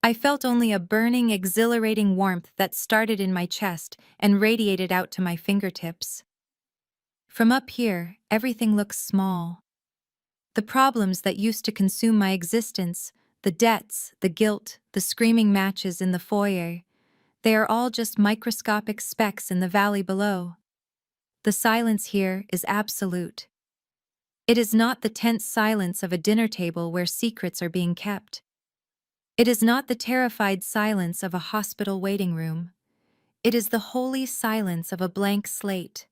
I felt only a burning, exhilarating warmth that started in my chest and radiated out to my fingertips. From up here, everything looks small. The problems that used to consume my existence, the debts, the guilt, the screaming matches in the foyer, they are all just microscopic specks in the valley below. The silence here is absolute. It is not the tense silence of a dinner table where secrets are being kept. It is not the terrified silence of a hospital waiting room. It is the holy silence of a blank slate,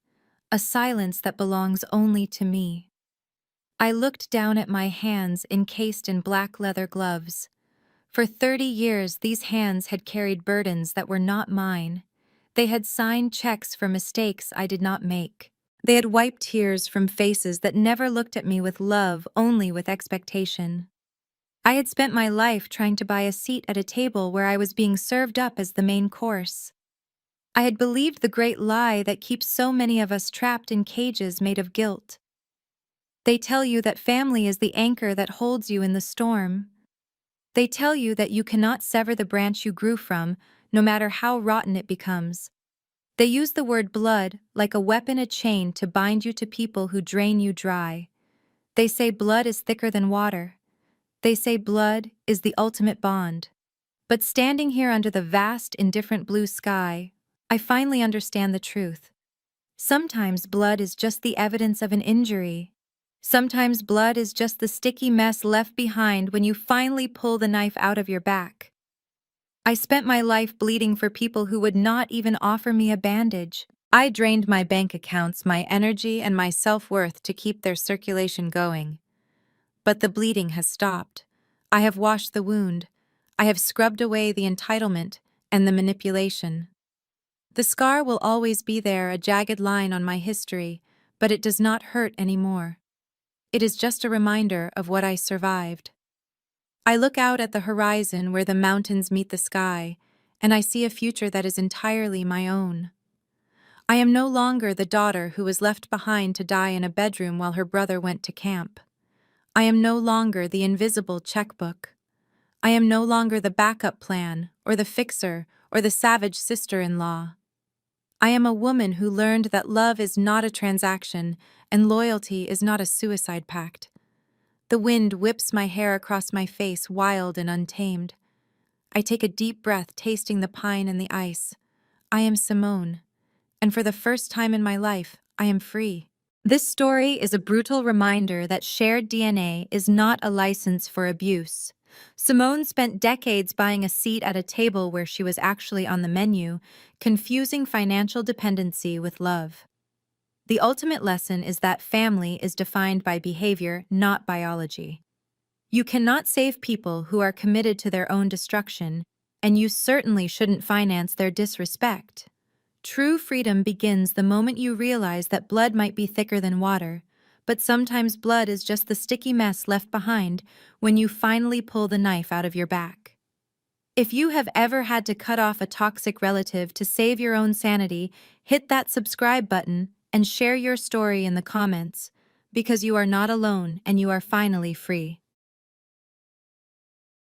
a silence that belongs only to me. I looked down at my hands encased in black leather gloves. For 30 years, these hands had carried burdens that were not mine. They had signed checks for mistakes I did not make. They had wiped tears from faces that never looked at me with love, only with expectation. I had spent my life trying to buy a seat at a table where I was being served up as the main course. I had believed the great lie that keeps so many of us trapped in cages made of guilt. They tell you that family is the anchor that holds you in the storm. They tell you that you cannot sever the branch you grew from, no matter how rotten it becomes. They use the word blood like a weapon, a chain to bind you to people who drain you dry. They say blood is thicker than water. They say blood is the ultimate bond. But standing here under the vast, indifferent blue sky, I finally understand the truth. Sometimes blood is just the evidence of an injury. Sometimes blood is just the sticky mess left behind when you finally pull the knife out of your back. I spent my life bleeding for people who would not even offer me a bandage. I drained my bank accounts, my energy, and my self-worth to keep their circulation going. But the bleeding has stopped. I have washed the wound. I have scrubbed away the entitlement and the manipulation. The scar will always be there, a jagged line on my history, but it does not hurt anymore. It is just a reminder of what I survived. I look out at the horizon where the mountains meet the sky, and I see a future that is entirely my own. I am no longer the daughter who was left behind to die in a bedroom while her brother went to camp. I am no longer the invisible checkbook. I am no longer the backup plan, or the fixer, or the savage sister-in-law. I am a woman who learned that love is not a transaction, and loyalty is not a suicide pact. The wind whips my hair across my face, wild and untamed. I take a deep breath, tasting the pine and the ice. I am Simone, and for the first time in my life, I am free. This story is a brutal reminder that shared DNA is not a license for abuse. Simone spent decades buying a seat at a table where she was actually on the menu, confusing financial dependency with love. The ultimate lesson is that family is defined by behavior, not biology. You cannot save people who are committed to their own destruction, and you certainly shouldn't finance their disrespect. True freedom begins the moment you realize that blood might be thicker than water, but sometimes blood is just the sticky mess left behind when you finally pull the knife out of your back. If you have ever had to cut off a toxic relative to save your own sanity, hit that subscribe button and share your story in the comments, because you are not alone and you are finally free.